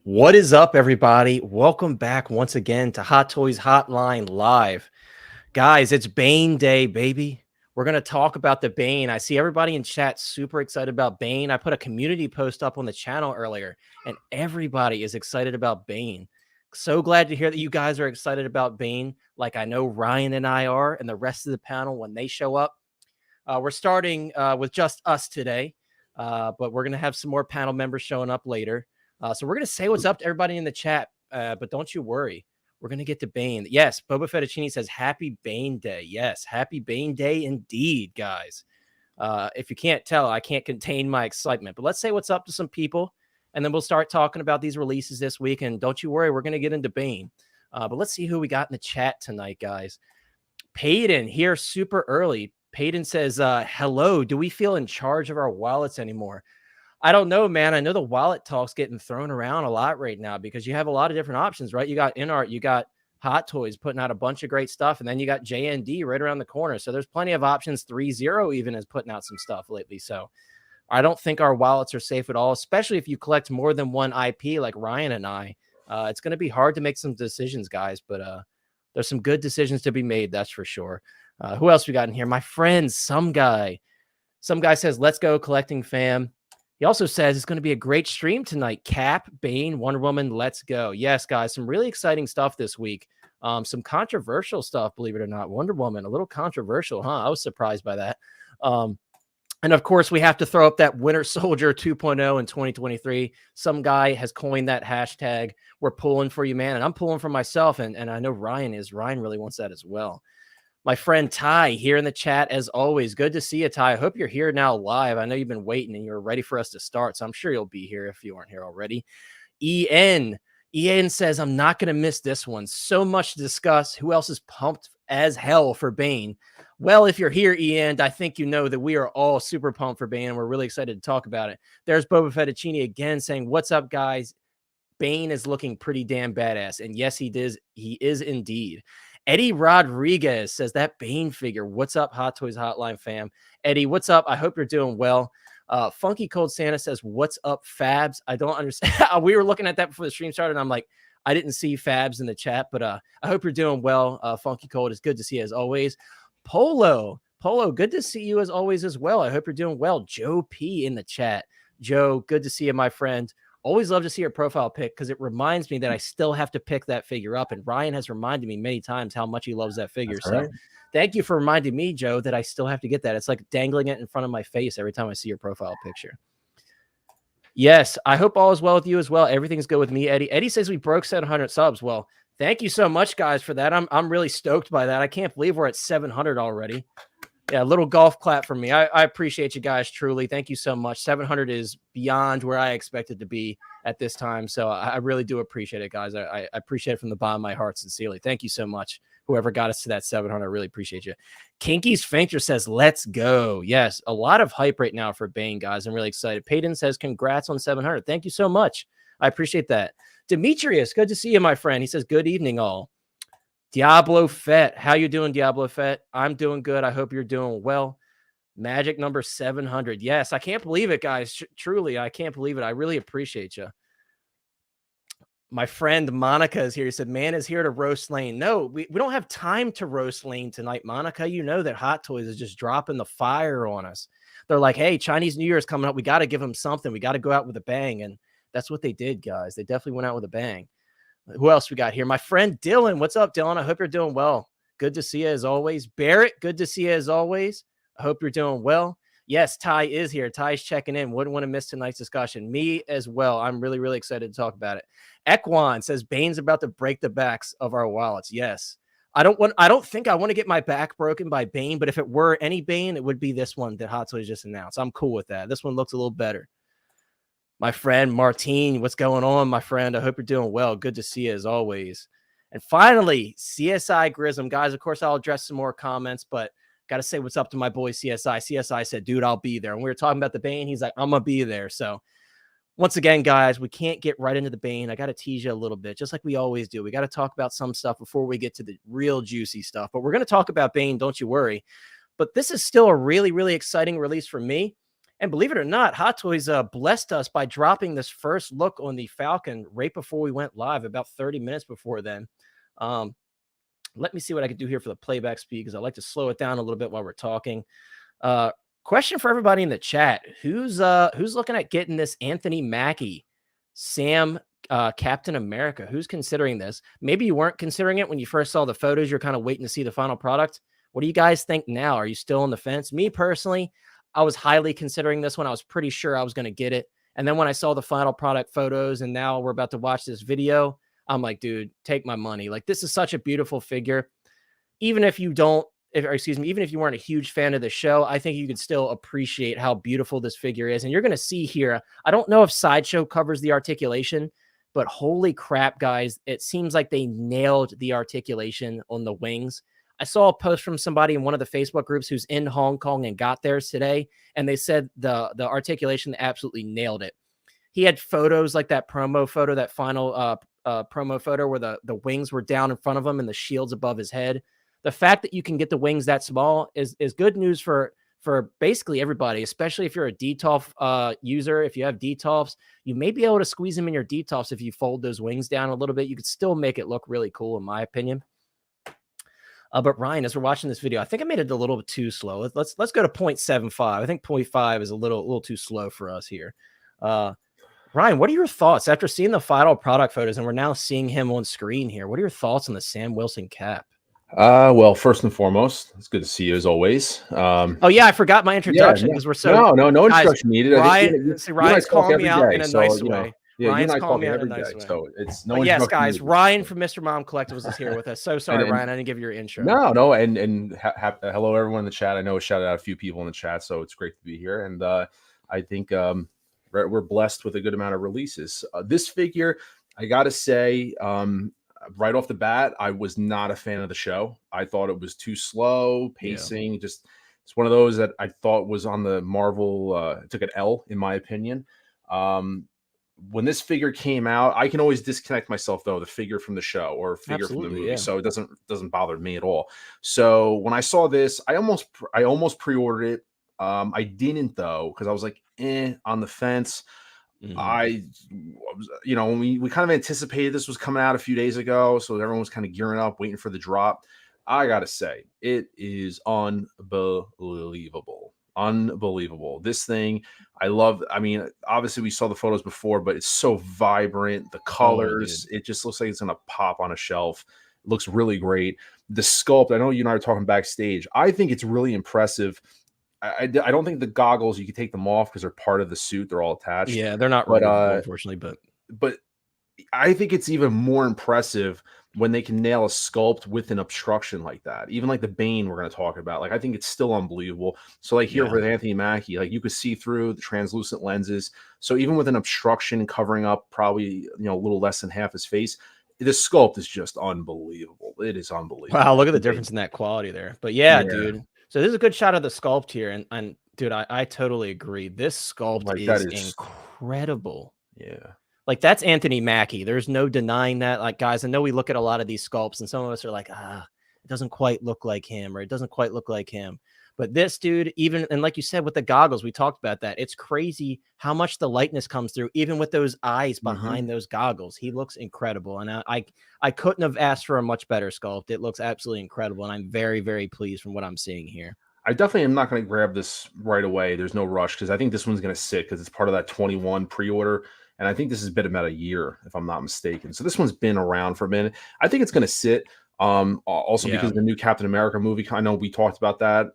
What is up, everybody? Welcome back once again to Hot Toys Hotline Live. Guys, it's Bane Day, baby. We're going to talk about the Bane. I see everybody in chat super excited about Bane. I put a community post up on the channel earlier, and everybody is excited about Bane. So glad to hear that you guys are excited about Bane, like I know Ryan and I are, and the rest of the panel when they show up. We're starting with just us today, but we're going to have some more panel members showing up later. So we're going to say what's up to everybody in the chat, but don't you worry. We're going to get to Bane. Yes, Boba Fettuccine says, happy Bane Day. Yes, happy Bane Day indeed, guys. If you can't tell, I can't contain my excitement. But let's say what's up to some people, and then we'll start talking about these releases this week. And don't you worry, we're going to get into Bane. But let's see who we got in the chat tonight, guys. Payton here super early. Payton says, hello, do we feel in charge of our wallets anymore? I don't know, man. I know the wallet talk's getting thrown around a lot right now because you have a lot of different options, right? You got InArt, you got Hot Toys putting out a bunch of great stuff, and then you got JND right around the corner. So there's plenty of options. 3-0 even is putting out some stuff lately. So I don't think our wallets are safe at all, especially if you collect more than one IP like Ryan and I. It's going to be hard to make some decisions, guys, but there's some good decisions to be made, that's for sure. Who else we got in here? My friend, some guy says, let's go collecting fam. He also says it's going to be a great stream tonight. Cap, Bane, Wonder Woman, let's go. Yes, guys, some really exciting stuff this week. Some controversial stuff, believe it or not. Wonder Woman, a little controversial, huh? I was surprised by that. And of course, we have to throw up that Winter Soldier 2.0 in 2023. Some guy has coined that hashtag. We're pulling for you, man. And I'm pulling for myself. And I know Ryan is. Ryan really wants that as well. My friend Ty here in the chat, as always. Good to see you, Ty. I hope you're here now live. I know you've been waiting and you're ready for us to start, so I'm sure you'll be here if you aren't here already. Ian says, I'm not going to miss this one. So much to discuss. Who else is pumped as hell for Bane? Well, if you're here, Ian, I think you know that we are all super pumped for Bane, and we're really excited to talk about it. There's Boba Fettuccine again saying, what's up, guys? Bane is looking pretty damn badass. And yes, he is indeed. Eddie Rodriguez says that Bane figure. What's up, Hot Toys Hotline fam? Eddie, what's up? I hope you're doing well. Funky Cold Santa says, what's up, Fabs? I don't understand. We were looking at that before the stream started, and I'm like, I didn't see Fabs in the chat, but I hope you're doing well. Funky Cold, is good to see you as always. Polo, good to see you as always as well. I hope you're doing well. Joe P in the chat. Joe, good to see you, my friend. Always love to see your profile pic because it reminds me that I still have to pick that figure up. And Ryan has reminded me many times how much he loves that figure. That's so right. Thank you for reminding me, Joe, that I still have to get that. It's like dangling it in front of my face every time I see your profile picture. Yes, I hope all is well with you as well. Everything's good with me, Eddie. Eddie says we broke 700 subs. Well, thank you so much, guys, for that. I'm really stoked by that. I can't believe we're at 700 already. Yeah, a little golf clap for me. I appreciate you guys, truly. Thank you so much. 700 is beyond where I expected to be at this time, so I really do appreciate it, guys. I appreciate it from the bottom of my heart, sincerely. Thank you so much. Whoever got us to that 700, I really appreciate you. Kinky Sphincter says, let's go. Yes, a lot of hype right now for Bane, guys. I'm really excited. Peyton says, congrats on 700. Thank you so much. I appreciate that. Demetrius, good to see you, my friend. He says, good evening, all. Diablo Fett, how you doing, Diablo Fett? I'm doing good. I hope you're doing well. Magic number 700. Yes, I can't believe it, guys. Truly, I can't believe it. I really appreciate you. My friend Monica is here. He said, man is here to roast Lane. No, we don't have time to roast Lane tonight, Monica. You know that Hot Toys is just dropping the fire on us. They're like, hey, Chinese New Year is coming up. We got to give them something. We got to go out with a bang. And that's what they did, guys. They definitely went out with a bang. Who else we got here? My friend Dylan. What's up, Dylan? I hope you're doing well. Good to see you as always. Barrett, good to see you as always. I hope you're doing well. Yes, Ty is here. Ty's checking in. Wouldn't want to miss tonight's discussion. Me as well. I'm really, really excited to talk about it. Ekwan says Bane's about to break the backs of our wallets. Yes. I don't think I want to get my back broken by Bane, but if it were any Bane, it would be this one that Hot Toys just announced. I'm cool with that. This one looks a little better. My friend Martine, what's going on, my friend? I hope you're doing well. Good to see you as always. And finally, CSI Grism. Guys, of course, I'll address some more comments, but got to say what's up to my boy CSI. CSI said, dude, I'll be there. And we were talking about the Bane. He's like, I'm going to be there. So once again, guys, we can't get right into the Bane. I got to tease you a little bit, just like we always do. We got to talk about some stuff before we get to the real juicy stuff. But we're going to talk about Bane, don't you worry. But this is still a really, really exciting release for me. And believe it or not, Hot Toys blessed us by dropping this first look on the Falcon right before we went live, about 30 minutes before then. Let me see what I can do here for the playback speed, because I like to slow it down a little bit while we're talking. Question for everybody in the chat: who's looking at getting this Anthony Mackie Sam Captain America? Who's considering this? Maybe you weren't considering it when you first saw the photos. You're kind of waiting to see the final product. What do you guys think now? Are you still on the fence? Me personally, I was highly considering this one. I was pretty sure I was going to get it. And then when I saw the final product photos and now we're about to watch this video, I'm like, dude, take my money. Like, this is such a beautiful figure. Even if you don't, even if you weren't a huge fan of the show, I think you could still appreciate how beautiful this figure is. And you're going to see here, I don't know if Sideshow covers the articulation, but holy crap, guys, it seems like they nailed the articulation on the wings. I saw a post from somebody in one of the Facebook groups who's in Hong Kong and got theirs today, and they said the articulation absolutely nailed it. He had photos like that promo photo, that final promo photo where the wings were down in front of him and the shield's above his head. The fact that you can get the wings that small is good news for basically everybody, especially if you're a DTOF user. If you have DTOFs, you may be able to squeeze them in your DTOFs. If you fold those wings down a little bit, you could still make it look really cool, in my opinion. But Ryan, as we're watching this video, I think I made it a little bit too slow. Let's go to 0.75. I think 0.5 is a little too slow for us here. Ryan, what are your thoughts after seeing the final product photos, and we're now seeing him on screen here? What are your thoughts on the Sam Wilson cap? Well, first and foremost, it's good to see you as always. Oh yeah, I forgot my introduction because we're so no introduction needed. Ryan's calling me out in a nice way. Yeah, Ryan's calling me out in a nice way. So it's no. But yes, guys, Ryan from Mr. Mom Collectibles is here with us. So sorry, Ryan, I didn't give you your intro. No, and hello everyone in the chat. I know I shouted out a few people in the chat, so it's great to be here. And I think we're blessed with a good amount of releases. This figure, I gotta say, right off the bat, I was not a fan of the show. I thought it was too slow pacing. Yeah. Just it's one of those that I thought was on the Marvel. Took an L in my opinion. When this figure came out, I can always disconnect myself though, the figure from the show or figure from the movie. Yeah. So it doesn't bother me at all. So when I saw this, I almost pre-ordered it. I didn't though, because I was like, on the fence. When we kind of anticipated this was coming out a few days ago, so everyone was kind of gearing up, waiting for the drop. I gotta say, it is unbelievable. This thing, I love. I mean, obviously we saw the photos before, but it's so vibrant. The colors, it just looks like it's gonna pop on a shelf. It looks really great. The sculpt, I know you and I are talking backstage. I think it's really impressive. I don't think the goggles, you can take them off because they're part of the suit. They're all attached. Yeah, they're not removable, unfortunately. But I think it's even more impressive when they can nail a sculpt with an obstruction like that. Even like the Bane we're going to talk about. Like, I think it's still unbelievable. So like here with Anthony Mackie, like you could see through the translucent lenses. So even with an obstruction covering up probably, a little less than half his face, the sculpt is just unbelievable. It is unbelievable. Wow, look at the difference in that quality there. But yeah. Dude. So this is a good shot of the sculpt here. And dude, I totally agree. This sculpt is incredible. Yeah. Like, that's Anthony Mackie. There's no denying that. Like, guys, I know we look at a lot of these sculpts and some of us are like, it doesn't quite look like him, or it doesn't quite look like him. But this dude, and like you said, with the goggles, we talked about that. It's crazy how much the lightness comes through, even with those eyes behind those goggles. He looks incredible. And I couldn't have asked for a much better sculpt. It looks absolutely incredible. And I'm very, very pleased from what I'm seeing here. I definitely am not going to grab this right away. There's no rush because I think this one's going to sit because it's part of that 21 pre-order. And I think this has been about a year, if I'm not mistaken. So this one's been around for a minute. I think it's going to sit. Also because of the new Captain America movie. I know we talked about that.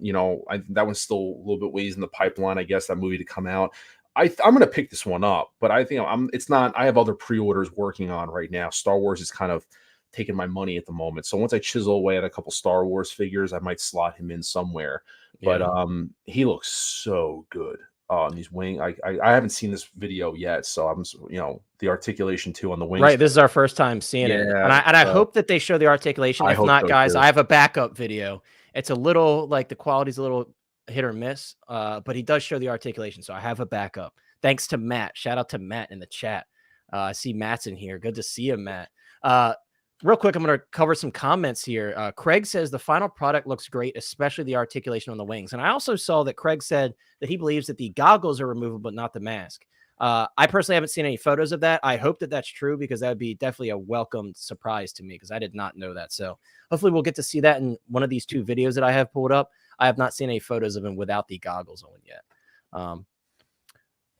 That one's still a little bit ways in the pipeline, I guess, that movie to come out. I'm going to pick this one up, but I think it's not. I have other pre-orders working on right now. Star Wars is kind of taking my money at the moment. So once I chisel away at a couple Star Wars figures, I might slot him in somewhere. But he looks so good. On these wing, I haven't seen this video yet, so I'm the articulation too on the wings. Right, this is our first time seeing it, and I hope that they show the articulation. If not, guys, I have a backup video. It's a little like the quality's a little hit or miss, but he does show the articulation, so I have a backup. Thanks to Matt. Shout out to Matt in the chat. I see Matt's in here. Good to see you, Matt. real quick, I'm going to cover some comments here. Craig says the final product looks great, especially the articulation on the wings. And I also saw that Craig said that he believes that the goggles are removable, but not the mask. I personally haven't seen any photos of that. I hope that that's true, because that would be definitely a welcome surprise to me, because I did not know that. So hopefully we'll get to see that in one of these 2 videos that I have pulled up. I have not seen any photos of him without the goggles on yet.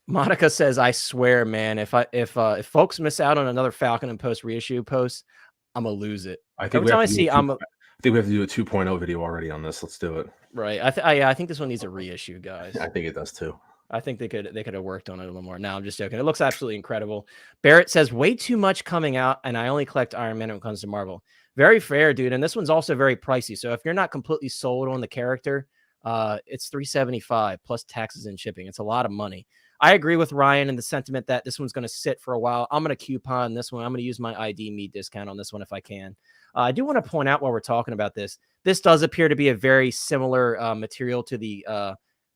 Monica says, I swear, man, if folks miss out on another Falcon and Post reissue post, I'm gonna lose it. I think Every time I see, I think we have to do a 2.0 video already on this. Let's do it. Right. I think this one needs a reissue, guys. I think it does too. I think they could have worked on it a little more. Now I'm just joking. It looks absolutely incredible. Barrett says, way too much coming out, and I only collect Iron Man when it comes to Marvel. Very fair, dude. And this one's also very pricey. So if you're not completely sold on the character, it's $375 plus taxes and shipping. It's a lot of money. I agree with Ryan in the sentiment that this one's going to sit for a while. I'm going to coupon this one. I'm going to use my ID Me discount on this one if I can. I do want to point out while we're talking about this, this does appear to be a very similar material to the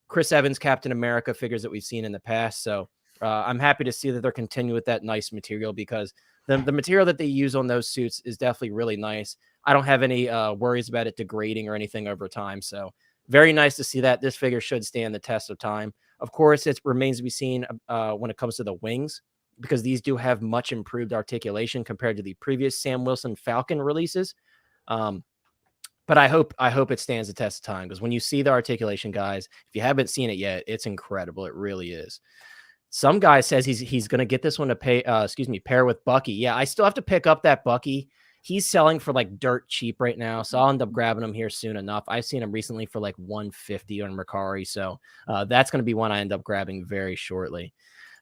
Chris Evans Captain America figures that we've seen in the past. So I'm happy to see that they're continuing with that nice material, because the material that they use on those suits is definitely really nice. I don't have any worries about it degrading or anything over time. So very nice to see that. This figure should stand the test of time. Of course, it remains to be seen when it comes to the wings, because these do have much improved articulation compared to the previous Sam Wilson Falcon releases. But I hope it stands the test of time, because when you see the articulation, guys, if you haven't seen it yet, it's incredible. It really is. Some guy says he's going to get this one to pair with Bucky. Yeah, I still have to pick up that Bucky. He's selling for like dirt cheap right now, so I'll end up grabbing him here soon enough. I've seen him recently for like $150 on Mercari, so that's going to be one I end up grabbing very shortly.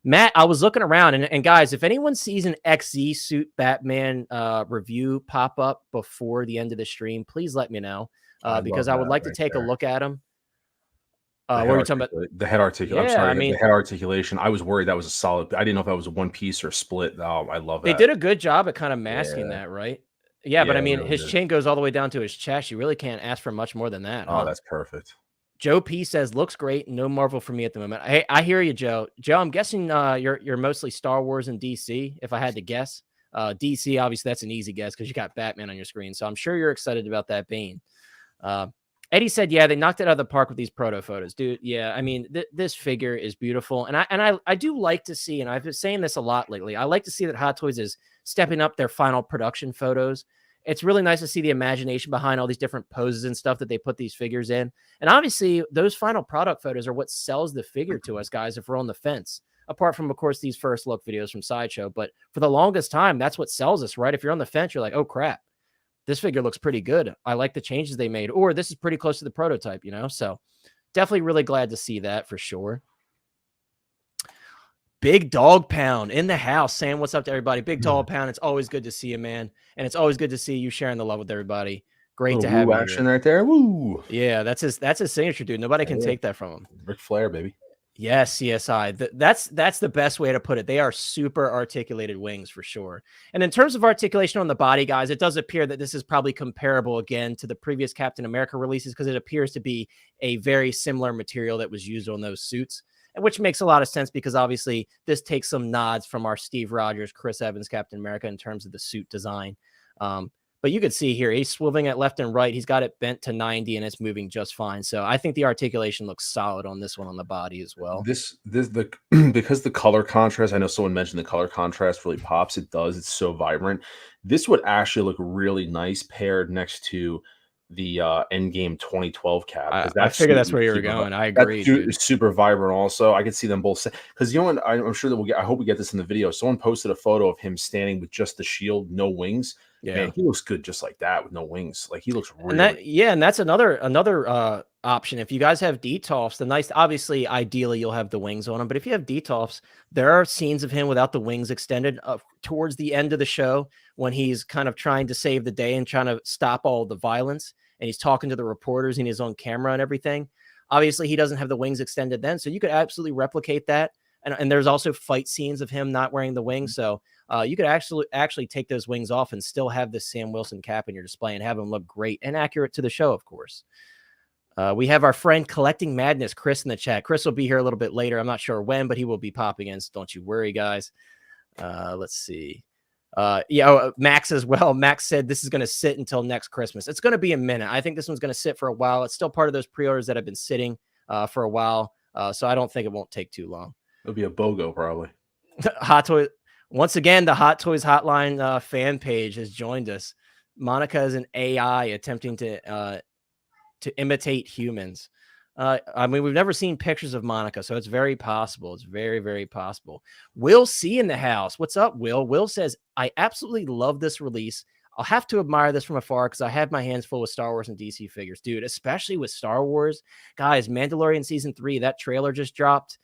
Matt, I was looking around, and guys, if anyone sees an XZ suit Batman review pop up before the end of the stream, please let me know, because I would like to take a look at him. What are we talking about? The head articulation. Yeah, I'm sorry, the head articulation. I was worried that was a solid. I didn't know if that was a one piece or a split. Oh, I love that. They did a good job at kind of masking that, right? Yeah, but I mean, his chin goes all the way down to his chest. You really can't ask for much more than that. Oh, that's perfect. Joe P says, looks great. No Marvel for me at the moment. Hey, I hear you, Joe. Joe, I'm guessing you're mostly Star Wars and DC, if I had to guess. DC, obviously, that's an easy guess because you got Batman on your screen. So I'm sure you're excited about that Bane. Eddie said, yeah, they knocked it out of the park with these proto photos. Dude, yeah, I mean, this figure is beautiful. And I do like to see, and I've been saying this a lot lately, I like to see that Hot Toys is stepping up their final production photos. It's really nice to see the imagination behind all these different poses and stuff that they put these figures in. And obviously, those final product photos are what sells the figure to us, guys, if we're on the fence. Apart from, of course, these first look videos from Sideshow. But for the longest time, that's what sells us, right? If you're on the fence, you're like, oh, crap, this figure looks pretty good. I like the changes they made. Or this is pretty close to the prototype, you know? So definitely really glad to see that for sure. Big Dog Pound in the house saying what's up to everybody. Big Dog Pound, it's always good to see you, man. And it's always good to see you sharing the love with everybody. Great to have you action right there. Woo. Yeah, that's his signature, dude. Nobody can take that from him. Ric Flair, baby. Yes, CSI. That's the best way to put it. They are super articulated wings for sure. And in terms of articulation on the body, guys, it does appear that this is probably comparable again to the previous Captain America releases, because it appears to be a very similar material that was used on those suits, which makes a lot of sense because obviously this takes some nods from our Steve Rogers, Chris Evans Captain America in terms of the suit design. But you could see here, he's swiveling it left and right. He's got it bent to 90 and it's moving just fine. So I think the articulation looks solid on this one on the body as well. Because the color contrast, I know someone mentioned the color contrast really pops. It does. It's so vibrant. This would actually look really nice paired next to the Endgame 2012 cap. I figured that's where you were going. I agree. That's super vibrant. Also, I could see them both because you know what? I'm sure that I hope we get this in the video. Someone posted a photo of him standing with just the shield, no wings. Yeah, man, he looks good just like that with no wings. Like he looks really. And that's another option. If you guys have Detolfs, obviously, ideally you'll have the wings on him. But if you have Detolfs, there are scenes of him without the wings extended towards the end of the show when he's kind of trying to save the day and trying to stop all the violence. And he's talking to the reporters and he's on camera and everything. Obviously, he doesn't have the wings extended then. So you could absolutely replicate that. And there's also fight scenes of him not wearing the wings. So you could actually take those wings off and still have the Sam Wilson cap in your display and have him look great and accurate to the show, of course. We have our friend Collecting Madness, Chris, in the chat. Chris will be here a little bit later. I'm not sure when, but he will be popping in. So don't you worry, guys. Let's see. Max as well. Max said this is going to sit until next Christmas. It's going to be a minute. I think this one's going to sit for a while. It's still part of those pre-orders that have been sitting for a while. So I don't think it won't take too long. It'll be a BOGO probably. Hot Toys. Once again, the Hot Toys Hotline fan page has joined us. Monica is an AI attempting to imitate humans. I mean, we've never seen pictures of Monica, so it's very possible. It's very, very possible. Will C in the house. What's up, Will? Will says, I absolutely love this release. I'll have to admire this from afar because I have my hands full with Star Wars and DC figures, dude, especially with Star Wars. Guys, Mandalorian Season 3, that trailer just dropped.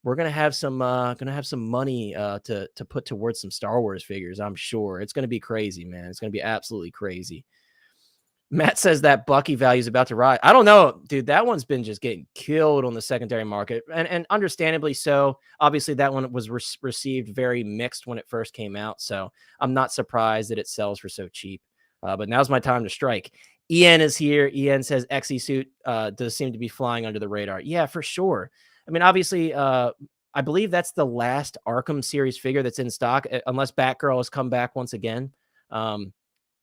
We're gonna have some money to put towards some Star Wars figures. I'm sure it's gonna be crazy, man. It's gonna be absolutely crazy. Matt says that Bucky value is about to rise. I don't know, dude. That one's been just getting killed on the secondary market, and understandably so. Obviously, that one was received very mixed when it first came out, so I'm not surprised that it sells for so cheap. But now's my time to strike. Ian is here. Ian says XE suit does seem to be flying under the radar. Yeah, for sure. I mean, obviously, I believe that's the last Arkham series figure that's in stock, unless Batgirl has come back once again.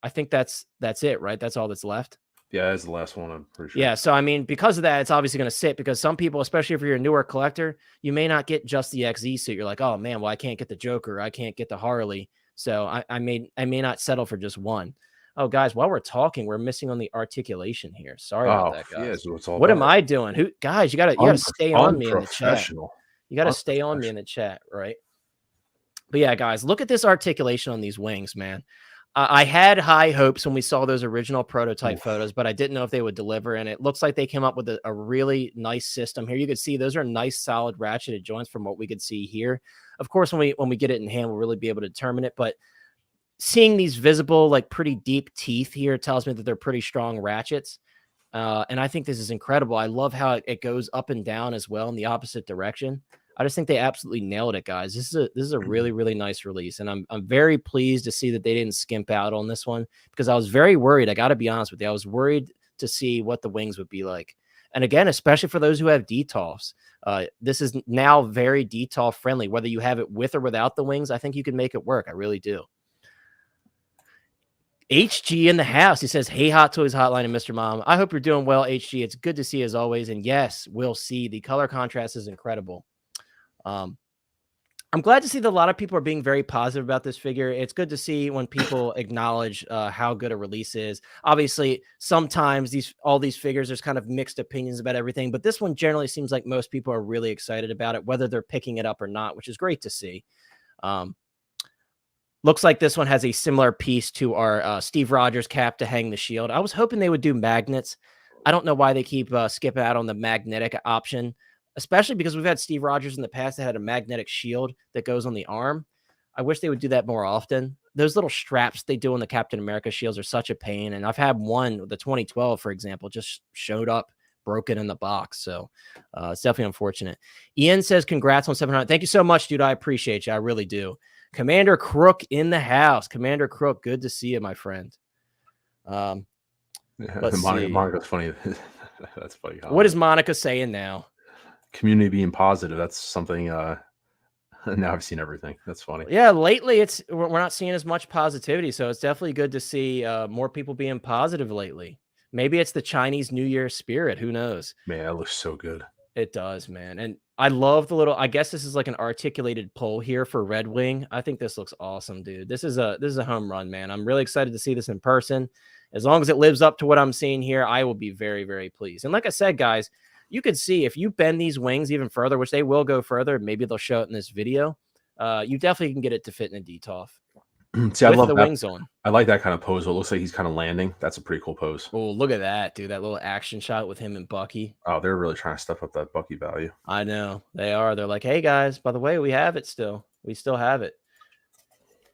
I think that's it, right? That's all that's left. Yeah, that's the last one, I'm pretty sure. Yeah, so I mean, because of that, it's obviously going to sit because some people, especially if you're a newer collector, you may not get just the XZ suit. You're like, oh man, well, I can't get the Joker, I can't get the Harley, so I may not settle for just one. Oh, guys, while we're talking, we're missing on the articulation here. Sorry about that, guys. Yeah, so it's all what am I doing? Who, guys? You gotta stay on me in the chat. You gotta stay on me in the chat, right? But yeah, guys, look at this articulation on these wings, man. I had high hopes when we saw those original prototype photos, but I didn't know if they would deliver. And it looks like they came up with a really nice system here. You can see those are nice, solid ratcheted joints from what we could see here. Of course, when we get it in hand, we'll really be able to determine it. But seeing these visible, like pretty deep teeth here tells me that they're pretty strong ratchets. And I think this is incredible. I love how it goes up and down as well in the opposite direction. I just think they absolutely nailed it, guys. This is a really, really nice release. And I'm very pleased to see that they didn't skimp out on this one because I was very worried. I got to be honest with you. I was worried to see what the wings would be like. And again, especially for those who have DTOFs, this is now very DTOF friendly. Whether you have it with or without the wings, I think you can make it work. I really do. HG in the house. He says, hey, Hot Toys Hotline and Mr. Mom. I hope you're doing well, HG. It's good to see as always. And yes, we'll see. The color contrast is incredible. I'm glad to see that a lot of people are being very positive about this figure. It's good to see when people acknowledge how good a release is. Obviously, sometimes all these figures, there's kind of mixed opinions about everything, but this one generally seems like most people are really excited about it, whether they're picking it up or not, which is great to see. Looks like this one has a similar piece to our Steve Rogers cap to hang the shield. I was hoping they would do magnets. I don't know why they keep skipping out on the magnetic option, especially because we've had Steve Rogers in the past that had a magnetic shield that goes on the arm. I wish they would do that more often. Those little straps they do on the Captain America shields are such a pain. And I've had one, the 2012, for example, just showed up broken in the box. So it's definitely unfortunate. Ian says, congrats on 700. Thank you so much, dude. I appreciate you. I really do. Commander Crook in the house. Commander Crook, good to see you, my friend. Monica's funny. That's funny. What is Monica saying now? Community being positive. That's something. Now I've seen everything. That's funny. Yeah, lately we're not seeing as much positivity, so it's definitely good to see more people being positive lately. Maybe it's the Chinese New Year spirit. Who knows? Man, that looks so good. It does, man. And I love the little. I guess this is like an articulated pole here for Red Wing. I think this looks awesome, dude. This is a home run, man. I'm really excited to see this in person. As long as it lives up to what I'm seeing here, I will be very, very pleased. And like I said, guys, you could see if you bend these wings even further, which they will go further, maybe they'll show it in this video. You definitely can get it to fit in a DTOF. See, I love the that. Wings on. I like that kind of pose. It looks like he's kind of landing. That's a pretty cool pose. Oh, look at that, dude. That little action shot with him and Bucky. Oh, they're really trying to step up that Bucky value. I know. They are. They're like, hey, guys, by the way, we have it still. We still have it.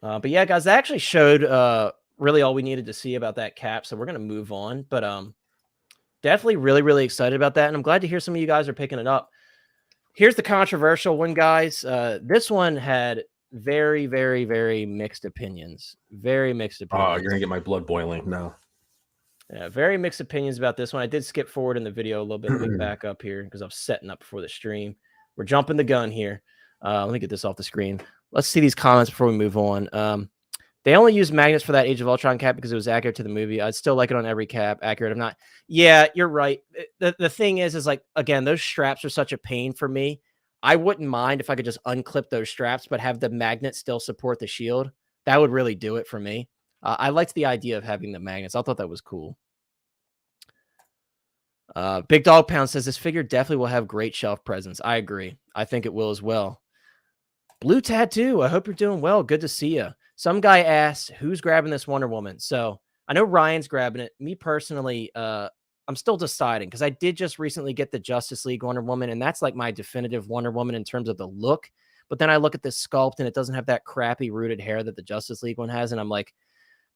But yeah, guys, that actually showed really all we needed to see about that cap. So we're going to move on. But definitely really, really excited about that. And I'm glad to hear some of you guys are picking it up. Here's the controversial one, guys. This one had very, very, very mixed opinions. Very mixed opinions. Oh, you're going to get my blood boiling. No. Yeah, very mixed opinions about this one. I did skip forward in the video a little bit. Let me back up here because I was setting up before the stream. We're jumping the gun here. Let me get this off the screen. Let's see these comments before we move on. They only used magnets for that Age of Ultron cap because it was accurate to the movie. I'd still like it on every cap. Accurate. I'm not. Yeah, you're right. The thing is like, again, those straps are such a pain for me. I wouldn't mind if I could just unclip those straps, but have the magnet still support the shield. That would really do it for me. I liked the idea of having the magnets. I thought that was cool. Big Dog Pound says this figure definitely will have great shelf presence. I agree. I think it will as well. Blue Tattoo, I hope you're doing well. Good to see you. Some guy asked, who's grabbing this Wonder Woman? So I know Ryan's grabbing it. Me personally, I'm still deciding because I did just recently get the Justice League Wonder Woman, and that's like my definitive Wonder Woman in terms of the look. But then I look at this sculpt, and it doesn't have that crappy rooted hair that the Justice League one has, and I'm like,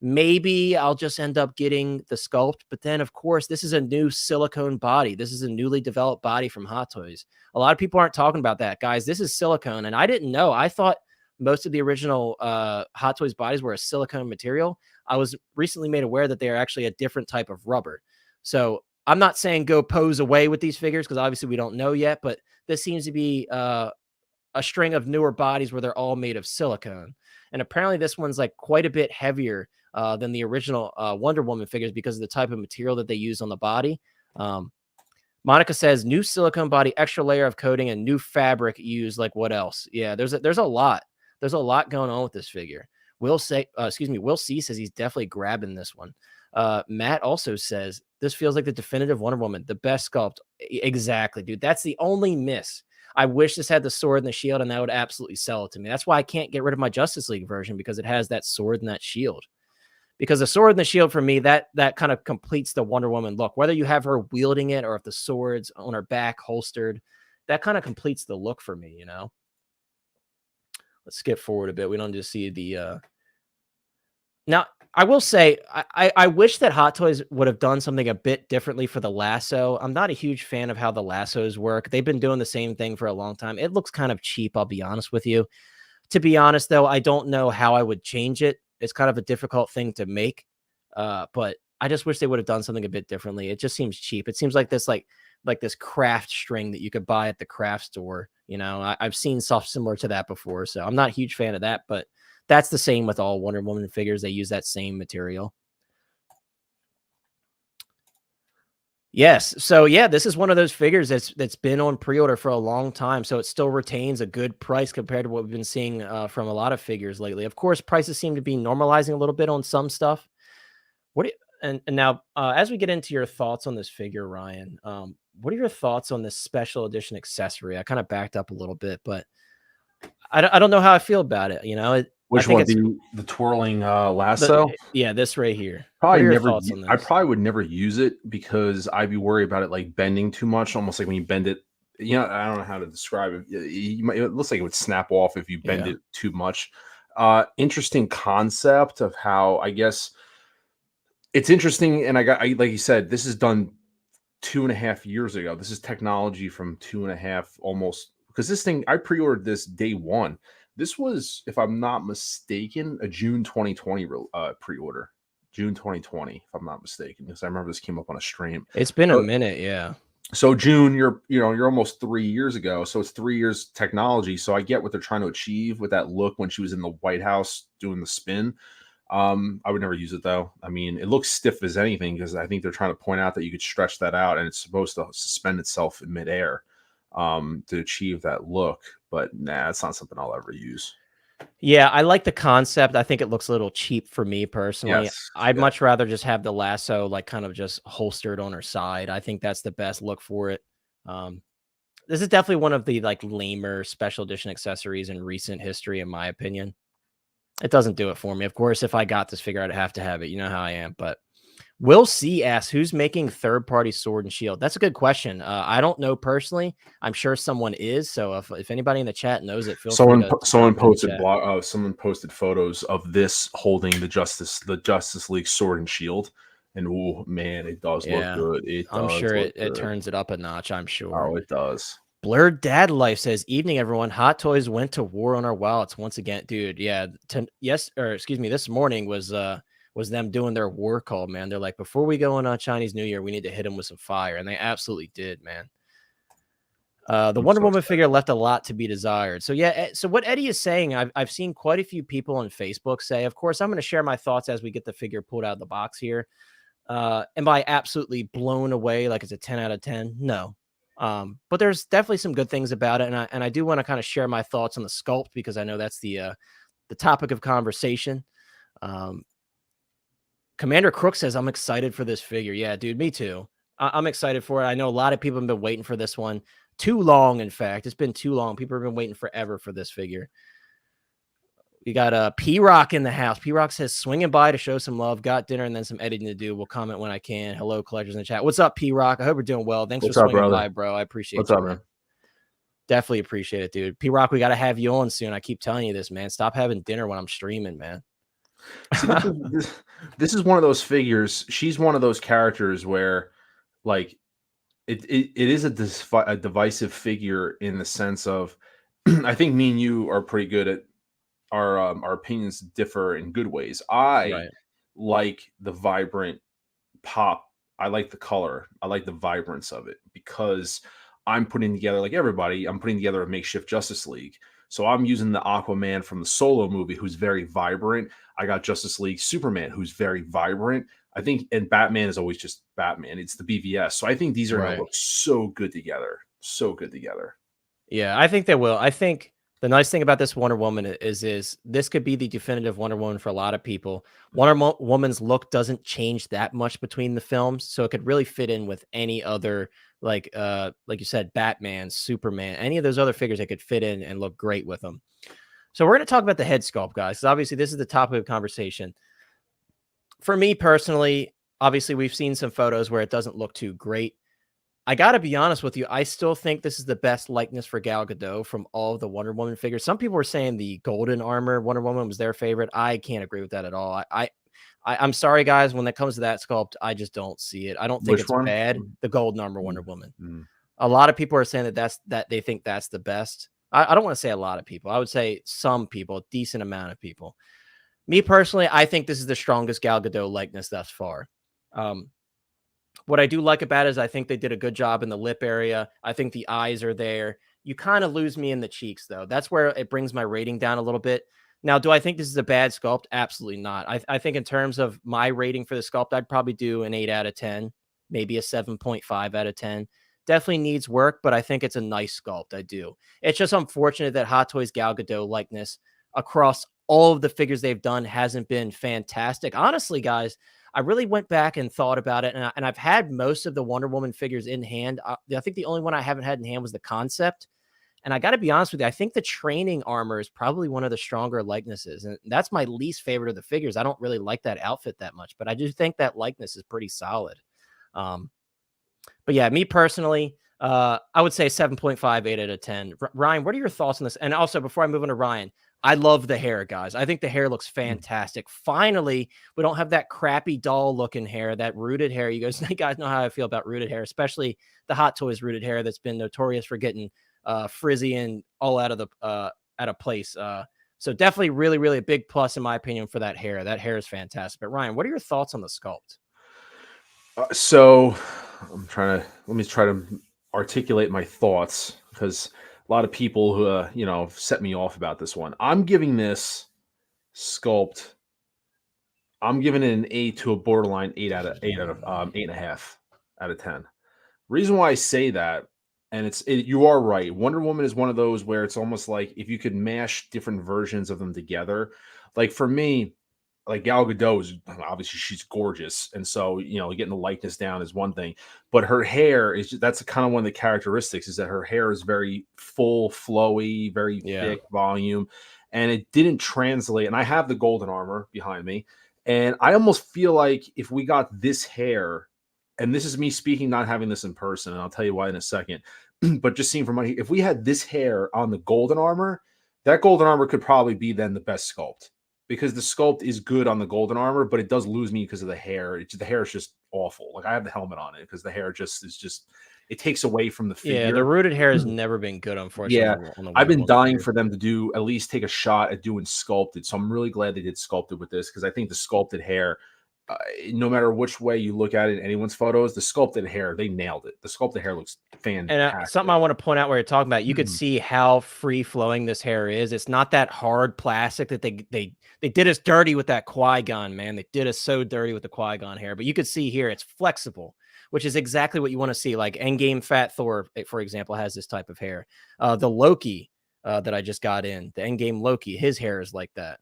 maybe I'll just end up getting the sculpt. But then, of course, this is a new silicone body. This is a newly developed body from Hot Toys. A lot of people aren't talking about that, guys. This is silicone, and I didn't know. I thought most of the original Hot Toys bodies were a silicone material. I was recently made aware that they are actually a different type of rubber. So I'm not saying go pose away with these figures because obviously we don't know yet, but this seems to be a string of newer bodies where they're all made of silicone. And apparently this one's like quite a bit heavier than the original Wonder Woman figures because of the type of material that they use on the body. Monica says new silicone body, extra layer of coating, and new fabric used. Like what else? Yeah, there's a lot. There's a lot going on with this figure. Will C says he's definitely grabbing this one. Matt also says this feels like the definitive Wonder Woman, the best sculpt. Exactly, dude. That's the only miss. I wish this had the sword and the shield, and that would absolutely sell it to me. That's why I can't get rid of my Justice League version because it has that sword and that shield. Because the sword and the shield for me, that kind of completes the Wonder Woman look. Whether you have her wielding it or if the sword's on her back holstered, that kind of completes the look for me, you know? Let's skip forward a bit. We don't just see the... Now, I will say, I wish that Hot Toys would have done something a bit differently for the lasso. I'm not a huge fan of how the lassos work. They've been doing the same thing for a long time. It looks kind of cheap, I'll be honest with you. To be honest, though, I don't know how I would change it. It's kind of a difficult thing to make, but I just wish they would have done something a bit differently. It just seems cheap. It seems like this this craft string that you could buy at the craft store. You know, I've seen stuff similar to that before, so I'm not a huge fan of that, but that's the same with all Wonder Woman figures. They use that same material. Yes. So yeah, this is one of those figures that's been on pre-order for a long time. So it still retains a good price compared to what we've been seeing from a lot of figures lately. Of course, prices seem to be normalizing a little bit on some stuff. And now as we get into your thoughts on this figure, Ryan, what are your thoughts on this special edition accessory? I kind of backed up a little bit, but I don't know how I feel about it. You know, Which one? The twirling lasso? Yeah, this right here. Probably what are your never. thoughts on this? I probably would never use it because I'd be worried about it like bending too much. Almost like when you bend it, you know, I don't know how to describe it. It looks like it would snap off if you bend it too much. Interesting concept of how I guess it's interesting. And like you said, this is done 2.5 years ago. This is technology from 2.5 almost, because this thing, I pre-ordered this day one. This was, if I'm not mistaken, a June 2020 pre-order. June 2020, if I'm not mistaken, because I remember this came up on a stream. It's been a minute, yeah. So June, you're almost 3 years ago. So it's 3 years technology. So I get what they're trying to achieve with that look when she was in the White House doing the spin. I would never use it though. I mean, it looks stiff as anything because I think they're trying to point out that you could stretch that out and it's supposed to suspend itself in midair to achieve that look. But nah, it's not something I'll ever use. Yeah, I like the concept. I think it looks a little cheap for me personally. Yes, I'd much rather just have the lasso like kind of just holstered on her side. I think that's the best look for it. This is definitely one of the like lamer special edition accessories in recent history, in my opinion. It doesn't do it for me. Of course, if I got this figure, I'd have to have it. You know how I am. But Will C asks, who's making third-party sword and shield? That's a good question. I don't know personally. I'm sure someone is. So if anybody in the chat knows it, feel free to someone posted photos of this holding the Justice League sword and shield. And oh man, it does look good. I'm sure it turns it up a notch. I'm sure. Oh, it does. Blurred Dad Life says, evening, everyone. Hot Toys went to war on our wallets once again. Dude, yeah. This morning was them doing their war call, man. They're like, before we go on Chinese New Year, we need to hit them with some fire. And they absolutely did, man. The I'm Wonder so Woman excited. figure left a lot to be desired. So yeah, so what Eddie is saying, I've seen quite a few people on Facebook say, of course, I'm going to share my thoughts as we get the figure pulled out of the box here. Am I absolutely blown away like it's a 10 out of 10? No. But there's definitely some good things about it, and I do want to kind of share my thoughts on the sculpt because I know that's the topic of conversation. Um, Commander Crook says, I'm excited for this figure. Yeah, dude, me too. I'm excited for it. I know a lot of people have been waiting for this one too long. In fact, it's been too long. People have been waiting forever for this figure. We got P Rock in the house. P Rock says, swinging by to show some love. Got dinner and then some editing to do. We'll comment when I can. Hello, collectors in the chat. What's up, P Rock? I hope you're doing well. Thanks for What's up, swinging brother? by, bro. I What's appreciate you, up, man. man? Definitely appreciate it, dude. P Rock, we got to have you on soon. I keep telling you this, man. Stop having dinner when I'm streaming, man. See, this is one of those figures. She's one of those characters where, like, it is a divisive figure in the sense of, I think me and you are pretty good at our opinions differ in good ways. I Right. like the vibrant pop. I like the color. I like the vibrance of it because I'm putting together, like everybody, I'm putting together a makeshift Justice League. So I'm using the Aquaman from the Solo movie, who's very vibrant. I got Justice League Superman, who's very vibrant. I think, and Batman is always just Batman. It's the BVS. So I think these are going to Right. look so good together. So good together. Yeah, I think they will. I think the nice thing about this Wonder Woman is this could be the definitive Wonder Woman for a lot of people. Woman's look doesn't change that much between the films, so it could really fit in with any other like you said, Batman, Superman, any of those other figures that could fit in and look great with them. So we're going to talk about the head sculpt, guys. 'Cause obviously, this is the topic of conversation. For me personally, obviously, we've seen some photos where it doesn't look too great. I gotta be honest with you, I still think this is the best likeness for Gal Gadot from all of the Wonder Woman figures. Some people were saying the golden armor Wonder Woman was their favorite. I can't agree with that at all. I'm sorry, guys. When it comes to that sculpt, I just don't see it. I don't think Which it's one? bad. The golden armor Wonder Mm, Woman. mm. A lot of people are saying that they think that's the best. I don't want to say a lot of people. I would say some people, a decent amount of people. Me personally, I think this is the strongest Gal Gadot likeness thus far. Um, what I do like about it is I think they did a good job in the lip area. I think the eyes are there. You kind of lose me in the cheeks, though. That's where it brings my rating down a little bit. Now, do I think this is a bad sculpt? Absolutely not. I think in terms of my rating for the sculpt, I'd probably do an 8 out of 10, maybe a 7.5 out of 10. Definitely needs work, but I think it's a nice sculpt. I do. It's just unfortunate that Hot Toys Gal Gadot likeness across all of the figures they've done hasn't been fantastic. Honestly, guys, I really went back and thought about it, and I've had most of the Wonder Woman figures in hand. I think the only one I haven't had in hand was the concept. And I got to be honest with you, I think the training armor is probably one of the stronger likenesses, and that's my least favorite of the figures. I don't really like that outfit that much, but I do think that likeness is pretty solid. Um, but yeah, me personally, I would say 7.5, 8 out of 10. Ryan, what are your thoughts on this? And also, before I move on to Ryan, I love the hair, guys. I think the hair looks fantastic. Finally, we don't have that crappy doll looking hair, that rooted hair. You guys know how I feel about rooted hair, especially the Hot Toys rooted hair that's been notorious for getting frizzy and all out of the out of place. So definitely really, really a big plus in my opinion for that hair. That hair is fantastic. But Ryan, what are your thoughts on the sculpt? So let me try to articulate my thoughts because a lot of people who set me off about this one. I'm giving this sculpt. I'm giving it an 8 to a borderline 8.5 out of 10. Reason why I say that, and you are right. Wonder Woman is one of those where it's almost like if you could mash different versions of them together. Like for me, like Gal Gadot is obviously she's gorgeous, and so getting the likeness down is one thing, but her hair that's kind of one of the characteristics is that her hair is very full, flowy, very Yeah. thick volume, and it didn't translate. And I have the golden armor behind me, and I almost feel like if we got this hair, and this is me speaking, not having this in person, and I'll tell you why in a second, but just seeing from if we had this hair on the golden armor, that golden armor could probably be then the best sculpt because the sculpt is good on the golden armor, but it does lose me because of the hair. The hair is just awful. Like I have the helmet on it because the hair it takes away from the Yeah, the figure. rooted hair has never been good, unfortunately, Yeah, on the I've Wonder been Woman dying figures. for them to do at least take a shot at doing sculpted. So I'm really glad they did sculpted with this because I think the sculpted hair no matter which way you look at it in anyone's photos, the sculpted hair, they nailed it. The sculpted hair looks And fantastic. something I want to point out where you're talking about, you could see how free flowing this hair is. It's not that hard plastic that they did us dirty with that Qui-Gon, man. They did us so dirty with the Qui-Gon hair. But you could see here it's flexible, which is exactly what you want to see. Like Endgame Fat Thor, for example, has this type of hair. The Loki that I just got in, the Endgame Loki, his hair is like that.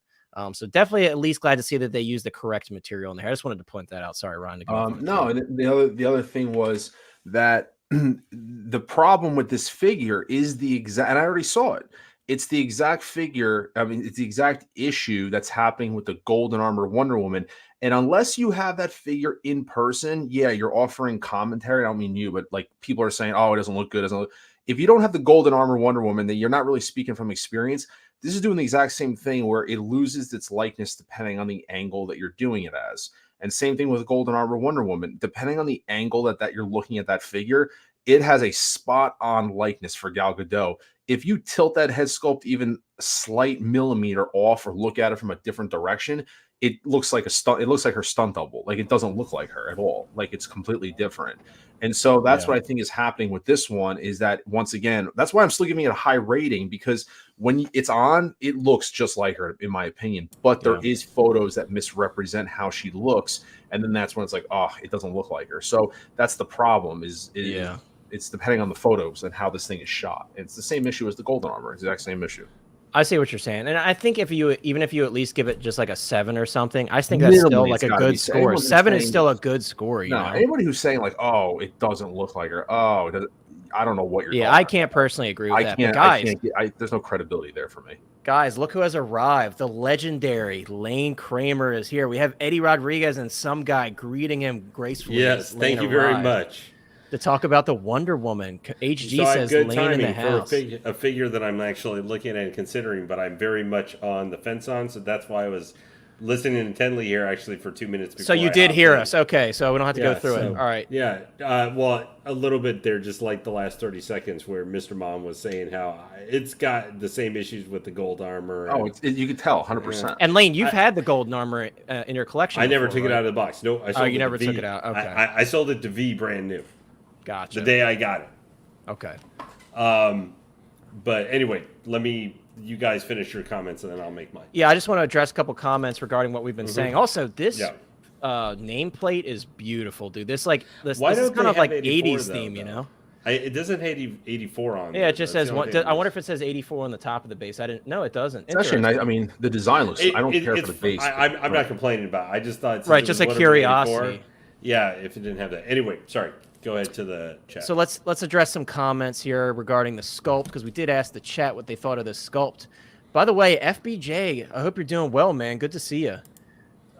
So definitely at least glad to see that they use the correct material in the hair. I just wanted to point that out. Sorry, Ron. No, and the other thing was that the problem with this figure is the exact, and I already saw it. It's the exact figure. I mean, it's the exact issue that's happening with the Golden Armor Wonder Woman. And unless you have that figure in person, yeah, you're offering commentary. I don't mean you, but like people are saying, oh, it doesn't look good. It doesn't look. If you don't have the Golden Armor Wonder Woman, then you're not really speaking from experience. This is doing the exact same thing where it loses its likeness depending on the angle that you're doing it as. And same thing with Golden Armor Wonder Woman. Depending on the angle that you're looking at that figure, it has a spot-on likeness for Gal Gadot. If you tilt that head sculpt even a slight millimeter off or look at it from a different direction, it looks like a stunt. It looks like her stunt double. Like it doesn't look like her at all. Like it's completely different. And so that's what I think is happening with this one is that once again, that's why I'm still giving it a high rating because when it's on, it looks just like her, in my opinion. But there is photos that misrepresent how she looks. And then that's when it's like, oh, it doesn't look like her. So that's the problem it's depending on the photos and how this thing is shot. And it's the same issue as the Golden Armor, exact same issue. I see what you're saying, and I think even if you at least give it just like a 7 or something, I think that's still like a good score. 7 is still a good score. You know, anybody who's saying like, "Oh, it doesn't look like her," oh, I don't know what you're. Yeah, I can't personally agree with that. But guys, there's no credibility there for me. Guys, look who has arrived. The legendary Lane Kramer is here. We have Eddie Rodriguez and some guy greeting him gracefully. Yes, thank you very much. To talk about the Wonder Woman. HG so says good Lane in the house. For a figure that I'm actually looking at and considering, but I'm very much on the fence on, so that's why I was listening intently here actually for 2 minutes before. So you did hear us. Okay, so we don't have to go through it. All right. Yeah. Well, a little bit there, just like the last 30 seconds where Mr. Mom was saying how it's got the same issues with the gold armor. Oh, you could tell 100%. And Lane, you've had the golden armor in your collection. I never took it out of the box. No, I sold you never took it out. Okay. I sold it to V brand new. Gotcha. The day I got it. Okay. But anyway, you guys finish your comments and then I'll make mine. Yeah, I just want to address a couple comments regarding what we've been saying. Also, this nameplate is beautiful, dude. This is kind of like 80s theme, you know? It doesn't have 84 on. Yeah, it just says one. I wonder if it says 84 on the top of the base. I didn't. No, it doesn't. It's actually nice. I mean, the design looks. I don't care for the base. I'm not complaining about it. I just thought. Right, just a curiosity. Yeah, if it didn't have that. Anyway, sorry. Go ahead to the chat. So let's address some comments here regarding the sculpt because we did ask the chat what they thought of this sculpt. By the way, FBJ, I hope you're doing well, man. Good to see you.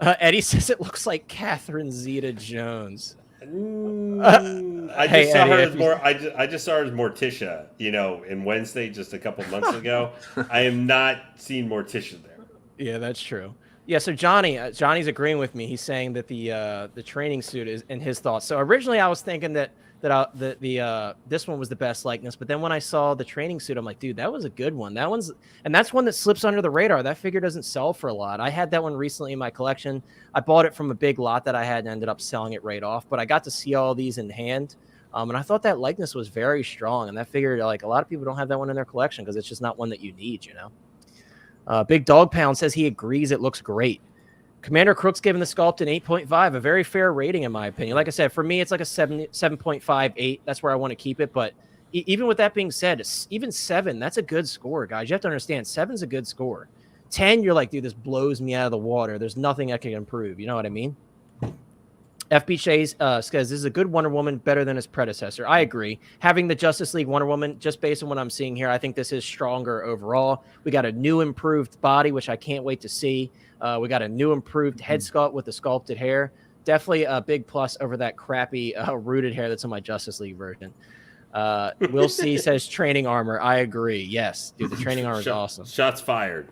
Eddie says it looks like Catherine Zeta-Jones. I just saw her as more. I just saw her as Morticia. You know, in Wednesday just a couple months ago. I am not seeing Morticia there. Yeah, that's true. Yeah, so Johnny's agreeing with me. He's saying that the training suit is in his thoughts. So originally I was thinking that this one was the best likeness, but then when I saw the training suit, I'm like, dude, that was a good one. That's one that slips under the radar. That figure doesn't sell for a lot. I had that one recently in my collection. I bought it from a big lot that I had and ended up selling it right off. But I got to see all these in hand, and I thought that likeness was very strong. And that figure, like a lot of people don't have that one in their collection because it's just not one that you need, you know. Big Dog Pound says he agrees it looks great. Commander Crook's giving the sculpt an 8.5, a very fair rating in my opinion. Like I said, for me, it's like a 7.58. That's where I want to keep it. But even with that being said, even 7, that's a good score, guys. You have to understand, 7's a good score. 10, you're like, dude, this blows me out of the water. There's nothing I can improve. You know what I mean? FB Chase says this is a good Wonder Woman, better than his predecessor. I agree. Having the Justice League Wonder Woman, just based on what I'm seeing here, I think this is stronger overall. We got a new improved body, which I can't wait to see. We got a new improved head sculpt with the sculpted hair. Definitely a big plus over that crappy rooted hair that's in my Justice League version. Will C says training armor. I agree. Yes, dude, the training armor is awesome. Shots fired.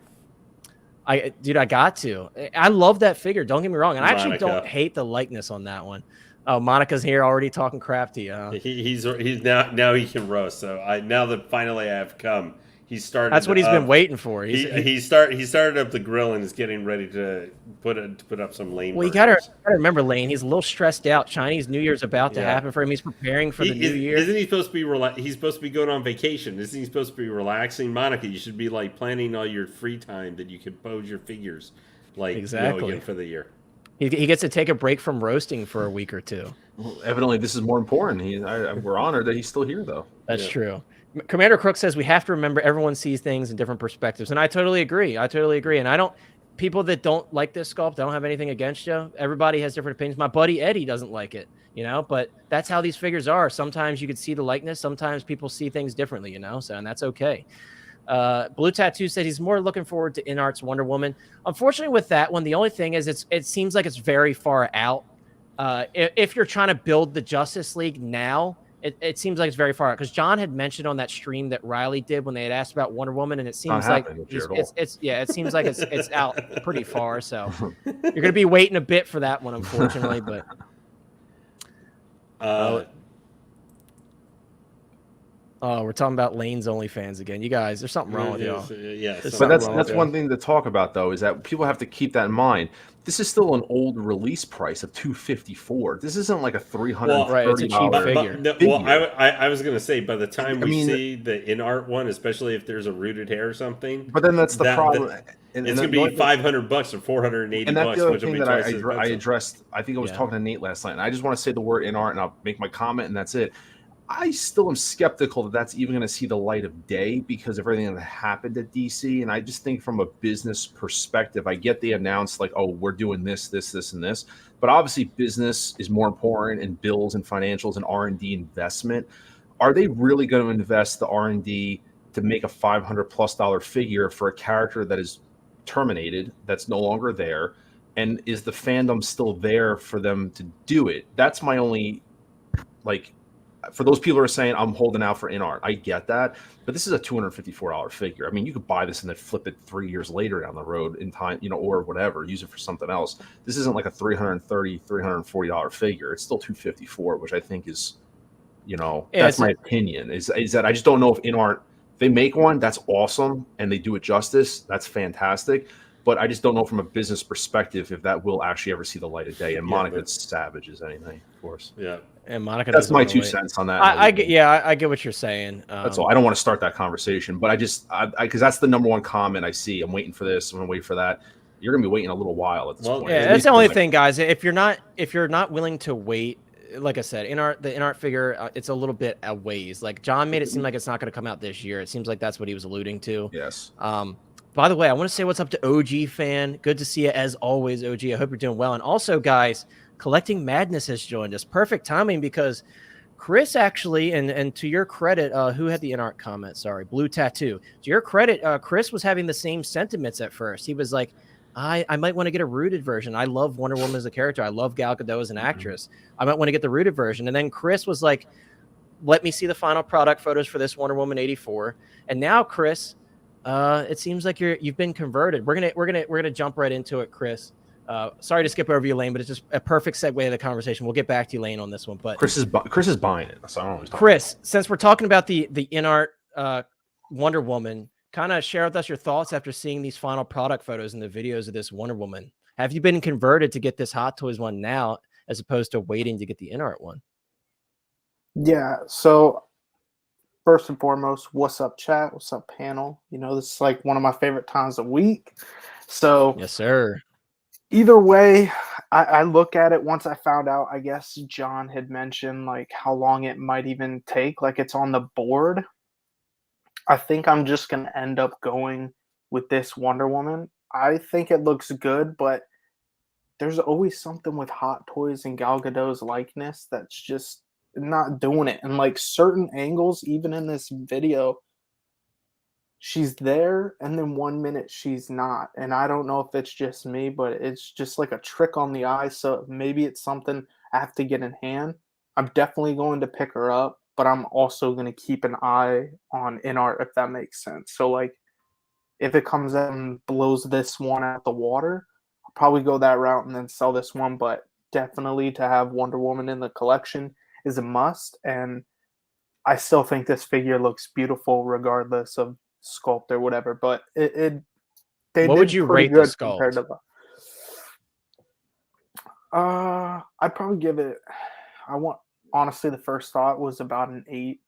I got to. I love that figure. Don't get me wrong. And I actually don't hate the likeness on that one. Oh, Monica's here already talking crap to you. Huh? He's now he can roast. So now that finally I have come, he started. That's what he's been waiting for. He started up the grill and is getting ready to put up some Lane. Well, you gotta remember, Lane. He's a little stressed out. Chinese New Year's about to happen for him. He's preparing for the new year. Isn't he supposed to be He's supposed to be going on vacation. Isn't he supposed to be relaxing? Monica, you should be like planning all your free time that you can pose your figures, like again for the year. He gets to take a break from roasting for a week or two. Well, evidently, this is more important. We're honored that he's still here, though. That's true. Commander Crook says we have to remember everyone sees things in different perspectives, and I totally agree. And people that don't like this sculpt, I don't have anything against you. Everybody has different opinions. My buddy Eddie doesn't like it, but that's how these figures are. Sometimes you could see the likeness. Sometimes people see things differently, so, and that's okay. Blue Tattoo said he's more looking forward to InArt's Wonder Woman. Unfortunately, with that one, the only thing is it seems like it's very far out. If you're trying to build the Justice League now, it seems like it's very far out, because John had mentioned on that stream that Riley did when they had asked about Wonder Woman, and it seems like it seems like it's out pretty far. So you're gonna be waiting a bit for that one, unfortunately. But we're talking about Lane's OnlyFans again. You guys, there's something wrong with y'all. Yeah, but that's one thing to talk about, though, is that people have to keep that in mind. This is still an old release price of $254. This isn't like a $330. Right, it's a cheap figure. I was gonna say, by the time we see the InArt one, especially if there's a rooted hair or something. But then that's the problem. It's gonna be $500 or $480. And that's the other thing that I addressed. I think I was talking to Nate last night, and I just want to say the word InArt, and I'll make my comment, and that's it. I still am skeptical that that's even going to see the light of day because of everything that happened at DC. And I just think from a business perspective, I get they announced like, oh, we're doing this, and this. But obviously business is more important, and bills and financials and R&D investment. Are they really going to invest the R&D to make a $500+ figure for a character that is terminated, that's no longer there? And is the fandom still there for them to do it? That's my only, for those people who are saying I'm holding out for InArt, I get that, but this is a $254 figure. I mean, you could buy this and then flip it 3 years later down the road in time, or whatever, use it for something else. This isn't like a $330, $340 figure. It's still $254, which I think is, that's my opinion. Is that I just don't know if InArt, if they make one, that's awesome, and they do it justice, that's fantastic. But I just don't know from a business perspective if that will actually ever see the light of day. And Monica's savage as anything, of course. Yeah. And Monica, that's my 2 cents on that. I get what you're saying. That's all. I don't want to start that conversation, but because that's the number one comment I see. I'm waiting for this. I'm going to wait for that. You're going to be waiting a little while at this point. Yeah, that's the only thing, guys. If you're not willing to wait, like I said, the InArt figure, it's a little bit a ways. Like John made it seem like it's not going to come out this year. It seems like that's what he was alluding to. Yes. By the way, I want to say what's up to OG fan. Good to see you as always, OG. I hope you're doing well. And also, guys, Collecting Madness has joined us. Perfect timing because Chris actually, and to your credit, who had the InArt comment? Sorry, Blue Tattoo. To your credit, Chris was having the same sentiments at first. He was like, I might want to get a rooted version. I love Wonder Woman as a character. I love Gal Gadot as an actress. I might want to get the rooted version. And then Chris was like, let me see the final product photos for this Wonder Woman 84. And now, Chris, it seems like you've been converted. We're gonna jump right into it, Chris. Sorry to skip over you, Lane, but it's just a perfect segue to the conversation. We'll get back to you, Lane, on this one. But Chris is buying it. So I don't know Chris, since we're talking about the InArt Wonder Woman, kind of share with us your thoughts after seeing these final product photos and the videos of this Wonder Woman. Have you been converted to get this Hot Toys one now, as opposed to waiting to get the InArt one? Yeah. So first and foremost, what's up, chat? What's up, panel? This is like one of my favorite times of week. So yes, sir. Either way, I look at it. Once I found out, I guess John had mentioned like how long it might even take, like it's on the board. I think I'm just going to end up going with this Wonder Woman. I think it looks good, but there's always something with Hot Toys and Gal Gadot's likeness that's just not doing it. And like certain angles, even in this video, she's there and then 1 minute she's not. And I don't know if it's just me, but it's just like a trick on the eye. So maybe it's something I have to get in hand. I'm definitely going to pick her up, but I'm also going to keep an eye on InArt, if that makes sense. So like if it comes out and blows this one out the water, I'll probably go that route and then sell this one. But definitely to have Wonder Woman in the collection is a must. And I still think this figure looks beautiful regardless of sculpt or whatever, but they What did would you pretty rate the good compared sculpt? to the. I'd probably give it. Honestly, the first thought was about an 8.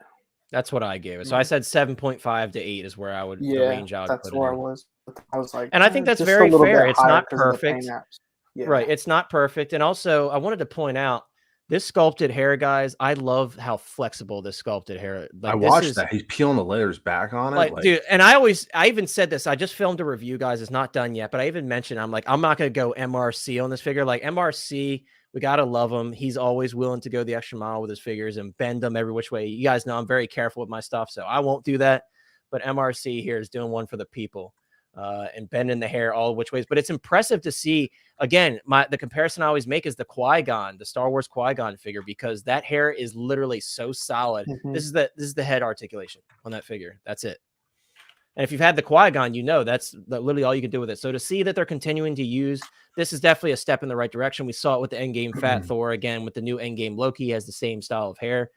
That's what I gave it. So I said 7.5 to 8 is where I would the Yeah, range I would that's put it where I in. was. I was like, And I think that's just a very little fair. bit It's higher not because of the paint perfect. apps. Yeah. Right. It's not perfect. And also, I wanted to point out this sculpted hair, guys. I love how flexible this sculpted hair. I Like, this watched is that. He's peeling the layers back on it. like, dude. And I even said this. I just filmed a review, guys. It's not done yet, but I even mentioned, I'm like, I'm not going to go MRC on this figure. Like, MRC, we got to love him. He's always willing to go the extra mile with his figures and bend them every which way. You guys know I'm very careful with my stuff, so I won't do that. But MRC here is doing one for the people. And bending the hair all which ways. But it's impressive to see, again, the comparison I always make is the Qui-Gon, the Star Wars Qui-Gon figure, because that hair is literally so solid. Mhm. This is the head articulation on that figure. That's it. And if you've had the Qui-Gon, you know that's literally all you can do with it. So to see that they're continuing to use, this is definitely a step in the right direction. We saw it with the Endgame Fat Thor, again with the new Endgame Loki. He has the same style of hair.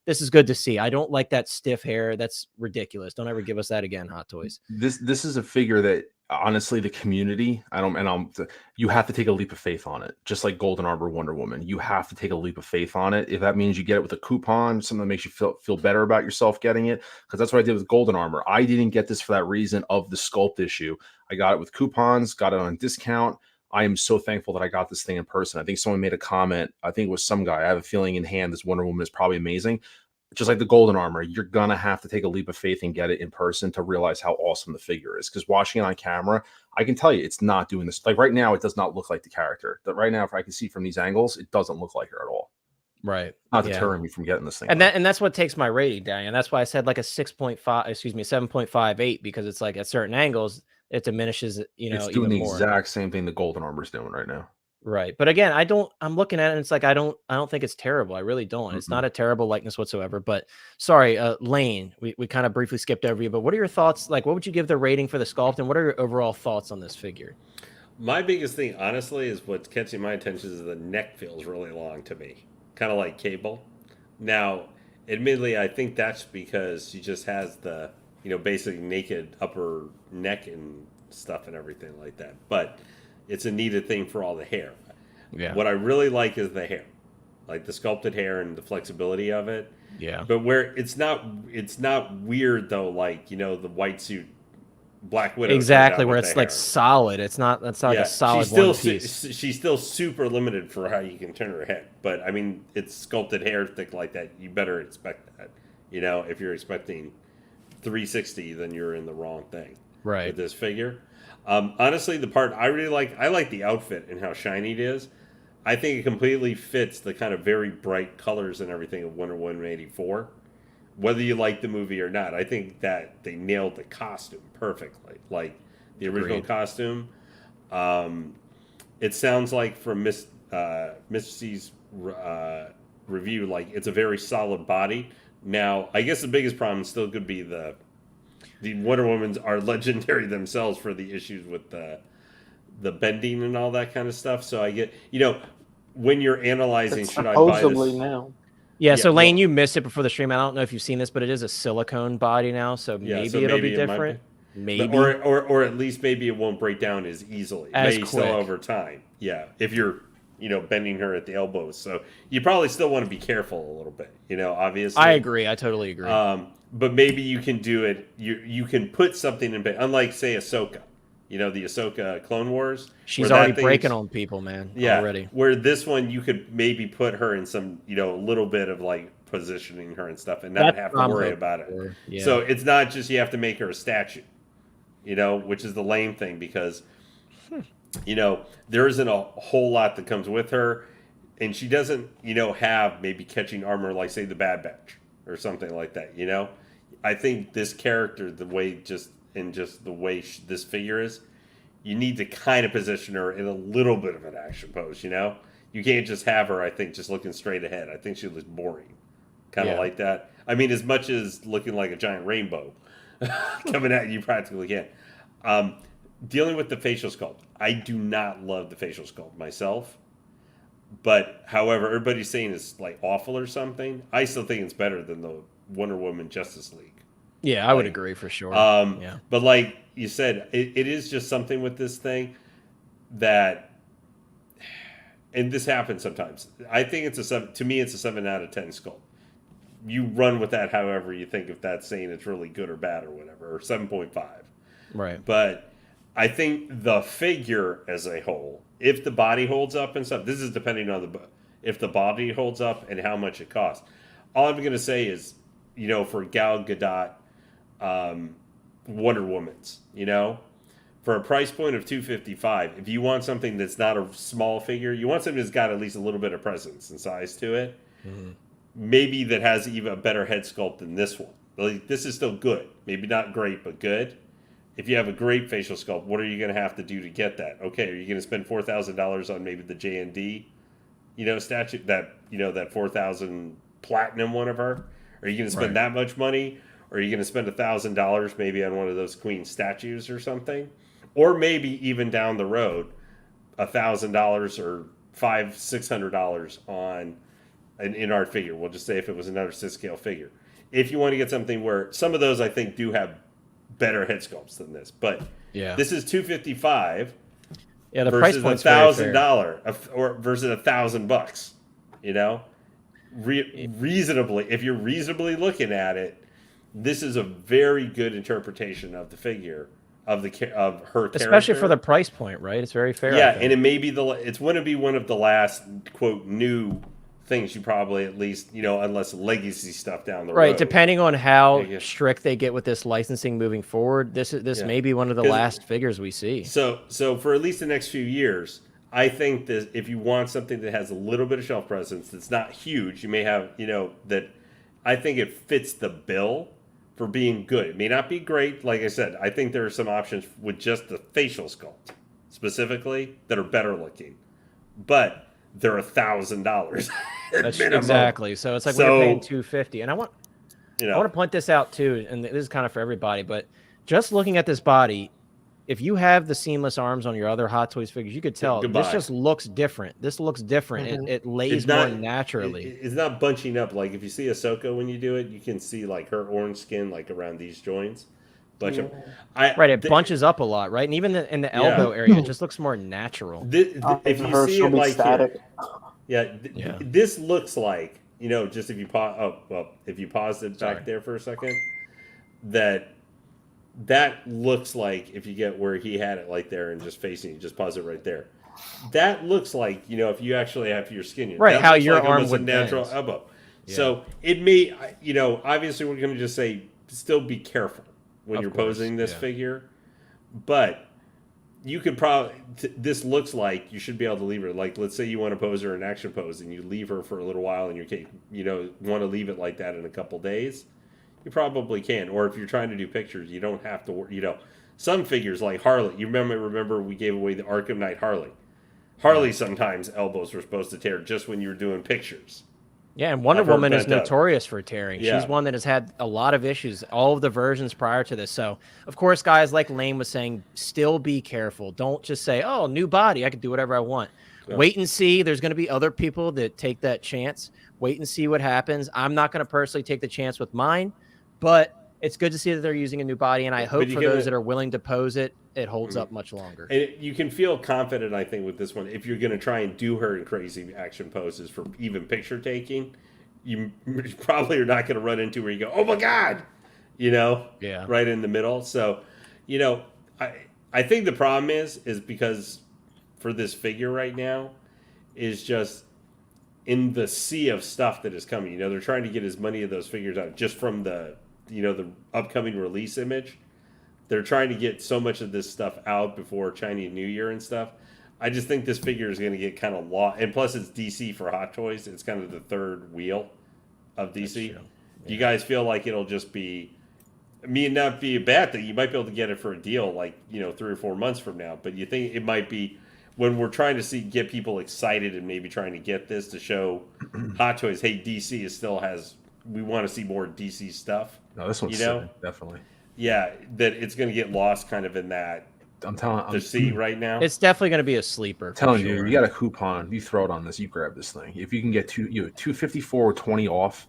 This is good to see. I don't like that stiff hair. That's ridiculous. Don't ever give us that again, Hot Toys. This is a figure that honestly the community, you have to take a leap of faith on it. Just like Golden Arbor Wonder Woman, you have to take a leap of faith on it. If that means you get it with a coupon, something that makes you feel better about yourself getting it, because that's what I did with Golden Armor. I didn't get this for that reason of the sculpt issue. I got it with coupons, got it on discount. I am so thankful that I got this thing in person. I think someone made a comment. I think it was some guy. I have a feeling in hand this Wonder Woman is probably amazing. Just like the Golden Armor, you're going to have to take a leap of faith and get it in person to realize how awesome the figure is. Because watching it on camera, I can tell you it's not doing this. Like right now, it does not look like the character. But right now, if I can see from these angles, it doesn't look like her at all. Right. Not deterring me from getting this thing. And that's what takes my rating down. And that's why I said like a 7.58, because it's like at certain angles, it diminishes, it's doing the more. exact same thing the Golden Armor is doing right now. Right. But again, I'm looking at it and it's like, I don't think it's terrible. I really don't. It's not a terrible likeness whatsoever. But sorry, Lane, we kind of briefly skipped over you, but what are your thoughts? Like, what would you give the rating for the sculpt, and what are your overall thoughts on this figure? My biggest thing, honestly, is what's catching my attention is the neck feels really long to me. Kind of like Cable. Now, admittedly, I think that's because she just has the, basic naked upper neck and stuff and everything like that. But it's a needed thing for all the hair. Yeah. What I really like is the hair, like the sculpted hair and the flexibility of it. Yeah. But where it's not weird though, like the white suit Black Widow. Exactly, where it's like solid. That's not like a solid one piece. She's still super limited for how you can turn her head. But I mean, it's sculpted hair thick like that. You better expect that. If you're expecting 360, then you're in the wrong thing. Right. With this figure. Honestly, the part I really like, I like the outfit and how shiny it is. I think it completely fits the kind of very bright colors and everything of Wonder Woman 84. Whether you like the movie or not, I think that they nailed the costume perfectly. Like the original costume. It sounds like from Miss C's review, like it's a very solid body. Now, I guess the biggest problem still could be the Wonder Womans are legendary themselves for the issues with the bending and all that kind of stuff. So I get, when you're analyzing, should I buy this? Now. Yeah, so Lane, you missed it before the stream. I don't know if you've seen this, but it is a silicone body now, so maybe it'll be different. Maybe, or at least maybe it won't break down as easily. Maybe still over time. Yeah, if you're bending her at the elbows, so you probably still want to be careful a little bit. Obviously. I agree. I totally agree. But maybe you can do it. You can put something in, unlike say Ahsoka. The Ahsoka Clone Wars. She's already breaking on people, man. Yeah. Already. Where this one, you could maybe put her in some, a little bit of like positioning her and stuff and not have to worry about it. Yeah. So it's not just you have to make her a statue, which is the lame thing because, there isn't a whole lot that comes with her. And she doesn't, have maybe catching armor like, say, the Bad Batch or something like that, I think this character, the way this figure is, you need to kind of position her in a little bit of an action pose, You can't just have her, I think, just looking straight ahead. I think she looks boring. Kind of like that. I mean, as much as looking like a giant rainbow coming at you practically can. Dealing with the facial sculpt. I do not love the facial sculpt myself. But, however, everybody's saying it's like awful or something. I still think it's better than the Wonder Woman Justice League. Yeah, I would Like, agree for sure. Yeah. But like you said, it is just something with this thing that, and this happens sometimes. I think it's a 7. To me, it's a 7 out of 10 sculpt. You run with that however you think, if that's saying it's really good or bad or whatever, or 7.5. Right. But I think the figure as a whole, if the body holds up and stuff, this is depending on if the body holds up and how much it costs. All I'm going to say is, for Gal Gadot, Wonder Woman's, for a price point of $255, if you want something that's not a small figure, you want something that's got at least a little bit of presence and size to it. Mm-hmm. Maybe that has even a better head sculpt than this one. Like, this is still good. Maybe not great, but good. If you have a great facial sculpt, what are you going to have to do to get that? Okay, are you going to spend $4,000 on maybe the J&D, statue, that 4,000 platinum one of her? Are you going to spend that much money? Or are you going to spend $1,000 maybe on one of those queen statues or something? Or maybe even down the road, $1,000 or $600 on an in-art figure. We'll just say if it was another 6-scale figure. If you want to get something where some of those I think do have better head sculpts than this, but this is $255. Yeah, the versus price point's $1,000 or versus $1,000. Reasonably, if you're reasonably looking at it, this is a very good interpretation of the figure of her character, especially for the price point, right? It's very fair. Yeah, and it may be it's going to be one of the last quote new things you probably, at least, unless legacy stuff down the road. Right, depending on how strict they get with this licensing moving forward, this may be one of the last figures we see. So for at least the next few years, I think that if you want something that has a little bit of shelf presence, that's not huge, you may have, that I think it fits the bill for being good. It may not be great, like I said. I think there are some options with just the facial sculpt specifically that are better looking, but they're $1,000. That's exactly. So it's like when you're paying $250, and I want to point this out too, and this is kind of for everybody, but just looking at this body, if you have the seamless arms on your other Hot Toys figures, you could tell this just looks different. This looks different. Mm-hmm. It lays more naturally. It's not bunching up. Like if you see Ahsoka when you do it, you can see like her orange skin like around these joints. It bunches up a lot, right? And even in the elbow area, it just looks more natural. If you see it like static. This looks like, just if you pause it back there for a second, that looks like, if you get where he had it like there and just facing, just pause it right there. That looks like, if you actually have your skin, how your arm would natural bend. Elbow. Yeah. So it may, obviously we're going to just say still be careful when you're posing this figure, but you could probably, this looks like you should be able to leave her. Like, let's say you want to pose her in action pose and you leave her for a little while and want to leave it like that in a couple days. You probably can. Or if you're trying to do pictures, you don't have to, some figures like Harley. You remember we gave away the Arkham Knight Harley. Harley sometimes elbows were supposed to tear just when you were doing pictures. Yeah, and Wonder Woman is notorious for tearing. Yeah. She's one that has had a lot of issues, all of the versions prior to this. So, of course, guys, like Lane was saying, still be careful. Don't just say, oh, new body, I can do whatever I want. Yeah. Wait and see. There's going to be other people that take that chance. Wait and see what happens. I'm not going to personally take the chance with mine, but it's good to see that they're using a new body, and I hope for those that are willing to pose it, it holds up much longer. And you can feel confident, I think, with this one. If you're going to try and do her in crazy action poses for even picture taking, you probably are not going to run into where you go, oh my God, right in the middle. So, I think the problem is because for this figure right now is just in the sea of stuff that is coming. They're trying to get as many of those figures out just from the upcoming release image. They're trying to get so much of this stuff out before Chinese New Year and stuff. I just think this figure is going to get kind of lost. And plus, it's DC for Hot Toys. It's kind of the third wheel of DC. Yeah. You guys feel like it'll just be, not be a bad thing. You might be able to get it for a deal like, 3 or 4 months from now. But you think it might be when we're trying to get people excited and maybe trying to get this to show Hot Toys, hey, DC we want to see more DC stuff. No, this one's definitely. Yeah, that it's going to get lost kind of in that. I'm telling see right now. It's definitely going to be a sleeper. I'm telling you, you got a coupon. You throw it on this, you grab this thing. If you can get $254 or $20 off.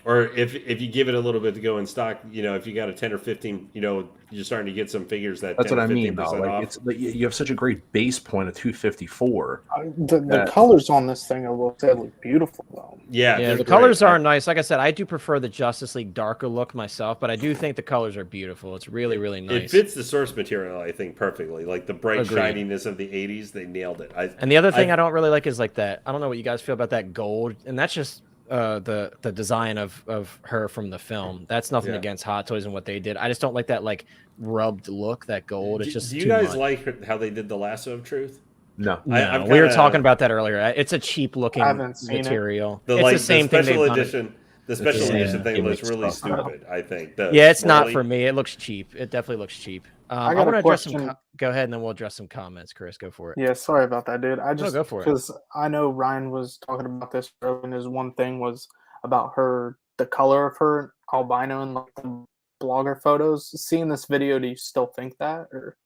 Or if you give it a little bit to go in stock, if you got a 10 or 15, you're starting to get some figures that That's 10 what or I mean, though. 15% Like off. it's like you have such a great base point of 254. The colors on this thing, I will say, look beautiful though. Yeah, Yeah, they're the great. colors are nice. Like I said, I do prefer the Justice League darker look myself, but I do think the colors are beautiful. It's really, really nice. It fits the source material, I think, perfectly. Like the bright Agreed. shininess of the 80s, they nailed it. And the other thing I don't really like is like that. I don't know what you guys feel about that gold, and that's just the design of her from the film. That's nothing against Hot Toys and what they did. I just don't like that like rubbed look, that gold. It's just do you too guys much. like how they did the Lasso of Truth? No. No, we were talking about that earlier. It's a cheap looking material. It's the same thing special they've done. edition. The special edition thing looks really stupid. I think. Yeah, it's not for me. It looks cheap. It definitely looks cheep. I want to address some. Go ahead, and then we'll address some comments. Chris, go for it. Yeah, sorry about that, dude. I just go for it. Because I know Ryan was talking about this earlier, and his one thing was about the color of her albino in like the blogger photos. Seeing this video, do you still think that, or?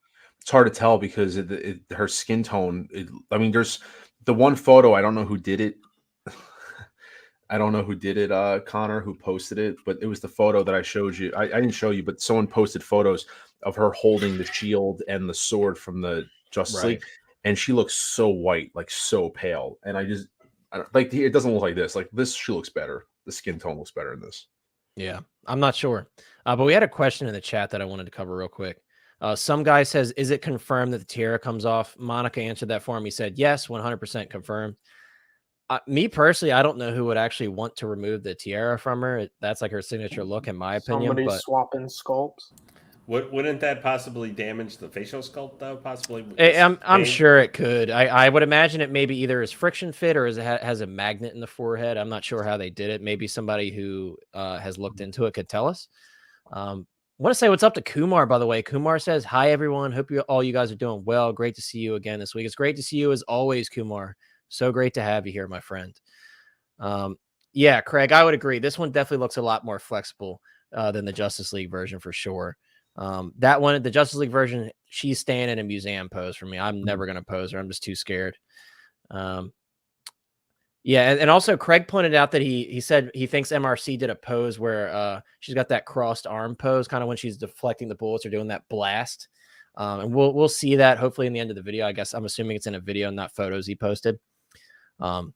It's hard to tell because her skin tone. I mean, there's the one photo. I don't know who did it. I don't know who did it, Connor, who posted it, but it was the photo that I showed you. I didn't show you, but someone posted photos of her holding the shield and the sword from the Justice League, and she looks so white, like so pale. And I don't, like it doesn't look like this. Like this, she looks better. The skin tone looks better in this. Yeah, I'm not sure, but we had a question in the chat that I wanted to cover real quick. Some guy says, "Is it confirmed that the tiara comes off?" Monica answered that for him. He said, "Yes, 100% confirmed." Me personally, I don't know who would actually want to remove the tiara from her. That's like her signature look, in my opinion. Somebody swapping sculpts. Wouldn't that possibly damage the facial sculpt, though? Possibly. I'm sure it could. I would imagine it maybe either is friction fit or has a magnet in the forehead. I'm not sure how they did it. Maybe somebody who has looked into it could tell us. I want to say what's up to Kumar, by the way. Kumar says, "Hi, everyone. Hope all you guys are doing well. Great to see you again this week." It's great to see you as always, Kumar. So great to have you here, my friend. Yeah, Craig, I would agree. This one definitely looks a lot more flexible than the Justice League version for sure. That one, the Justice League version, she's staying in a museum pose for me. I'm never going to pose her. I'm just too scared. Yeah, and also Craig pointed out that he said he thinks MRC did a pose where she's got that crossed arm pose, kind of when she's deflecting the bullets or doing that blast. And we'll see that hopefully in the end of the video. I guess I'm assuming it's in a video, not photos he posted. Furbo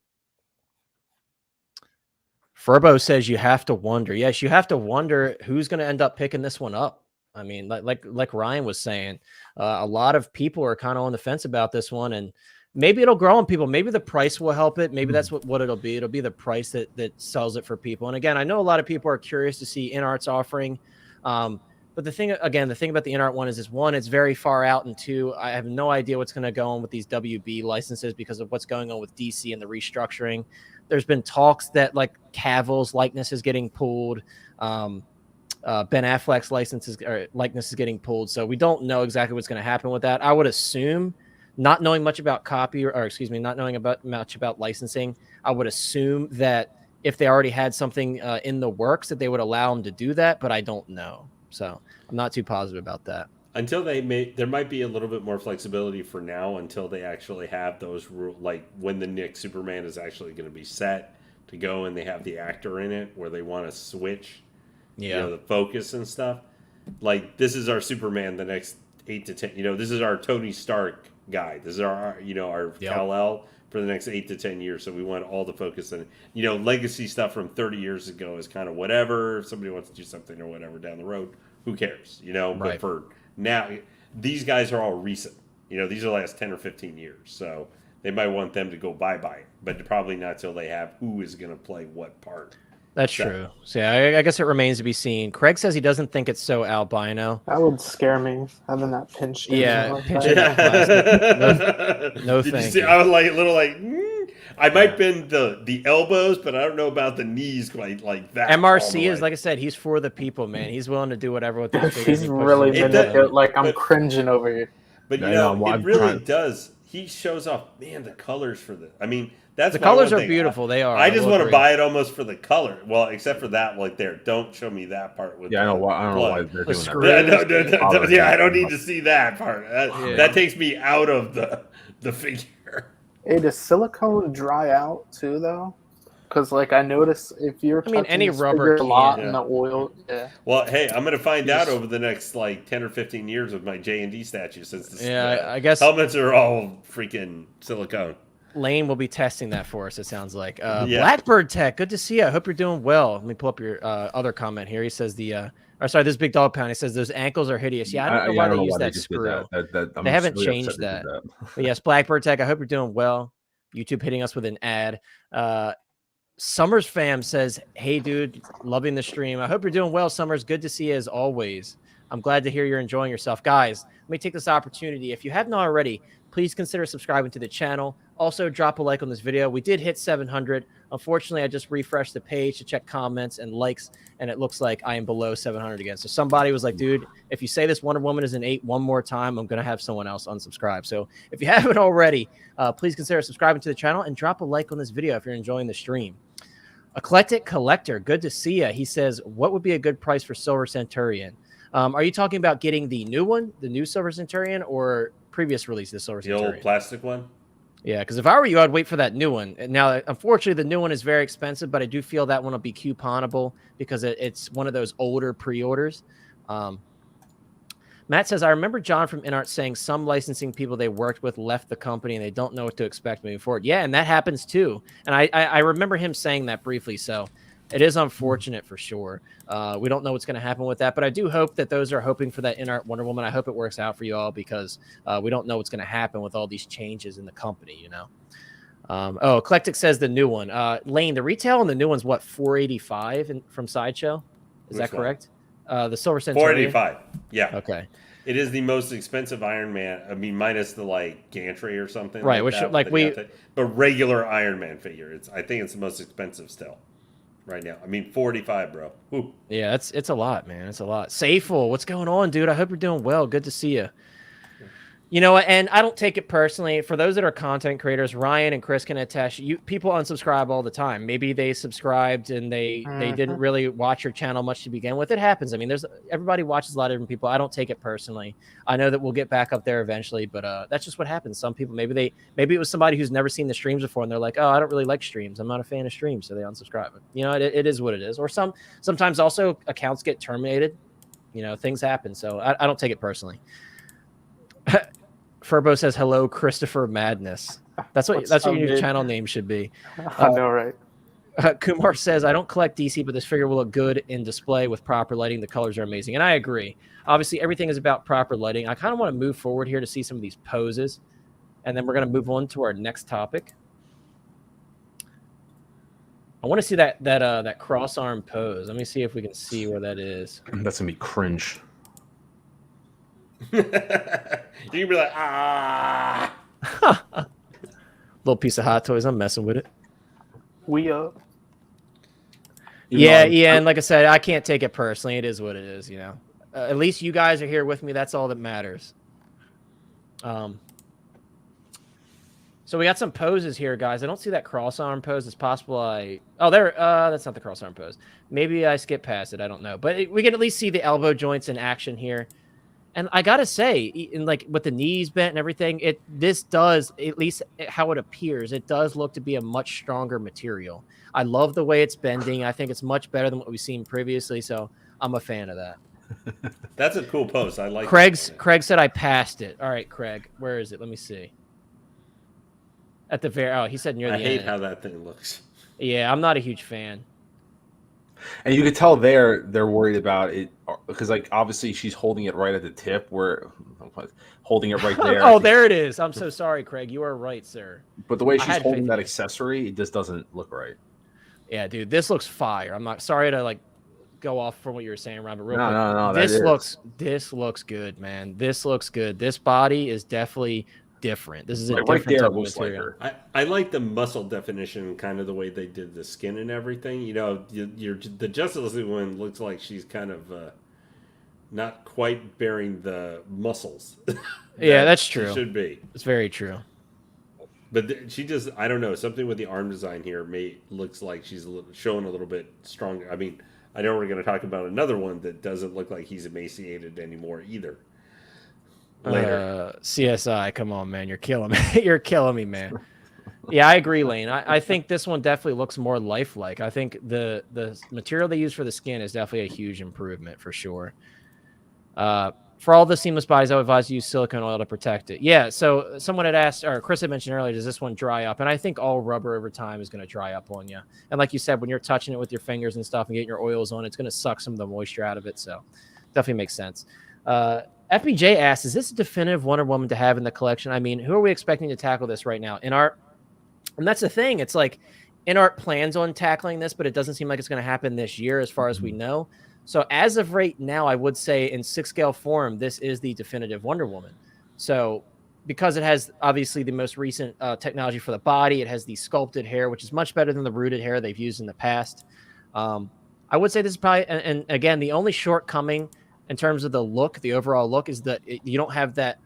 says you have to wonder. Yes, you have to wonder who's going to end up picking this one up. I mean, like Ryan was saying, a lot of people are kind of on the fence about this one, and maybe it'll grow on people. Maybe the price will help it. Maybe that's what it'll be. It'll be the price that sells it for people. And again, I know a lot of people are curious to see InArt's offering. But the thing about the InArt one is one, it's very far out, and two, I have no idea what's going to go on with these WB licenses because of what's going on with DC and the restructuring. There's been talks that like Cavill's likeness is getting pulled. Ben Affleck's likeness is getting pulled. So we don't know exactly what's going to happen with that. I would assume, not knowing much about not knowing much about licensing, I would assume that if they already had something in the works that they would allow them to do that, but I don't know. So I'm not too positive about that. Until there might be a little bit more flexibility for now until they actually have those rules, like when the Nick Superman is actually going to be set to go and they have the actor in it where they want to switch, the focus and stuff. Like this is our Superman the next 8 to 10. This is our Tony Stark guy. This is our Kal-El for the next 8 to 10 years. So we want all the focus on legacy stuff from 30 years ago is kind of whatever. If somebody wants to do something or whatever down the road, who cares? Right. But for now, these guys are all recent. These are the last 10 or 15 years. So they might want them to go bye-bye, but probably not till they have who is going to play what part. That's true. So yeah, I guess it remains to be seen. Craig says he doesn't think it's so albino. That would scare me, having that pinched. Yeah, no Did thank you see? I was like a little like. I might bend the elbows, but I don't know about the knees quite like that. MRC is, like I said, he's for the people, man. He's willing to do whatever with these figures. He's really manipulative. Like I'm cringing over here. But it really does. He shows off, man, the colors for the. I mean, that's the colors are beautiful. They are. I just want to buy it almost for the color. Well, except for that, like there. Don't show me that part with. I don't know why they're doing that. Yeah, I don't need to see that part. That takes me out of the figure. Hey, does silicone dry out too, though? Because like I notice if you're I mean, touching any this rubber figure a lot can. in the oil, yeah. Well, hey, I'm gonna find You out just- over the next like 10 or 15 years with my J&D statue, since Yeah, I guess helmets are all freaking silicone. Lane will be testing that for us, it sounds like. Yeah. Blackbird Tech, good to see you. I hope you're doing well. Let me pull up your other comment here. He says this Big Dog Pound, he says those ankles are hideous. Yeah, I don't know why they use that just screw. did that. I'm They haven't really upset changed they did that. But yes, Blackbird Tech, I hope you're doing well. YouTube hitting us with an ad. Summers fam says, hey dude, loving the stream. I hope you're doing well, Summers. Good to see you as always. I'm glad to hear you're enjoying yourself. Guys, let me take this opportunity. If you haven't already, please consider subscribing to the channel. Also, drop a like on this video. We did hit 700. Unfortunately, I just refreshed the page to check comments and likes, and it looks like I am below 700 again. So somebody was like, dude, if you say this Wonder Woman is an 8 one more time, I'm going to have someone else unsubscribe. So if you haven't already, please consider subscribing to the channel and drop a like on this video if you're enjoying the stream. Eclectic Collector, good to see you. He says, what would be a good price for Silver Centurion? Are you talking about getting the new one, the new Silver Centurion, or previous release of the Silver Centurion? The old plastic one? Yeah, because if I were you, I'd wait for that new one. Now, unfortunately, the new one is very expensive, but I do feel that one will be couponable because it's one of those older pre-orders. Matt says, I remember John from InArt saying some licensing people they worked with left the company and they don't know what to expect moving forward. Yeah, and that happens too. And I remember him saying that briefly. So it is unfortunate for sure. We don't know what's going to happen with that, but I do hope that those are hoping for that InArt Wonder Woman. I hope it works out for you all because we don't know what's going to happen with all these changes in the company, you know. Oh, Eclectic says the new one. Lane, the retail on the new one's what, $485 from Sideshow? Is that correct? The Silver Centurion? $485. Yeah. Okay. It is the most expensive Iron Man. I mean, minus the like gantry or something. Right, like which that, like we, but regular Iron Man figure. I think it's the most expensive still, right now. I mean, $45, bro. Whew. Yeah, it's a lot, man. It's a lot. Safeful, what's going on, dude? I hope you're doing well. Good to see you. You know, and I don't take it personally. For those that are content creators, Ryan and Chris can attest. People unsubscribe all the time. Maybe they subscribed and they didn't really watch your channel much to begin with. It happens. I mean, everybody watches a lot of different people. I don't take it personally. I know that we'll get back up there eventually, but that's just what happens. Some people maybe it was somebody who's never seen the streams before and they're like, oh, I don't really like streams. I'm not a fan of streams, so they unsubscribe. You know, it is what it is. Or sometimes also accounts get terminated. You know, things happen. So I don't take it personally. Furbo says, hello, Christopher Madness. That's what your channel name should be. I know, right? Kumar says, I don't collect DC, but this figure will look good in display with proper lighting. The colors are amazing. And I agree. Obviously, everything is about proper lighting. I kind of want to move forward here to see some of these poses. And then we're going to move on to our next topic. I want to see that cross-arm pose. Let me see if we can see where that is. That's going to be cringe. You can be like, ah. Little piece of Hot Toys. I'm messing with it. Yeah, and like I said, I can't take it personally. It is what it is, you know. At least you guys are here with me. That's all that matters. So we got some poses here, guys. I don't see that cross-arm pose. It's possible that's not the cross-arm pose. Maybe I skipped past it. I don't know. But we can at least see the elbow joints in action here. And I gotta say, like with the knees bent and everything, this does, at least how it appears, it does look to be a much stronger material. I love the way it's bending. I think it's much better than what we've seen previously, so I'm a fan of that. That's a cool post. I like. Craig said I passed it. All right, Craig, where is it? Let me see. At the very, he said near the end. I hate how that thing looks. Yeah, I'm not a huge fan. And you could tell they're worried about it because, like, obviously she's holding it right at the tip, where holding it right there. Oh, there it is. I'm so sorry, Craig. You are right, sir. But the way she's holding that accessory, it just doesn't look right. Yeah, dude, this looks fire. I'm not sorry to like go off from what you were saying, Robert. Real quick. No. This looks good, man. This looks good. This body is definitely different. This is a different type of material. I like the muscle definition, kind of the way they did the skin and everything. You know, the Justice League one looks like she's kind of not quite bearing the muscles. Yeah, that's true. Should be. It's very true. But she just, I don't know, something with the arm design here looks like she's showing a little bit stronger. I mean, I know we're going to talk about another one that doesn't look like he's emaciated anymore either. Later. CSI, come on, man. You're killing me. You're killing me, man. Yeah, I agree, Lane. I think this one definitely looks more lifelike. I think the material they use for the skin is definitely a huge improvement for sure. For all the seamless bodies, I would advise you use silicone oil to protect it. Yeah, so someone had asked, or Chris had mentioned earlier, does this one dry up? And I think all rubber over time is going to dry up on you. And like you said, when you're touching it with your fingers and stuff and getting your oils on, it's going to suck some of the moisture out of it. So definitely makes sense. FBJ asks, is this a definitive Wonder Woman to have in the collection? I mean, who are we expecting to tackle this right now? And that's the thing. It's like InArt plans on tackling this, but it doesn't seem like it's going to happen this year as far as we know. So as of right now, I would say in 6-scale form, this is the definitive Wonder Woman. So because it has obviously the most recent technology for the body, it has the sculpted hair, which is much better than the rooted hair they've used in the past. I would say this is probably, and again, the only shortcoming in terms of the look, the overall look, is that you don't have that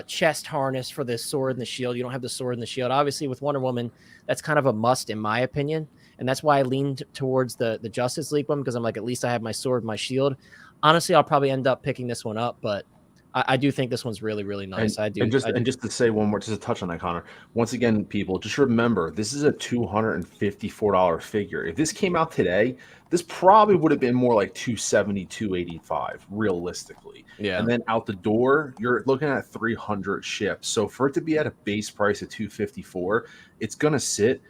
chest harness for the sword and the shield. You don't have the sword and the shield. Obviously, with Wonder Woman, that's kind of a must in my opinion. And that's why I leaned towards the Justice League one, because I'm like, at least I have my sword, my shield. Honestly, I'll probably end up picking this one up, but I do think this one's really, really nice. And just to say one more, just to touch on that, Connor. Once again, people, just remember, this is a $254 figure. If this came out today, this probably would have been more like $270, $285, realistically. Yeah. And then out the door, you're looking at 300 ships. So for it to be at a base price of $254, it's gonna sit.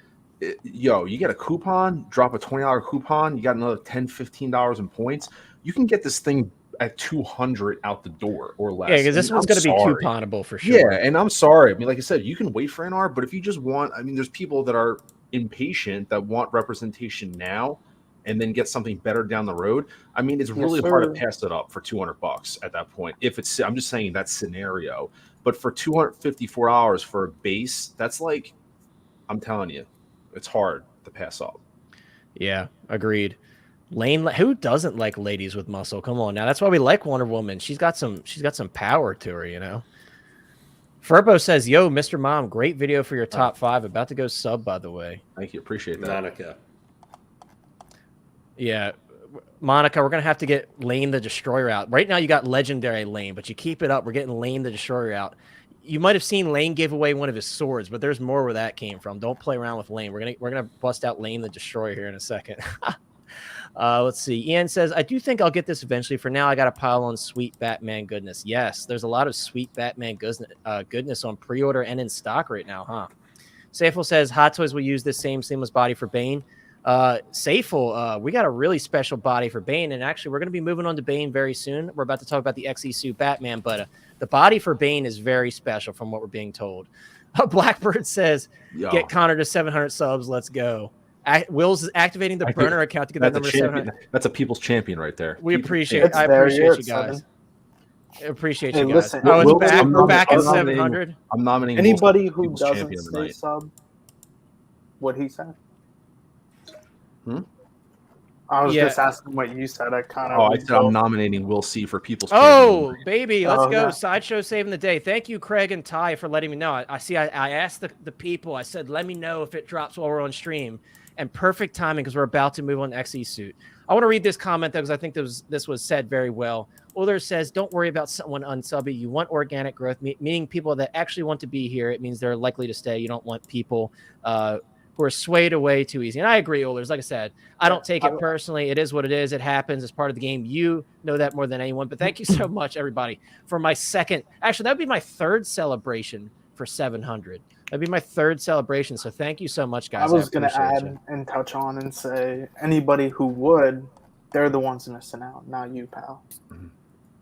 You get a coupon, drop a $20 coupon, you got another $10, $15 in points. You can get this thing at 200 out the door or less. Yeah, because this one's going to be couponable for sure. Yeah, and I'm sorry. I mean, like I said, you can wait for NR, but if you just want, I mean, there's people that are impatient that want representation now and then get something better down the road. I mean, it's really hard to pass it up for $200 at that point. If it's, I'm just saying that scenario, but for $254 for a base, that's like, I'm telling you, it's hard to pass up. Yeah, agreed. Lane, who doesn't like ladies with muscle? Come on now. That's why we like Wonder Woman. She's got some power to her, you know. Furbo says, yo, Mr. Mom, great video for your top 5. About to go sub, by the way. Thank you. Appreciate that. Monica. Yeah. Monica, we're going to have to get Lane the Destroyer out. Right now you got Legendary Lane, but you keep it up. We're getting Lane the Destroyer out. You might have seen Lane give away one of his swords, but there's more where that came from. Don't play around with Lane. We're gonna bust out Lane the Destroyer here in a second. Let's see. Ian says, I do think I'll get this eventually. For now, I got a pile on sweet Batman goodness. Yes, there's a lot of sweet Batman goodness on pre-order and in stock right now, huh? Safel says, Hot Toys will use this same seamless body for Bane. Safel, we got a really special body for Bane, and actually, we're going to be moving on to Bane very soon. We're about to talk about the XE suit Batman, but the body for Bane is very special from what we're being told. Blackbird says, get Connor to 700 subs. Let's go. Will's is activating the burner account to get that number 700. That's a people's champion right there. We appreciate it. I appreciate you guys. I appreciate you guys. Listen, it's back. We're back at 700. I'm nominating anybody who doesn't stay sub. What he said? I was just asking what you said. I said I'm nominating Will C for People's Champion. Champion. Baby, let's go. Sideshow saving the day. Thank you, Craig and Ty, for letting me know. I asked the people. I said, let me know if it drops while we're on stream. And perfect timing because we're about to move on to XE suit. I want to read this comment, though, because I think this was said very well. Uller says, don't worry about someone unsubbing. You want organic growth, meaning people that actually want to be here. It means they're likely to stay. You don't want people who are swayed away too easy. And I agree, Ullers. Like I said, I don't take it personally. It is what it is. It happens. It's part of the game. You know that more than anyone. But thank you so much, everybody, for my second. Actually, that would be my third celebration for 700. That'd be my third celebration. So thank you so much, guys. I was going to add and touch on and say anybody who would, they're the ones missing out, not you, pal.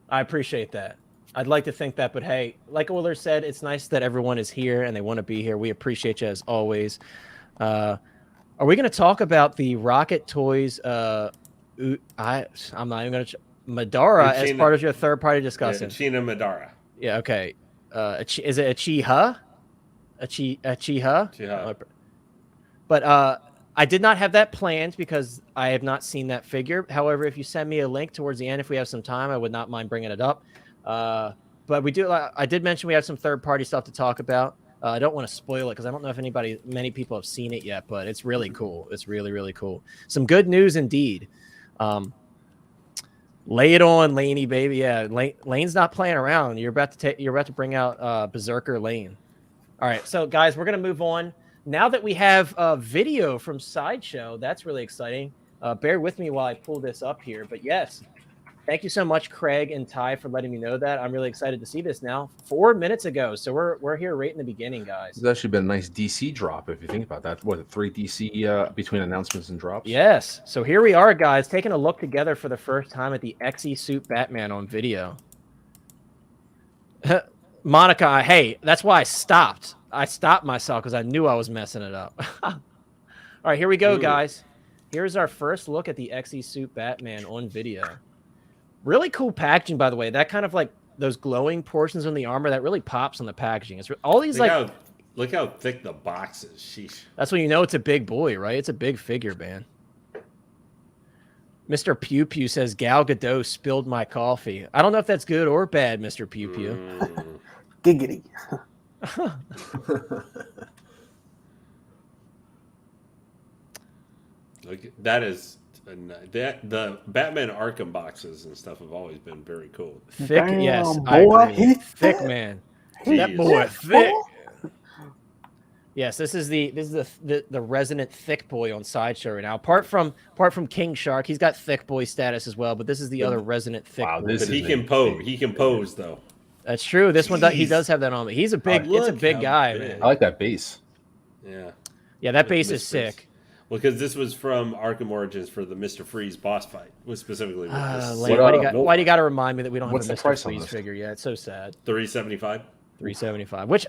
I appreciate that. I'd like to think that, but hey, like Uller said, it's nice that everyone is here and they want to be here. We appreciate you as always. Are we going to talk about the Rocket Toys? I'm not even going to Madara as part of your third-party discussion. Yeah, China Madara. Yeah. Okay. Is it a Chiha? A Chiha. But I did not have that planned because I have not seen that figure. However, if you send me a link towards the end, if we have some time, I would not mind bringing it up. But we do. I did mention we have some third-party stuff to talk about. I don't want to spoil it because I don't know if many people have seen it yet, but it's really cool. It's really, really cool. Some good news indeed. Lay it on, Laney, baby. Yeah, Lane's not playing around. You're about to bring out Berserker Lane. All right, so guys, we're gonna move on now that we have a video from Sideshow. That's really exciting. Bear with me while I pull this up here. But yes, thank you so much, Craig and Ty, for letting me know that. I'm really excited to see this now. 4 minutes ago, so we're here right in the beginning, guys. It's actually been a nice DC drop if you think about that. What, 3 DC between announcements and drops? Yes. So here we are, guys, taking a look together for the first time at the XE Suit Batman on video. Monica, hey, that's why I stopped. I stopped myself because I knew I was messing it up. All right, here we go, guys. Here's our first look at the XE Suit Batman on video. Really cool packaging, by the way. That kind of like those glowing portions on the armor that really pops on the packaging. It's all these look how thick the box is. Sheesh. That's when you know it's a big boy, right? It's a big figure, man. Mr. Pew Pew says Gal Gadot spilled my coffee. I don't know if that's good or bad, Mr. Pew Pew. Giggity. Look, that is the Batman Arkham boxes and stuff have always been very cool. Thick, Damn, yes, boy, I agree. he's Thick man. He That is boy thick. thick. Yes, this is the resident thick boy on Sideshow right now. Apart from King Shark, he's got thick boy status as well. But this is the other resident thick boy. But he can pose. He can pose though. That's true. This one he does have that on. He's a big. It's a big guy, man. I like that base. Yeah. Yeah, that base is sick. Well, because this was from Arkham Origins for the Mr. Freeze boss fight, was specifically with this. Why do you got to remind me that we don't have a Mr. Freeze figure yet? It's so sad. $375. $375, which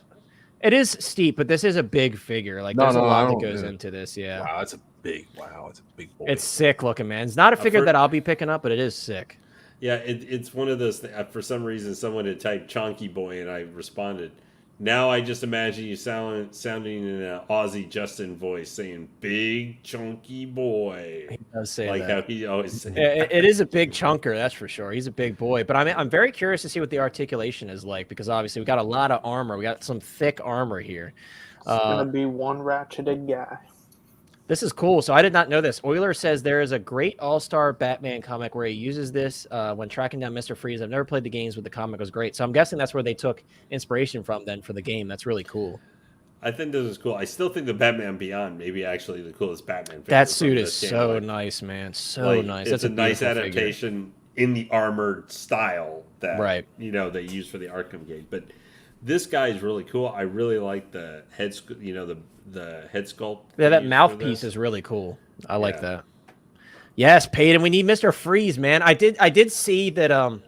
it is steep, but this is a big figure. Like there's a lot that goes into this. Yeah. Wow, it's a big boy. It's sick looking, man. It's not a figure that I'll be picking up, but it is sick. Yeah, it's one of those things. For some reason, someone had typed "chonky boy" and I responded. Now I just imagine you sounding in an Aussie Justin voice saying "big chunky boy." He does say like that. How he always says. It is a big chunker, that's for sure. He's a big boy, but I'm very curious to see what the articulation is like because obviously we got a lot of armor. We got some thick armor here. It's gonna be one ratcheted guy. This is cool. So I did not know this. Euler says there is a great all-star Batman comic where he uses this when tracking down Mr. Freeze. I've never played the games, but the comic was great. So I'm guessing that's where they took inspiration from then for the game. That's really cool. I think this is cool. I still think the Batman Beyond may be actually the coolest Batman figure. That suit is so nice, man. So nice. It's That's a nice adaptation in the armored style that they use for the Arkham game. But this guy is really cool. I really like the head, the head sculpt. Yeah, that mouthpiece is really cool. I like that. Yes, Peyton, we need Mr. Freeze, man. I did see that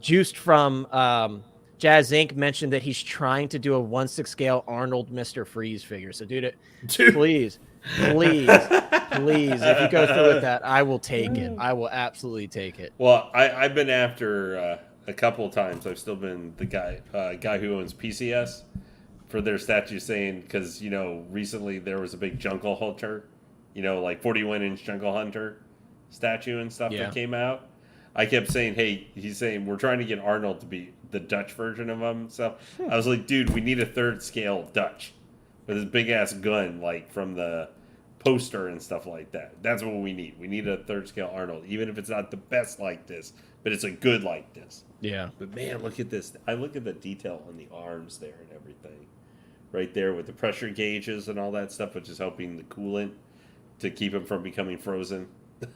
Juiced from Jazz Inc. mentioned that he's trying to do a 1/6 scale Arnold Mr. Freeze figure. So, dude, please, if you go through with that, I will take it. I will absolutely take it. Well, I've been after a couple of times. I've still been the guy who owns PCS for their statue, saying because recently there was a big Jungle Hunter, like 41-inch Jungle Hunter statue and stuff that came out. I kept saying, hey, he's saying we're trying to get Arnold to be the Dutch version of him. So I was like, dude, we need a 3rd scale Dutch with his big ass gun, like from the poster and stuff like that. That's what we need. We need a 3rd scale Arnold, even if it's not the best like this, but it's a good like this. Yeah. But man, look at this. I look at the detail on the arms there and everything. Right there with the pressure gauges and all that stuff, which is helping the coolant to keep him from becoming frozen.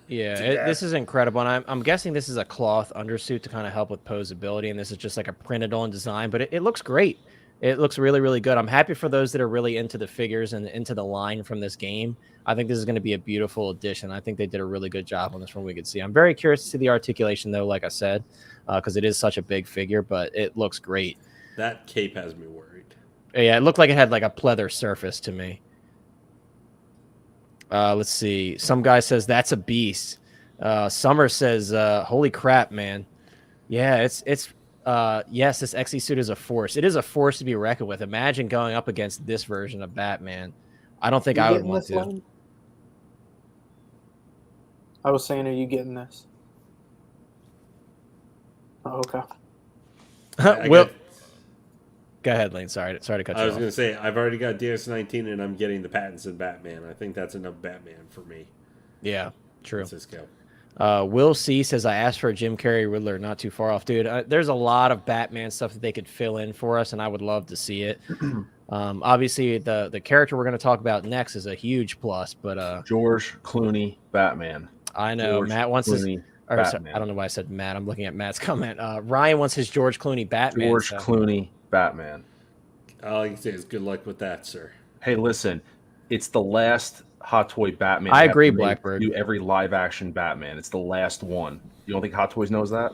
Yeah, this is incredible. And I'm guessing this is a cloth undersuit to kind of help with posability, and this is just like a printed on design, but it looks great. It looks really, really good. I'm happy for those that are really into the figures and into the line from this game. I think this is going to be a beautiful addition. I think they did a really good job on this from what we could see. I'm very curious to see the articulation, though, like I said, because it is such a big figure, but it looks great. That cape has me worried. Yeah, it looked like it had like a pleather surface to me. Let's see. Some guy says that's a beast. Summer says, "Holy crap, man!" Yeah, it's yes, this XE suit is a force. It is a force to be reckoned with. Imagine going up against this version of Batman. I don't think I would want to. One? I was saying, are you getting this? Oh, okay. Go ahead, Lane. Sorry to cut you off. I was going to say, I've already got DS19 and I'm getting the Pattinson Batman. I think that's enough Batman for me. Yeah, true. Let's go. Will C says, I asked for a Jim Carrey Riddler, not too far off. Dude, there's a lot of Batman stuff that they could fill in for us, and I would love to see it. Obviously, the character we're going to talk about next is a huge plus, but George Clooney, Batman. I know George Matt wants his. Clooney, Or, sorry, Batman. I don't know why I said Matt. I'm looking at Matt's comment. Ryan wants his George Clooney Batman. George Clooney, Batman. All I can say is good luck with that, sir. Hey, listen, it's the last Hot Toy Batman. I they have agree, to make Blackbird. Do every live action Batman. It's the last one. You don't think Hot Toys knows that?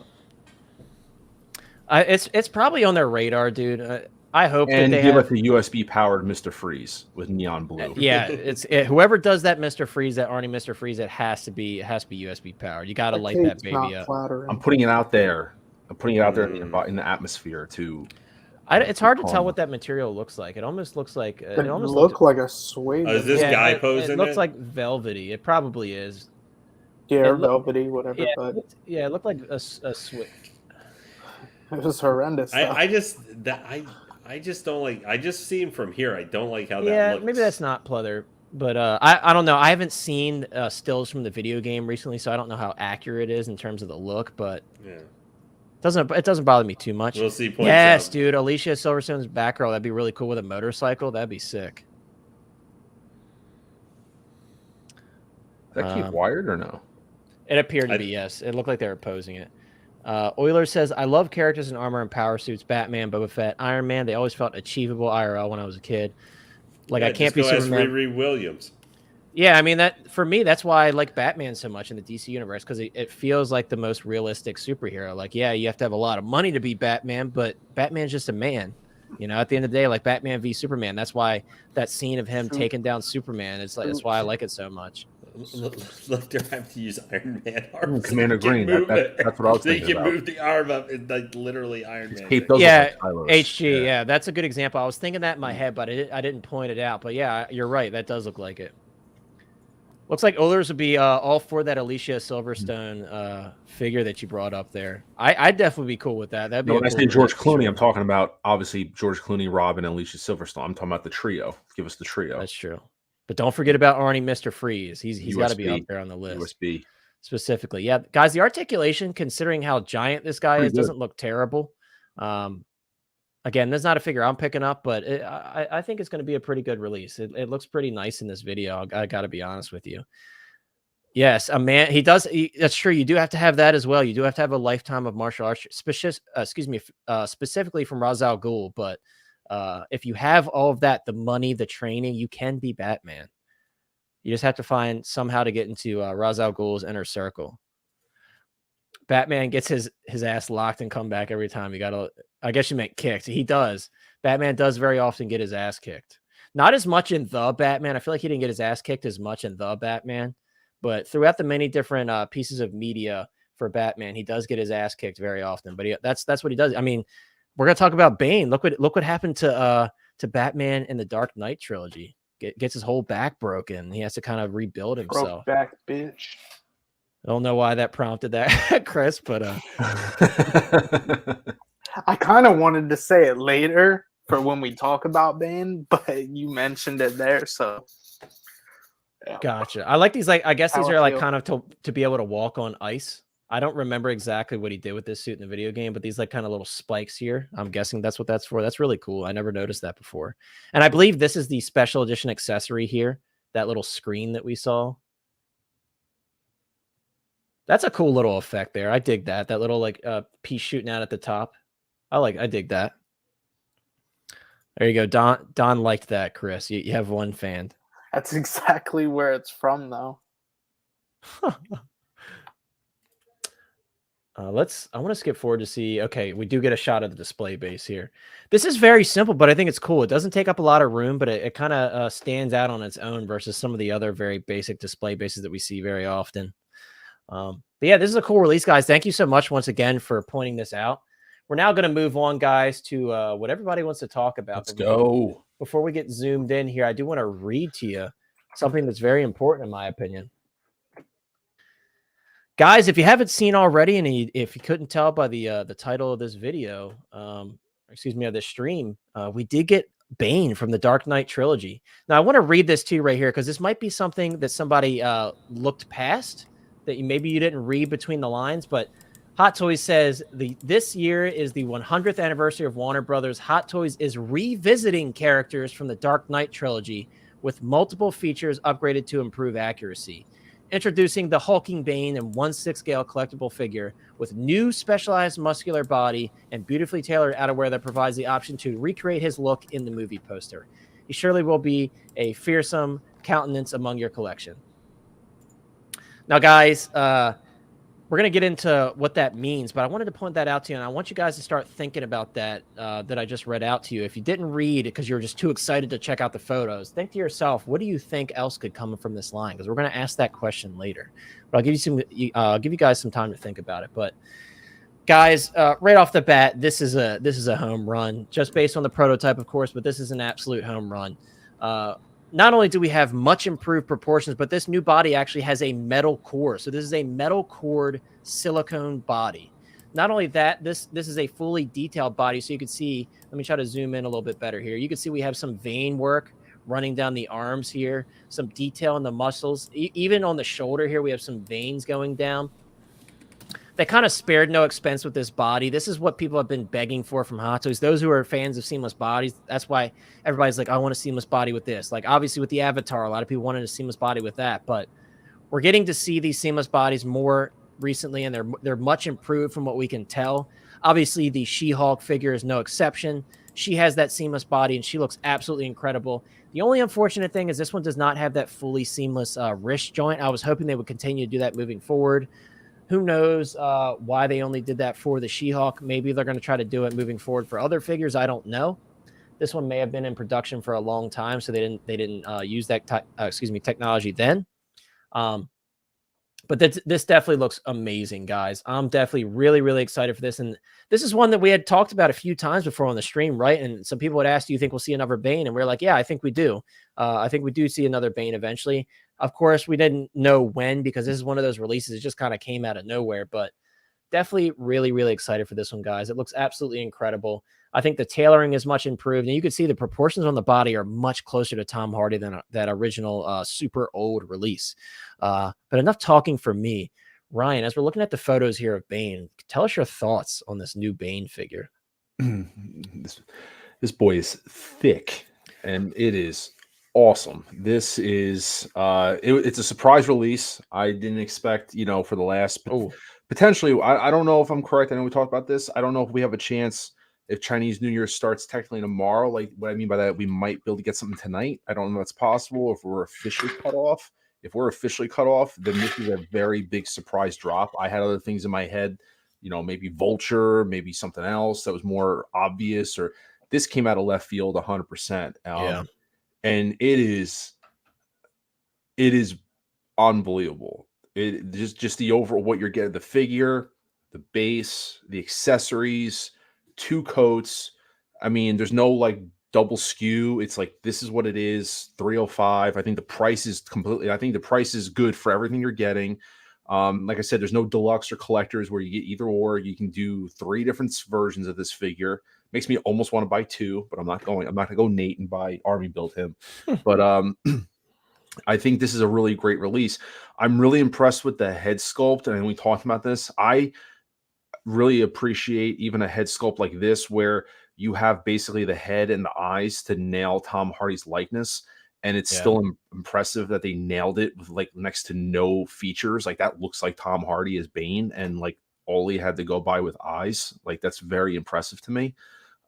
It's probably on their radar, dude. I hope And that they give have. us a USB powered Mr. Freeze with neon blue. Yeah, whoever does that Mr. Freeze, that Arnie Mr. Freeze, it has to be USB powered. You got to light that baby up. I'm putting it out there. I'm putting it out there in the atmosphere too. It's hard to tell what that material looks like. It almost looks like It almost looks like a suede. Is this guy posing it? Looks like velvety. It probably is. Yeah, velvety, whatever. Yeah, but it looked like a switch. it was horrendous. I just don't like. I just see him from here. I don't like how that looks. Yeah, maybe that's not pleather, but I don't know. I haven't seen stills from the video game recently, so I don't know how accurate it is in terms of the look. But Yeah. it doesn't bother me too much. We'll see. Points Yes, out. dude. Alicia Silverstone's Batgirl. That'd be really cool with a motorcycle. That'd be sick. Is that keep wired or no? It appeared to be, yes. It looked like they were posing it. Euler says, I love characters in armor and power suits. Batman, Boba Fett, Iron Man. They always felt achievable IRL when I was a kid. Like, I can't be Superman. Riri Williams. Yeah, I mean, that for me, that's why I like Batman so much in the DC universe, because it feels like the most realistic superhero. Like, yeah, you have to have a lot of money to be Batman, but Batman's just a man. You know, at the end of the day, like Batman v Superman. That's why that scene of him taking down Superman, it's like that's why I like it so much. Look, they have to use Iron Man arms. Commander Green. That's what I was They thinking can about. move the arm up and like literally Iron Man. Cape does Yeah, look like Tyler's. HG. Yeah, that's a good example. I was thinking that in my head, but I didn't point it out. But yeah, you're right. That does look like it. Looks like Oilers would be all for that Alicia Silverstone figure that you brought up there. I'd definitely be cool with that. That'd be. When I cool say George for sure. Clooney, I'm talking about obviously George Clooney, Robin, and Alicia Silverstone. I'm talking about the trio. Give us the trio. That's true. But don't forget about Arnie Mr. Freeze. He's got to be USB. up there on the list. USB. Specifically. Yeah, guys, the articulation, considering how giant this guy is, doesn't look terrible. Again, there's not a figure I'm picking up, but I think it's going to be a pretty good release. It looks pretty nice in this video. I got to be honest with you. Yes, a man. That's true. You do have to have that as well. You do have to have a lifetime of martial arts, specifically from Ra's al Ghul. But if you have all of that, the money, the training, you can be Batman. You just have to find somehow to get into Ra's al Ghul's inner circle. Batman gets his ass locked and come back every time. I guess you meant kicked. He does. Batman does very often get his ass kicked. Not as much in The Batman. I feel like he didn't get his ass kicked as much in The Batman. But throughout the many different pieces of media for Batman, he does get his ass kicked very often. But that's what he does. I mean, we're gonna talk about Bane. Look what happened to Batman in the Dark Knight trilogy. Gets his whole back broken. He has to kind of rebuild himself. Broke back, bitch. I don't know why that prompted that, Chris, but I kind of wanted to say it later for when we talk about Bane, but you mentioned it there, so. Yeah. Gotcha. I like these. Like, I guess these How I are like feel. kind of to be able to walk on ice. I don't remember exactly what he did with this suit in the video game, but these like kind of little spikes here. I'm guessing that's what that's for. That's really cool. I never noticed that before. And I believe this is the special edition accessory here. That little screen that we saw. That's a cool little effect there. I dig that. That little like piece shooting out at the top. I dig that. There you go. Don liked that, Chris. You have one fan. That's exactly where it's from, though. I want to skip forward to see. Okay, we do get a shot of the display base here. This is very simple, but I think it's cool. It doesn't take up a lot of room, but it kind of stands out on its own versus some of the other very basic display bases that we see very often. But yeah, this is a cool release, guys. Thank you so much once again for pointing this out. We're now going to move on, guys, to what everybody wants to talk about. Let's go. Before we get zoomed in here, I do want to read to you something that's very important in my opinion. Guys, if you haven't seen already, and if you couldn't tell by the title of this video, of this stream, we did get Bane from the Dark Knight trilogy. Now, I want to read this to you right here because this might be something that somebody looked past that maybe you didn't read between the lines, but Hot Toys says this year is the 100th anniversary of Warner Brothers. Hot Toys is revisiting characters from the Dark Knight trilogy with multiple features upgraded to improve accuracy. Introducing the hulking Bane and 1/6 scale collectible figure with new specialized muscular body and beautifully tailored outerwear that provides the option to recreate his look in the movie poster. He surely will be a fearsome countenance among your collection. Now, guys, we're going to get into what that means, but I wanted to point that out to you, and I want you guys to start thinking about that that I just read out to you. If you didn't read it because you're just too excited to check out the photos, think to yourself, what do you think else could come from this line? Because we're going to ask that question later. But I'll give you guys some time to think about it. But guys, right off the bat, this is a home run, just based on the prototype, of course, but this is an absolute home run. Not only do we have much improved proportions, but this new body actually has a metal core. So this is a metal cored silicone body. Not only that, this is a fully detailed body. So you can see, let me try to zoom in a little bit better here. You can see we have some vein work running down the arms here, some detail in the muscles. Even on the shoulder here, we have some veins going down. They kind of spared no expense with this body. This is what people have been begging for from Hot Toys. Those who are fans of seamless bodies, that's why everybody's like, I want a seamless body with this. Like, obviously, with the Avatar, a lot of people wanted a seamless body with that. But we're getting to see these seamless bodies more recently, and they're much improved from what we can tell. Obviously, the She-Hulk figure is no exception. She has that seamless body, and she looks absolutely incredible. The only unfortunate thing is this one does not have that fully seamless wrist joint. I was hoping they would continue to do that moving forward. Who knows why they only did that for the She-Hulk? Maybe they're going to try to do it moving forward for other figures. I don't know. This one may have been in production for a long time, so they didn't use that technology then. But this definitely looks amazing, guys. I'm definitely really, really excited for this. And this is one that we had talked about a few times before on the stream, right? And some people had asked, do you think we'll see another Bane? And we're like, yeah, I think we do. I think we do see another Bane eventually. Of course, we didn't know when, because this is one of those releases. It just kind of came out of nowhere. But definitely really, really excited for this one, guys. It looks absolutely incredible. I think the tailoring is much improved. And you can see the proportions on the body are much closer to Tom Hardy than that original super old release. But enough talking for me. Ryan, as we're looking at the photos here of Bane, tell us your thoughts on this new Bane figure. This boy is thick, and it is awesome. This is it's a surprise release. I didn't expect, for the last potentially. I don't know if I'm correct. I know we talked about this. I don't know if we have a chance if Chinese New Year starts technically tomorrow. Like, what I mean by that, we might be able to get something tonight. I don't know if that's possible. If we're officially cut off. If we're officially cut off, then this is a very big surprise drop. I had other things in my head, maybe Vulture, maybe something else that was more obvious, or this came out of left field 100%. Yeah. And it is unbelievable. It just the overall, what you're getting, the figure, the base, the accessories, 2 coats. I mean, there's no like double skew. It's like, this is what it is, $305. I think the price is good for everything you're getting. Like I said, there's no deluxe or collectors where you get either or. You can do 3 different versions of this figure. Makes me almost want to buy 2, but I'm not going to go Nate and buy Army build him. But I think this is a really great release. I'm really impressed with the head sculpt, and we talked about this. I really appreciate even a head sculpt like this, where you have basically the head and the eyes to nail Tom Hardy's likeness. And it's still impressive that they nailed it with like next to no features. Like, that looks like Tom Hardy as Bane, and like all he had to go by with eyes. Like, that's very impressive to me.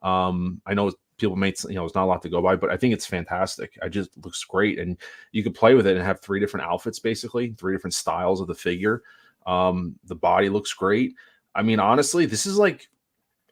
I know people may, it's not a lot to go by, but I think it's fantastic. It just looks great. And you could play with it and have 3 different outfits, basically 3 different styles of the figure. The body looks great. I mean, honestly, this is like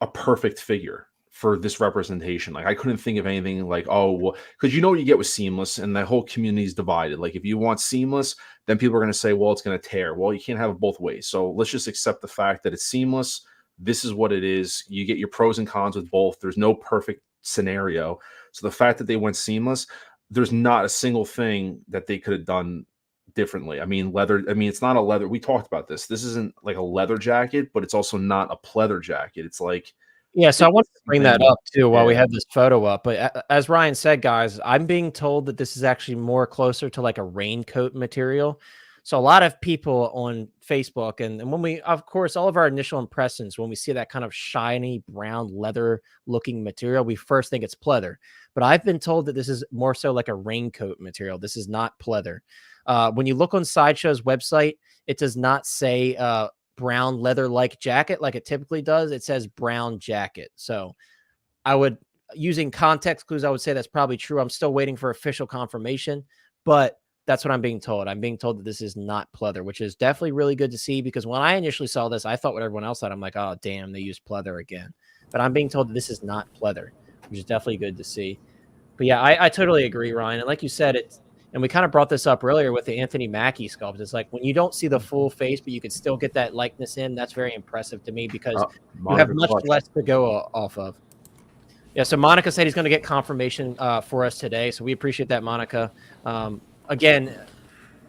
a perfect figure for this representation. Like, I couldn't think of anything like, because what you get with seamless, and the whole community is divided. Like, if you want seamless, then people are going to say, well, it's going to tear. Well, you can't have it both ways. So let's just accept the fact that it's seamless. This is what it is. You get your pros and cons with both. There's no perfect scenario. So the fact that they went seamless, there's not a single thing that they could have done differently. I mean, leather. I mean, it's not a leather. We talked about this. This isn't like a leather jacket, but it's also not a pleather jacket. It's like, yeah, so I wanted to bring that up too while we have this photo up. But as Ryan said, guys, I'm being told that this is actually more closer to like a raincoat material. So a lot of people on Facebook, and when we, of course, all of our initial impressions, when we see that kind of shiny brown leather looking material, we first think it's pleather. But I've been told that this is more so like a raincoat material. This is not pleather. When you look on Sideshow's website, it does not say brown leather like jacket like it typically does. It says brown jacket. So I would, using context clues, I would say that's probably true. I'm still waiting for official confirmation, but that's what I'm being told. I'm being told that this is not pleather, which is definitely really good to see, because when I initially saw this, I thought what everyone else thought. I'm like, oh, damn, they used pleather again. But I'm being told that this is not pleather, which is definitely good to see. But yeah, I totally agree, Ryan. And like you said, it's, and we kind of brought this up earlier with the Anthony Mackie sculpt. It's like when you don't see the full face, but you can still get that likeness in. That's very impressive to me, because you have much less to go off of. Yeah, so Monica said he's going to get confirmation for us today. So we appreciate that, Monica. Again,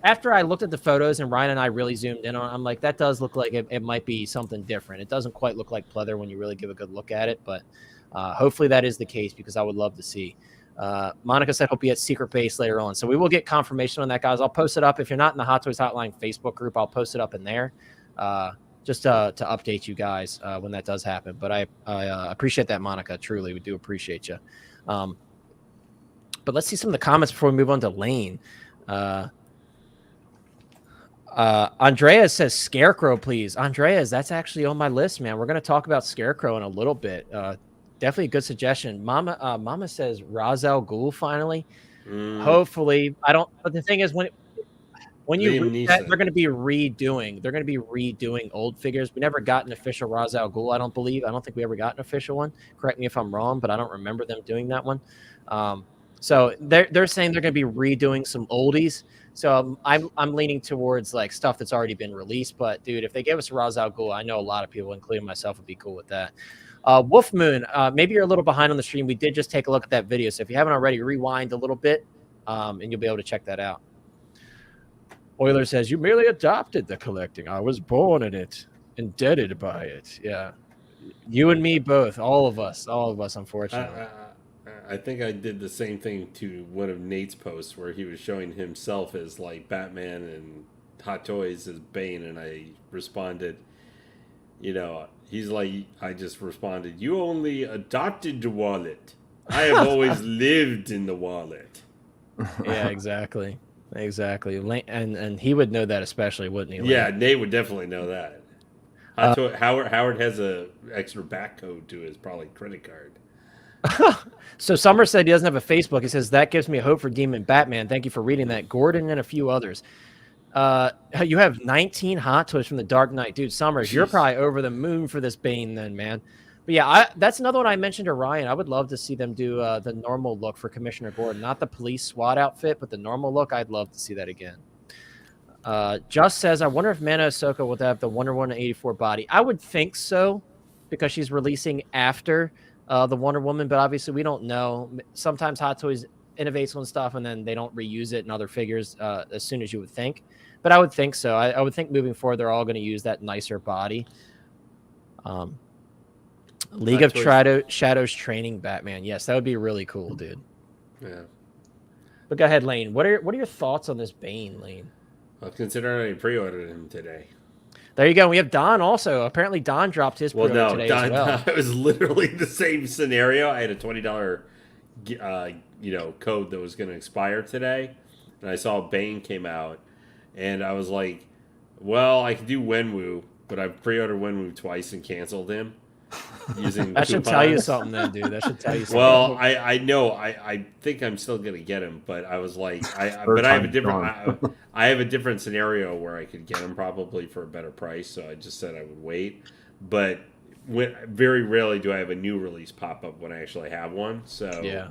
after I looked at the photos and Ryan and I really zoomed in on it, I'm like, that does look like it might be something different. It doesn't quite look like pleather when you really give a good look at it, but hopefully that is the case, because I would love to see. Monica said he'll be at Secret Base later on. So we will get confirmation on that, guys. I'll post it up. If you're not in the Hot Toys Hotline Facebook group, I'll post it up in there. Just to update you guys when that does happen. But I appreciate that, Monica. Truly, we do appreciate you. But let's see some of the comments before we move on to Lane. Andrea says Scarecrow, please. Andreas, that's actually on my list, man. We're going to talk about Scarecrow in a little bit. Definitely a good suggestion. Mama says Ra's al Ghul finally. Hopefully, I don't. But the thing is, when you read that, they're going to be redoing old figures. We never got an official Ra's al Ghul, I don't believe. I don't think we ever got an official one. Correct me if I'm wrong, but I don't remember them doing that one. So they're saying they're going to be redoing some oldies. So I'm leaning towards like stuff that's already been released. But dude, if they gave us a Ra's al Ghul, I know a lot of people, including myself, would be cool with that. Wolf Moon, maybe you're a little behind on the stream. We did just take a look at that video. So if you haven't already, rewind a little bit, and you'll be able to check that out. Euler says, you merely adopted the collecting. I was born in it, indebted by it. Yeah. You and me both. All of us, unfortunately. I think I did the same thing to one of Nate's posts where he was showing himself as like Batman and Hot Toys as Bane, and I responded, he's like, I just responded, you only adopted the wallet. I have always lived in the wallet. Yeah, exactly. And he would know that, especially, wouldn't he? Yeah, Nate would definitely know that. Howard has a extra back code to his probably credit card. So Summer said he doesn't have a Facebook. He says, that gives me hope for Demon Batman. Thank you for reading that. Gordon and a few others. You have 19 Hot Toys from the Dark Knight. Dude, Summers, you're probably over the moon for this Bane then, man. But yeah, that's another one I mentioned to Ryan. I would love to see them do the normal look for Commissioner Gordon. Not the police SWAT outfit, but the normal look. I'd love to see that again. Just says, I wonder if Mana Ahsoka will have the Wonder Woman 84 body. I would think so, because she's releasing after the Wonder Woman, but obviously we don't know. Sometimes Hot Toys innovates on stuff and then they don't reuse it in other figures as soon as you would think. But I would think so. I would think moving forward, they're all going to use that nicer body. League of Shadows training Batman. Yes, that would be really cool, dude. Yeah. But go ahead, Lane. What are your thoughts on this Bane, Lane? Well, considering I pre-ordered him today. There you go. We have Don also. Apparently, Don dropped his pre-order today as well. It was literally the same scenario. I had a $20 code that was going to expire today, and I saw Bane came out, and I was like, well, I could do Wenwu, but I've pre-ordered Wenwu twice and canceled him. Using that should tell you something then, dude. That should tell you something. Well, I know. I think I'm still gonna get him, but I was like, I have a different scenario where I could get him probably for a better price. So I just said I would wait. But very rarely do I have a new release pop up when I actually have one. So yeah,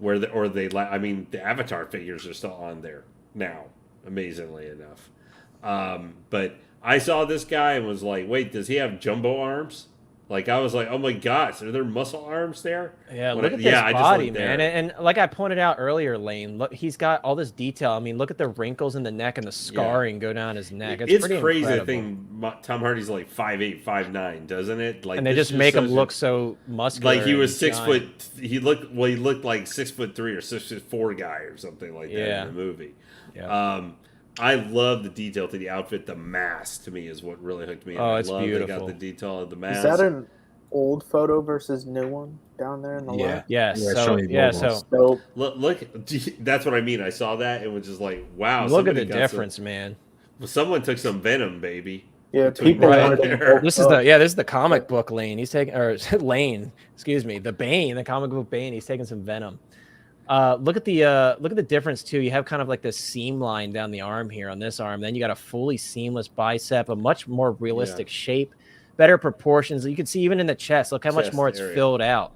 the Avatar figures are still on there now, amazingly enough. But I saw this guy and was like, wait, does he have jumbo arms? Like, I was like, oh my gosh, are there muscle arms there? Yeah, look at this body, man. And like I pointed out earlier, Lane, look, he's got all this detail. I mean, look at the wrinkles in the neck and the scarring go down his neck. It's pretty crazy. Incredible. I think Tom Hardy's like 5'8", 5'9", doesn't it? Like, and they just make him look so muscular. Like he was 6 foot. He looked like 6'3" or 6'4" guy or something like that in the movie. Yeah. I love the detail to the outfit. The mask to me is what really hooked me. Oh, I it's love they beautiful. got the detail of the Is mask. that an old photo versus new one down there in the Yeah. left? Yes. Yeah, So showing the yeah. old So ones. So Look, that's what I mean. I saw that and was just like, wow. look at somebody the got difference, man. Someone took some venom, baby. yeah, Between people Right. wanted to there. bulk This is up. this is the comic book Lane. He's taking or Lane, excuse me, the Bane, the comic book Bane. He's taking some venom. Look at the difference too. You have kind of like this seam line down the arm here on this arm. Then you got a fully seamless bicep, a much more realistic shape, better proportions. You can see even in the chest. Look how much Chest more it's area. filled out.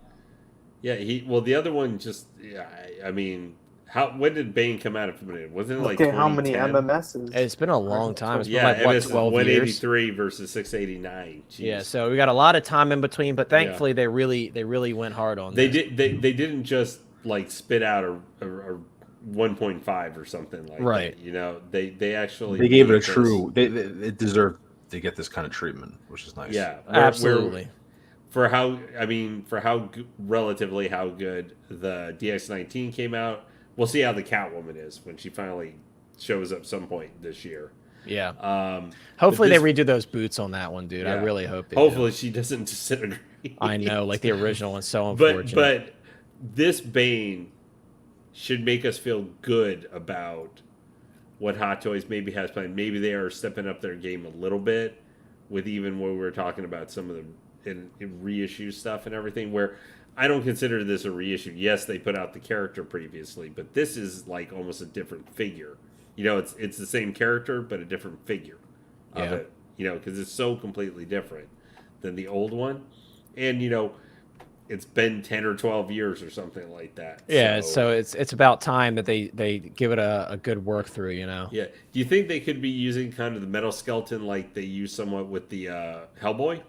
Yeah, the other one just, yeah, I mean, when did Bane come out of it? Wasn't it like Look at how many 2010? MMSs. It's been a long time. It's been Yeah, like what, MS is 12 years? 183 versus 689. Jeez. Yeah, so we got a lot of time in between, but thankfully they really went hard on They this. they didn't just like spit out a 1.5 or something like Right. that. You know, they actually They gave it a made true. They deserve to get this kind of treatment, which is nice. Yeah, Absolutely. For relatively how good the DX19 came out. We'll see how the Catwoman is when she finally shows up some point this year. Yeah. Hopefully this- they redo those boots on that one, dude. I Yeah. really hope they Hopefully she doesn't disintegrate. I know, like the original one's so but unfortunate. but this Bane should make us feel good about what Hot Toys maybe has planned. Maybe they are stepping up their game a little bit with even what we were talking about some of the in reissue stuff and everything, where I don't consider this a reissue. Yes, they put out the character previously, but this is like almost a different figure. You know, it's the same character but a different figure of Yeah. it. You know, because it's so completely different than the old one, and you know, it's been 10 or 12 years or something like that. Yeah, so it's about time that they give it a good work through, you know. Yeah. Do you think they could be using kind of the metal skeleton like they use somewhat with the Hellboy?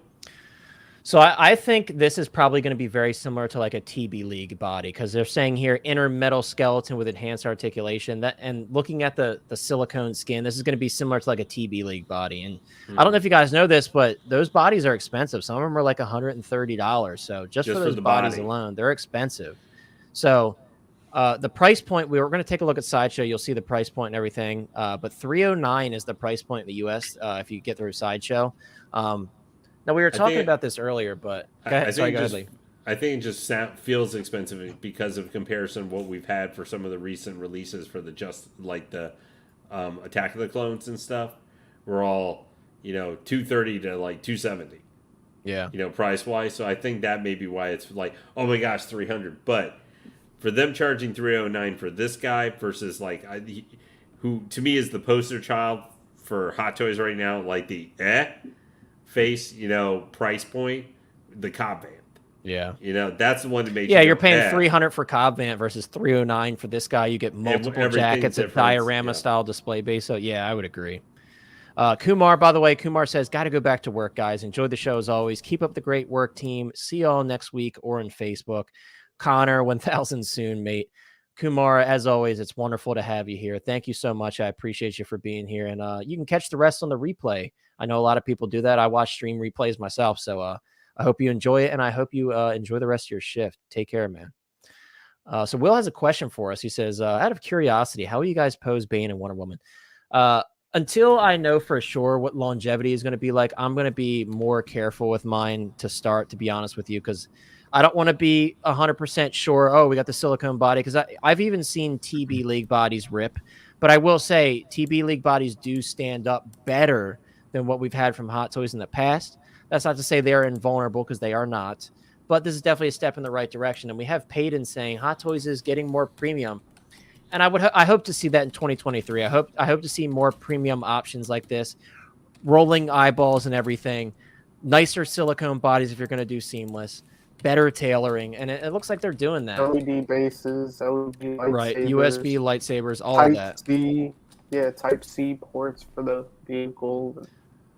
So I think this is probably going to be very similar to like a TB League body, because they're saying here inner metal skeleton with enhanced articulation. That, and looking at the silicone skin, this is going to be similar to like a TB League body. And I don't know if you guys know this, but those bodies are expensive. Some of them are like $130. So just for those the bodies body alone, they're expensive. So the price point, we were going to take a look at Sideshow. You'll see the price point and everything. But $309 is the price point in the US if you get through Sideshow. Now, we were talking about this earlier, but go ahead, Lee. I think it just feels expensive because of comparison what we've had for some of the recent releases for the Attack of the Clones and stuff. We're all, you know, $230 to like $270. Yeah. You know, price wise. So I think that may be why it's like, oh my gosh, $300. But for them charging $309 for this guy versus like who to me is the poster child for Hot Toys right now, like the face, you know, price point, the Cobb Vant. Yeah. You know, that's the one that makes you're paying $300 for Cobb Vant versus $309 for this guy. You get multiple jackets, a diorama style display base. So yeah, I would agree. Kumar, by the way, Kumar says, got to go back to work, guys. Enjoy the show as always. Keep up the great work, team. See y'all next week or in Facebook. Connor, 1000 soon, mate. Kumar, as always, it's wonderful to have you here. Thank you so much. I appreciate you for being here. And you can catch the rest on the replay. I know a lot of people do that. I watch stream replays myself. So I hope you enjoy it, and I hope you enjoy the rest of your shift. Take care, man. So Will has a question for us. He says, out of curiosity, how will you guys pose Bane and Wonder Woman? Until I know for sure what longevity is going to be like, I'm going to be more careful with mine to start, to be honest with you, because I don't want to be 100% sure, oh, we got the silicone body, because I've even seen TB League bodies rip. But I will say TB League bodies do stand up better than what we've had from Hot Toys in the past. That's not to say they're invulnerable, because they are not. But this is definitely a step in the right direction. And we have Payton saying Hot Toys is getting more premium. And I hope to see that in 2023. I hope to see more premium options like this, rolling eyeballs and everything, nicer silicone bodies if you're going to do seamless, better tailoring, and it looks like they're doing that. LED bases, LED lightsabers, right? USB lightsabers, all Type of that. C, Type C ports for the vehicle.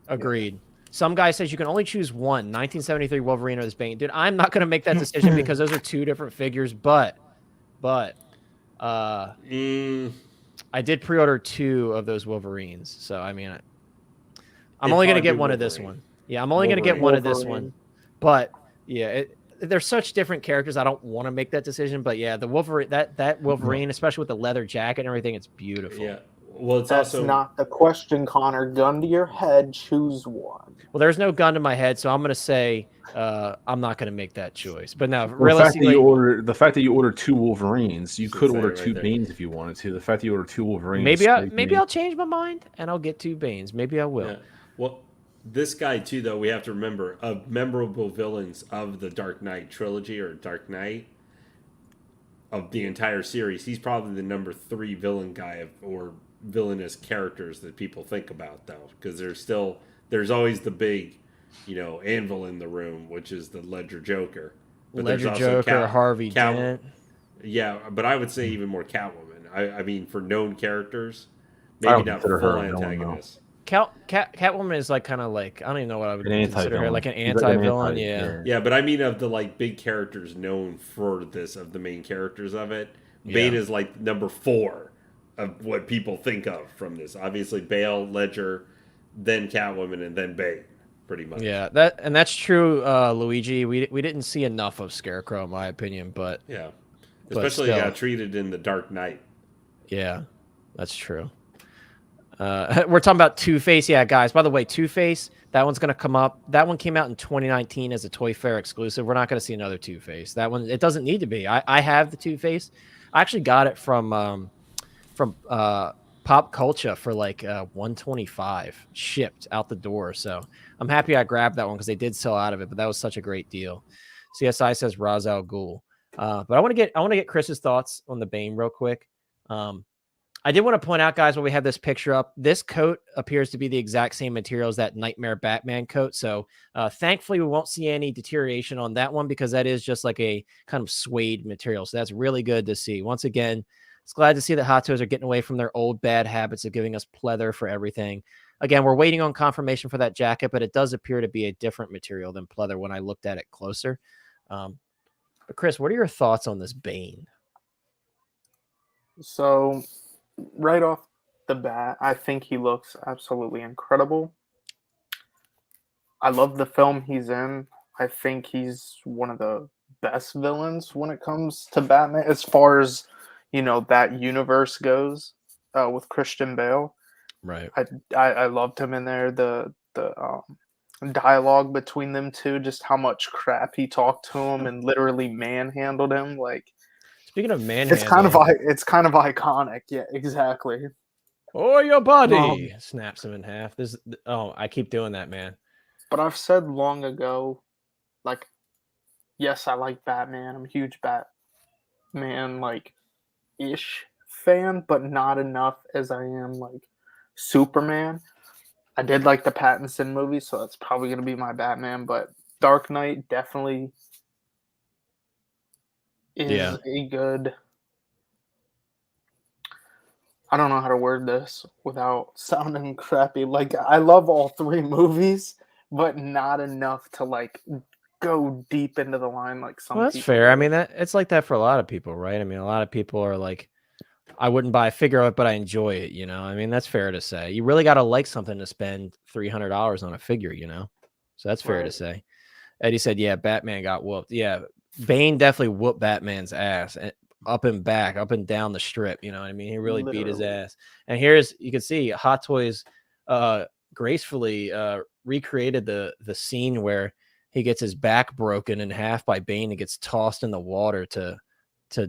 Agreed. Some guy says you can only choose one, 1973 Wolverine or this Bane. Dude, I'm not going to make that decision because those are two different figures, but I did pre-order 2 of those Wolverines. So, I mean, I'm only going to get one of this one. Yeah, I'm only going to get one of this one. But, yeah, they're such different characters. I don't want to make that decision. But, yeah, the Wolverine, that Wolverine, especially with the leather jacket and everything, it's beautiful. Yeah. Well, it's That's also not the question, Connor. Gun to your head, choose one. Well, there's no gun to my head, so I'm gonna say I'm not gonna make that choice. But no, Well, realistically, the fact that you ordered 2 Wolverines, you Should could say order it right 2 there. Banes if you wanted to. The fact that you ordered 2 Wolverines, maybe I'll change my mind and I'll get 2 Banes. Maybe I will. Yeah. Well, this guy too, though, we have to remember of memorable villains of the Dark Knight trilogy or Dark Knight of the entire series. He's probably the number 3 villain guy or villainous characters that people think about, though, because there's always the big, anvil in the room, which is the Ledger Joker. But Ledger there's also Joker, Harvey Cat, Dent. Yeah, but I would say even more Catwoman. I mean, for known characters, I maybe don't not consider full her a villain, though. antagonists. Catwoman is like kind of like I don't even know what I would An consider her, anti-villain. like an She's like an anti-villain. anti- Yeah. Yeah, but I mean of the like big characters known for this, of the main characters of it, Bane Yeah. is like number 4 of what people think of from this. Obviously, Bale, Ledger, then Catwoman, and then Bane, pretty much. Yeah, that's true, Luigi. We didn't see enough of Scarecrow, in my opinion, but Yeah, But especially still. treated in the Dark Knight. yeah, that's true. We're talking about Two-Face. Yeah, guys, by the way, Two-Face, that one's going to come up. That one came out in 2019 as a Toy Fair exclusive. We're not going to see another Two-Face. That one, it doesn't need to be. I have the Two-Face. I actually got it from Pop Culture for like $125 shipped out the door. So I'm happy I grabbed that one because they did sell out of it, but that was such a great deal. CSI says Ra's al Ghul. But I want to get Chris's thoughts on the Bane real quick. I did want to point out, guys, while we have this picture up, this coat appears to be the exact same material as that Nightmare Batman coat. So thankfully, we won't see any deterioration on that one because that is just like a kind of suede material. So that's really good to see. Once again, it's glad to see that Hot Toys are getting away from their old bad habits of giving us pleather for everything. Again, we're waiting on confirmation for that jacket, but it does appear to be a different material than pleather when I looked at it closer. But Chris, what are your thoughts on this Bane? So, right off the bat, I think he looks absolutely incredible. I love the film he's in. I think he's one of the best villains when it comes to Batman, as far as that universe goes. With Christian Bale, Right. I loved him in there. The dialogue between them two, just how much crap he talked to him and literally manhandled him. Like, Speaking of manhandling, it's kind of iconic. Yeah, exactly. or your body snaps him in half. I keep doing that, man. But I've said long ago, like, yes, I like Batman. I'm a huge Batman ish fan, but not enough as I am like Superman. I did like the Pattinson movie, so that's probably gonna be my Batman. But Dark Knight definitely is a good. I don't know how to word this without sounding crappy. Like, I love all 3 movies, but not enough to like go deep into the line like some. Well, that's people fair. do. I mean, it's like that for a lot of people, right? I mean, a lot of people are like, I wouldn't buy a figure of it, but I enjoy it. I mean, that's fair to say. You really got to like something to spend $300 on a figure, So that's fair to say. Eddie said, yeah, Batman got whooped. Yeah, Bane definitely whooped Batman's ass up and back, up and down the strip. You know what I mean? He really beat his ass. And you can see Hot Toys gracefully recreated the scene where he gets his back broken in half by Bane and gets tossed in the water to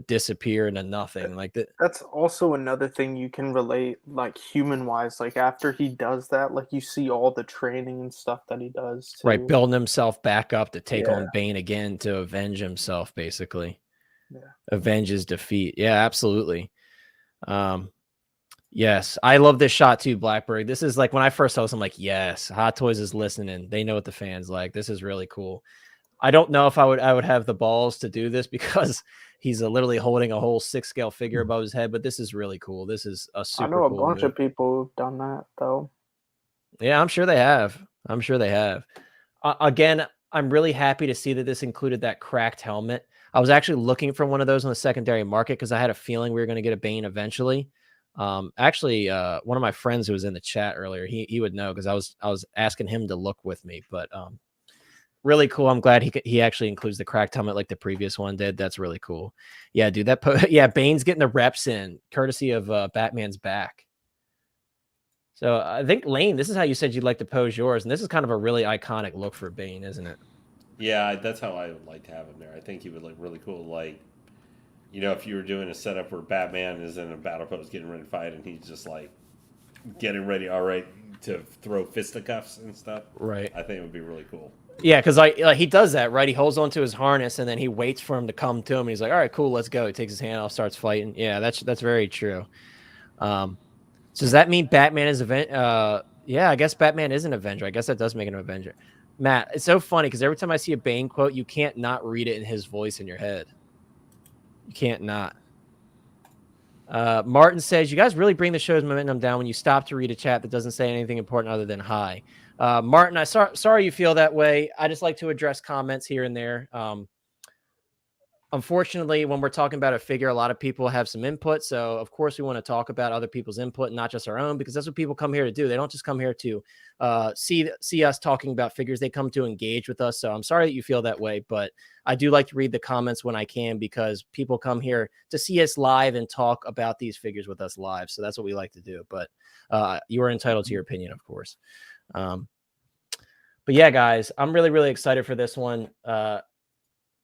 disappear into nothing. Like that. That's also another thing you can relate, like, human wise. Like, after he does that, like, you see all the training and stuff that he does too. Right, building himself back up to take on Bane again to avenge himself, basically. Yeah. Avenge his defeat. Yeah, absolutely. Yes, I love this shot too, Blackberry. This is like when I first saw this, I'm like, yes, Hot Toys is listening. They know what the fans like. This is really cool. I don't know if I would have the balls to do this because he's literally holding a whole 6-scale figure above his head, but this is really cool. This is a super cool. I know a bunch of people who've done that though. Yeah, I'm sure they have. Again, I'm really happy to see that this included that cracked helmet. I was actually looking for one of those on the secondary market because I had a feeling we were going to get a Bane eventually. Actually, one of my friends who was in the chat earlier, he would know because I was asking him to look with me, but really cool. I'm glad he actually includes the cracked helmet like the previous one did. That's really cool. Yeah, dude, Bane's getting the reps in courtesy of Batman's back. So I think Lane, this is how you said you'd like to pose yours, and this is kind of a really iconic look for Bane, isn't it? Yeah, that's how I would like to have him there. I think he would look really cool. Like, if you were doing a setup where Batman is in a battle pose getting ready to fight, and he's just like getting ready, all right, to throw fisticuffs and stuff. Right. I think it would be really cool. Yeah, because he does that, right? He holds onto his harness, and then he waits for him to come to him, and he's like, all right, cool, let's go. He takes his hand off, starts fighting. Yeah, that's very true. So does that mean Batman is yeah, I guess Batman is an Avenger. I guess that does make him an Avenger. Matt, it's so funny because every time I see a Bane quote, you can't not read it in his voice in your head. You can't not. Martin says, you guys really bring the show's momentum down when you stop to read a chat that doesn't say anything important other than hi. Martin, sorry you feel that way. I just like to address comments here and there. Unfortunately, when we're talking about a figure, a lot of people have some input. So, of course, we want to talk about other people's input, not just our own, because that's what people come here to do. They don't just come here to see us talking about figures. They come to engage with us. So I'm sorry that you feel that way, but I do like to read the comments when I can because people come here to see us live and talk about these figures with us live. So that's what we like to do. But you are entitled to your opinion, of course. But yeah, guys, I'm really, really excited for this one.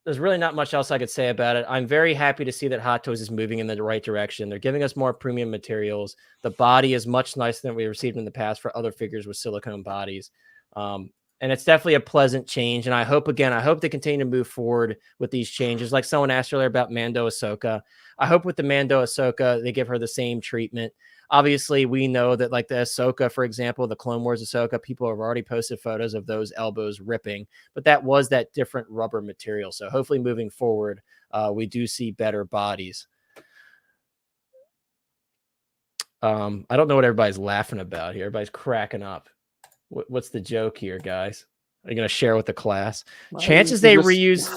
There's really not much else I could say about it. I'm very happy to see that Hot Toys is moving in the right direction. They're giving us more premium materials. The body is much nicer than we received in the past for other figures with silicone bodies. And it's definitely a pleasant change. And I hope they continue to move forward with these changes. Like someone asked earlier about Mando Ahsoka. I hope with the Mando Ahsoka, they give her the same treatment. Obviously, we know that like the Ahsoka, for example, the Clone Wars Ahsoka, people have already posted photos of those elbows ripping, but that was that different rubber material. So hopefully moving forward, we do see better bodies. I don't know what everybody's laughing about here. Everybody's cracking up. What's the joke here, guys? Are you going to share with the class? Chances they reuse...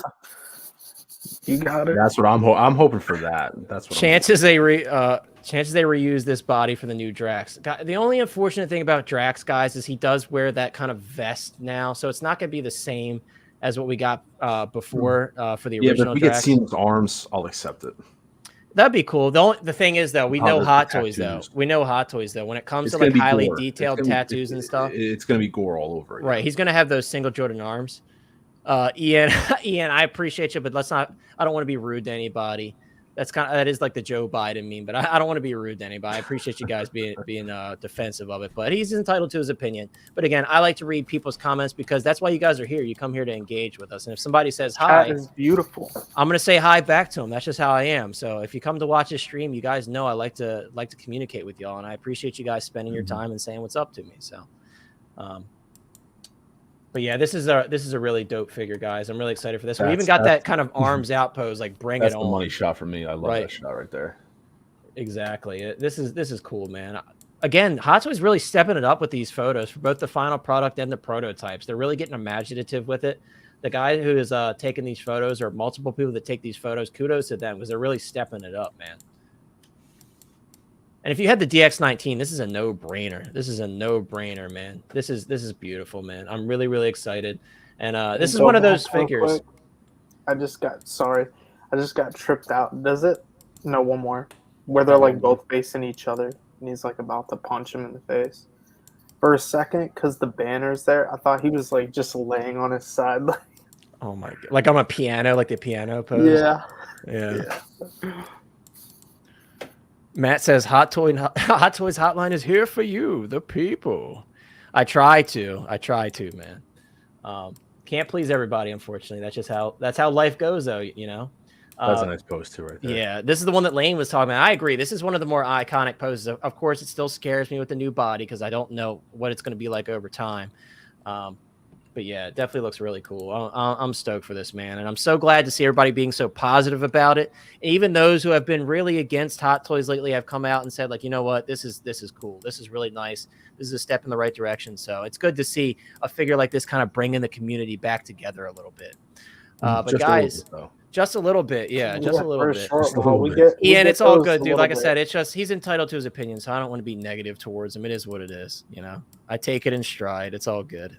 You got it. That's what I'm hoping for. That's what chances they reuse this body for the new Drax. The only unfortunate thing about Drax, guys, is he does wear that kind of vest now, so it's not going to be the same as what we got before for the original. Yeah, but if we Drax. get seamless arms, I'll accept it. That'd be cool. The thing is, though, we know Hot Toys, though. We know Hot Toys, though. When it comes to like highly detailed tattoos and stuff, it's going to be gore all over again. Right. He's going to have those single Jordan arms. Ian, I appreciate you, but I don't want to be rude to anybody. That is like the Joe Biden meme, but I don't want to be rude to anybody. I appreciate you guys being defensive of it, but he's entitled to his opinion. But again, I like to read people's comments because that's why you guys are here. You come here to engage with us. And if somebody says hi, that is beautiful. I'm going to say hi back to them. That's just how I am. So if you come to watch this stream, you guys know I like to communicate with y'all, and I appreciate you guys spending your time and saying what's up to me. So, but yeah, this is a really dope figure, guys. I'm really excited for this. We even got that kind of arms out pose, like bring it on. That's the money shot for me. I love that shot right there. Exactly. This is cool, man. Again, Hot Toys really stepping it up with these photos for both the final product and the prototypes. They're really getting imaginative with it. The guy who is taking these photos, or multiple people that take these photos, kudos to them because they're really stepping it up, man. And if you had the DX19, this is a no-brainer. This is a no-brainer, man. This is beautiful, man. I'm really, really excited. And this is one of those figures. I just got tripped out. Does it? No, one more. Where they're like both facing each other. And he's like about to punch him in the face. For a second, because the banner's there, I thought he was like just laying on his side. Oh my God. Like on a piano, like the piano pose? Yeah. Matt says, Hot Toys Hotline is here for you, the people. I try to, man. Can't please everybody, unfortunately. That's how life goes, though, you know. That's a nice pose, too, right there. Yeah, this is the one that Lane was talking about. I agree. This is one of the more iconic poses. Of course, it still scares me with the new body because I don't know what it's going to be like over time. But yeah, it definitely looks really cool. I'm stoked for this, man. And I'm so glad to see everybody being so positive about it. Even those who have been really against Hot Toys lately have come out and said, like, you know what, this is cool. This is really nice. This is a step in the right direction. So it's good to see a figure like this kind of bringing the community back together a little bit. But guys, just a little bit. Yeah, just a little bit. Ian, it's all good, dude. Like I said, it's just he's entitled to his opinion, so I don't want to be negative towards him. It is what it is, you know. I take it in stride. It's all good.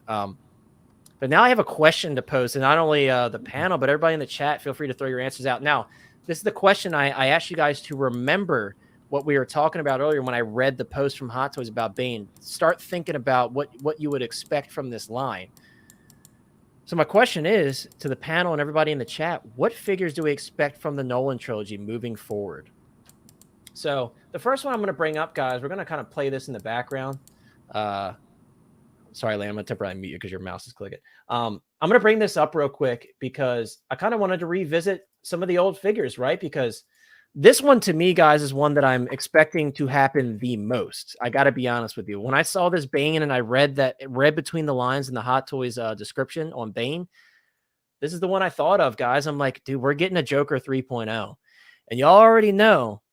But now I have a question to pose to not only the panel, but everybody in the chat. Feel free to throw your answers out. Now, this is the question I asked you guys to remember what we were talking about earlier when I read the post from Hot Toys about Bane. Start thinking about what you would expect from this line. So my question is to the panel and everybody in the chat, what figures do we expect from the Nolan trilogy moving forward? So the first one I'm going to bring up, guys, we're going to kind of play this in the background. Sorry, Lam, I'm going to temporarily mute you because your mouse is clicking. I'm going to bring this up real quick because I kind of wanted to revisit some of the old figures, right? Because this one to me, guys, is one that I'm expecting to happen the most. I got to be honest with you. When I saw this Bane and I read between the lines in the Hot Toys description on Bane, this is the one I thought of, guys. I'm like, dude, we're getting a Joker 3.0. And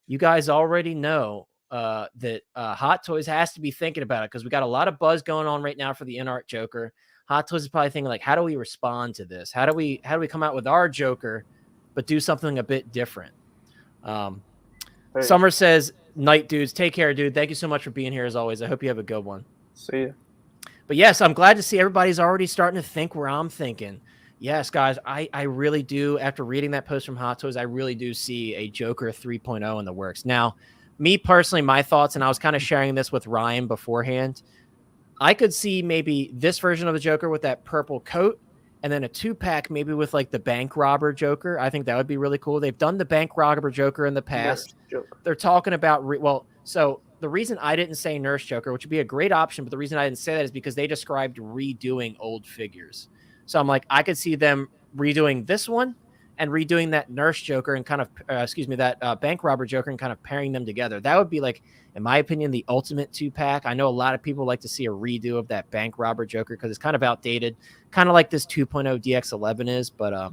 you guys already know that Hot Toys has to be thinking about it because we got a lot of buzz going on right now for the in-art Joker. Hot Toys is probably thinking like, how do we respond to this? How do we come out with our Joker, but do something a bit different? Summer says, "Night dudes, take care, dude. Thank you so much for being here as always. I hope you have a good one." See ya. But yes, I'm glad to see everybody's already starting to think where I'm thinking. Yes, guys, I really do. After reading that post from Hot Toys, I really do see a Joker 3.0 in the works. Now, me personally, my thoughts, and I was kind of sharing this with Ryan beforehand. I could see maybe this version of the Joker with that purple coat, and then a 2-pack maybe with like the bank robber Joker. I think that would be really cool. They've done the bank robber Joker in the past. They're talking about so the reason I didn't say Nurse Joker, which would be a great option, but the reason I didn't say that is because they described redoing old figures. So I'm like, I could see them redoing this one and redoing that Nurse Joker and kind of, that bank robber Joker and kind of pairing them together. That would be like, in my opinion, the ultimate 2-pack. I know a lot of people like to see a redo of that bank robber Joker because it's kind of outdated, kind of like this 2.0 DX11 is. But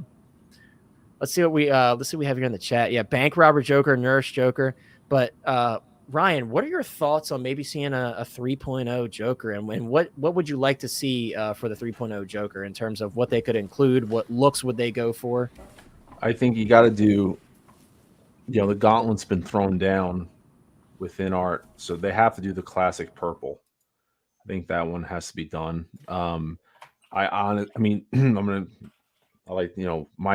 let's see what we have here in the chat. Yeah, bank robber Joker, Nurse Joker. But Ryan, what are your thoughts on maybe seeing a 3.0 Joker, and what would you like to see for the 3.0 Joker in terms of what they could include? What looks would they go for? I think you got to do, the gauntlet's been thrown down within art, so they have to do the classic purple. I think that one has to be done. My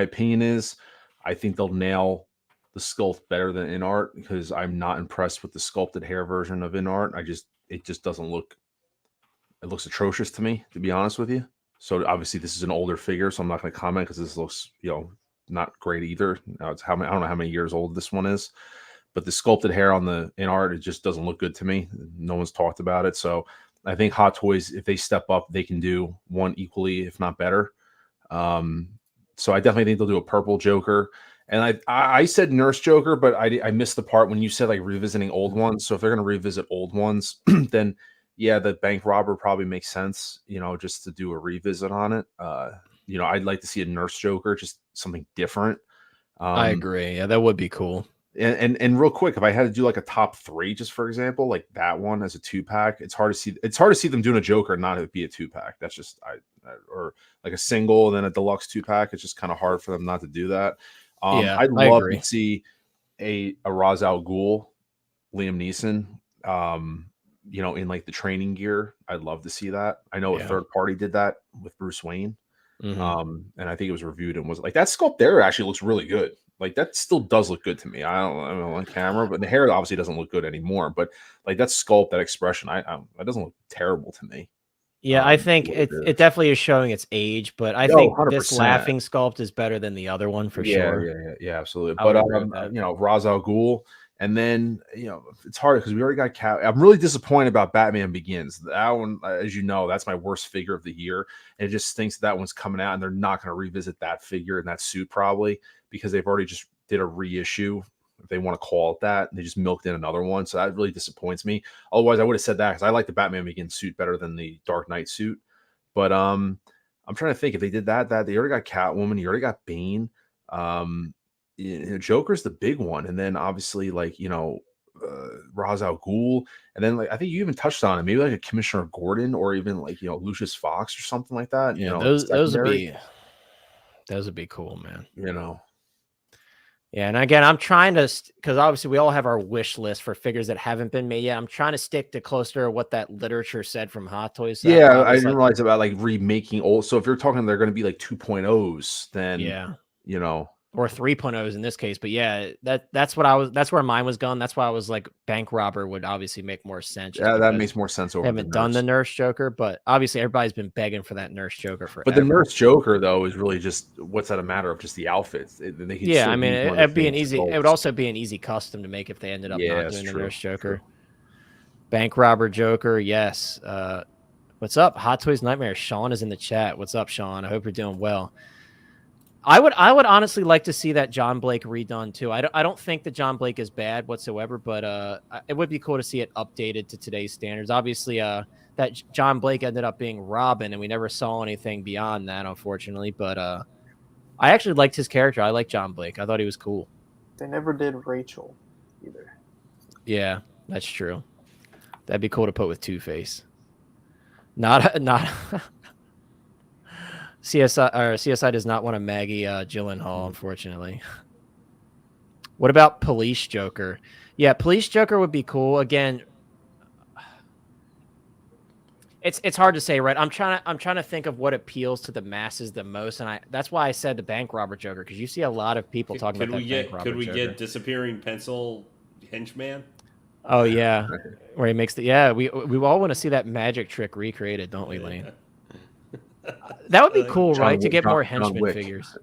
opinion is, I think they'll nail the sculpt better than in art because I'm not impressed with the sculpted hair version of in art. It just doesn't look. It looks atrocious to me, to be honest with you. So obviously this is an older figure, so I'm not going to comment because this looks, not great either. Now I don't know how many years old this one is, but the sculpted hair on the in art, it just doesn't look good to me. No one's talked about it. So I think Hot Toys, if they step up, they can do one equally, if not better. So I definitely think they'll do a purple Joker. And I said Nurse Joker, but I missed the part when you said like revisiting old ones. So if they're going to revisit old ones, then yeah, the bank robber probably makes sense, just to do a revisit on it. I'd like to see a Nurse Joker, just something different. I agree. Yeah, that would be cool. And real quick, if I had to do like a top 3, just for example, like that one as a 2-pack, it's hard to see them doing a Joker and not be a 2-pack. That's just or like a single and then a deluxe 2-pack. It's just kind of hard for them not to do that. I'd love to see a Ra's al Ghul, Liam Neeson, in like the training gear. I'd love to see that. I know a third party did that with Bruce Wayne. Mm-hmm. And I think it was reviewed and was like, that sculpt there actually looks really good. Like that still does look good to me. I don't know on camera, but the hair obviously doesn't look good anymore. But like that sculpt, that expression, that doesn't look terrible to me. Yeah, I think it definitely is showing its age, but I think 100%. This laughing sculpt is better than the other one for sure. Yeah, absolutely. But Ra's al Ghul, and then it's hard because we already got Cat. I'm really disappointed about Batman Begins. That one, as you know, that's my worst figure of the year, and it just stinks that one's coming out, and they're not going to revisit that figure and that suit probably because they've already just did a reissue. If they want to call it that, they just milked in another one. So that really disappoints me. Otherwise, I would have said that because I like the Batman Begins suit better than the Dark Knight suit. But I'm trying to think if they did that they already got Catwoman, you already got Bane. Joker's the big one, and then obviously like Ra's al Ghul, and then like I think you even touched on it, maybe like a Commissioner Gordon or even like Lucius Fox or something like that. Yeah, those would be cool, man. Yeah, and again, I'm trying to, because obviously we all have our wish list for figures that haven't been made yet. I'm trying to stick to closer to what that literature said from Hot Toys. Yeah, I didn't realize about like remaking old. So if you're talking they're going to be like 2.0s, then or 3.0s in this case. But yeah, that's where mine was going. That's why I was like, Bank Robber would obviously make more sense. Yeah, that makes more sense over they haven't done the Nurse Joker, but obviously everybody's been begging for that Nurse Joker forever. But the Nurse Joker though is really just what's that a matter of just the outfits. Yeah, I mean it'd be an easy. It would also be an easy custom to make if they ended up not doing the Nurse Joker. Bank Robber Joker, yes. What's up, Hot Toys Nightmare? Sean is in the chat. What's up, Sean? I hope you're doing well. I would honestly like to see that John Blake redone too. I don't think that John Blake is bad whatsoever, but it would be cool to see it updated to today's standards. Obviously, that John Blake ended up being Robin, and we never saw anything beyond that, unfortunately. But I actually liked his character. I like John Blake. I thought he was cool. They never did Rachel either. Yeah, that's true. That'd be cool to put with Two-Face. Not CSI does not want a Maggie Gyllenhaal, unfortunately. What about Police Joker? Yeah, Police Joker would be cool. Again, it's hard to say, right? I'm trying to think of what appeals to the masses the most, and that's why I said the Bank Robber Joker, because you see a lot of people talking about that Bank Robber Joker. Could we get Disappearing Pencil Henchman? Oh yeah, where he makes the we all want to see that magic trick recreated, don't we, Lane? That would be cool, right? To get more henchman figures.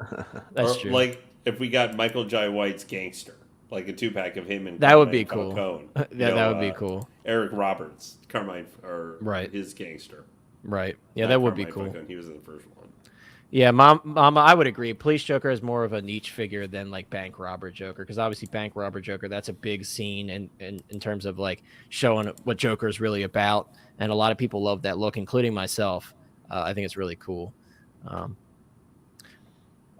That's true. Like if we got Michael Jai White's Gangster, like a 2-pack of him and that would be cool. That would be cool. Eric Roberts, Carmine, or right, his Gangster. Right. Yeah, that would be cool. He was in the first one. Yeah, Mama, I would agree. Police Joker is more of a niche figure than like Bank Robber Joker, because obviously Bank Robber Joker, that's a big scene in terms of like showing what Joker is really about, and a lot of people love that look, including myself. I think it's really cool.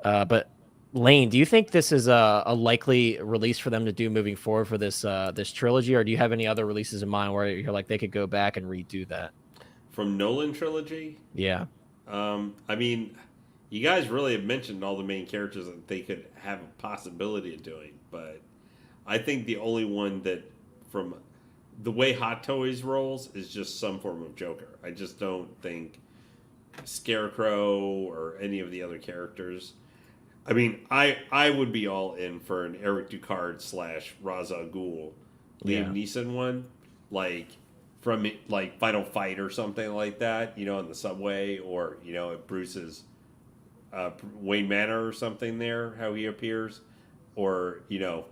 But Lane, do you think this is a likely release for them to do moving forward for this this trilogy, or do you have any other releases in mind where you're like they could go back and redo that? From Nolan trilogy? Yeah. I mean, you guys really have mentioned all the main characters that they could have a possibility of doing, but I think the only one that, from the way Hot Toys rolls, is just some form of Joker. I just don't think Scarecrow or any of the other characters. I mean, I would be all in for an Eric Ducard / Ra's al Ghul Liam Neeson one, like from like Final Fight or something like that, you know, in the subway, or you know, at Bruce's Wayne Manor or something there, how he appears, or you know,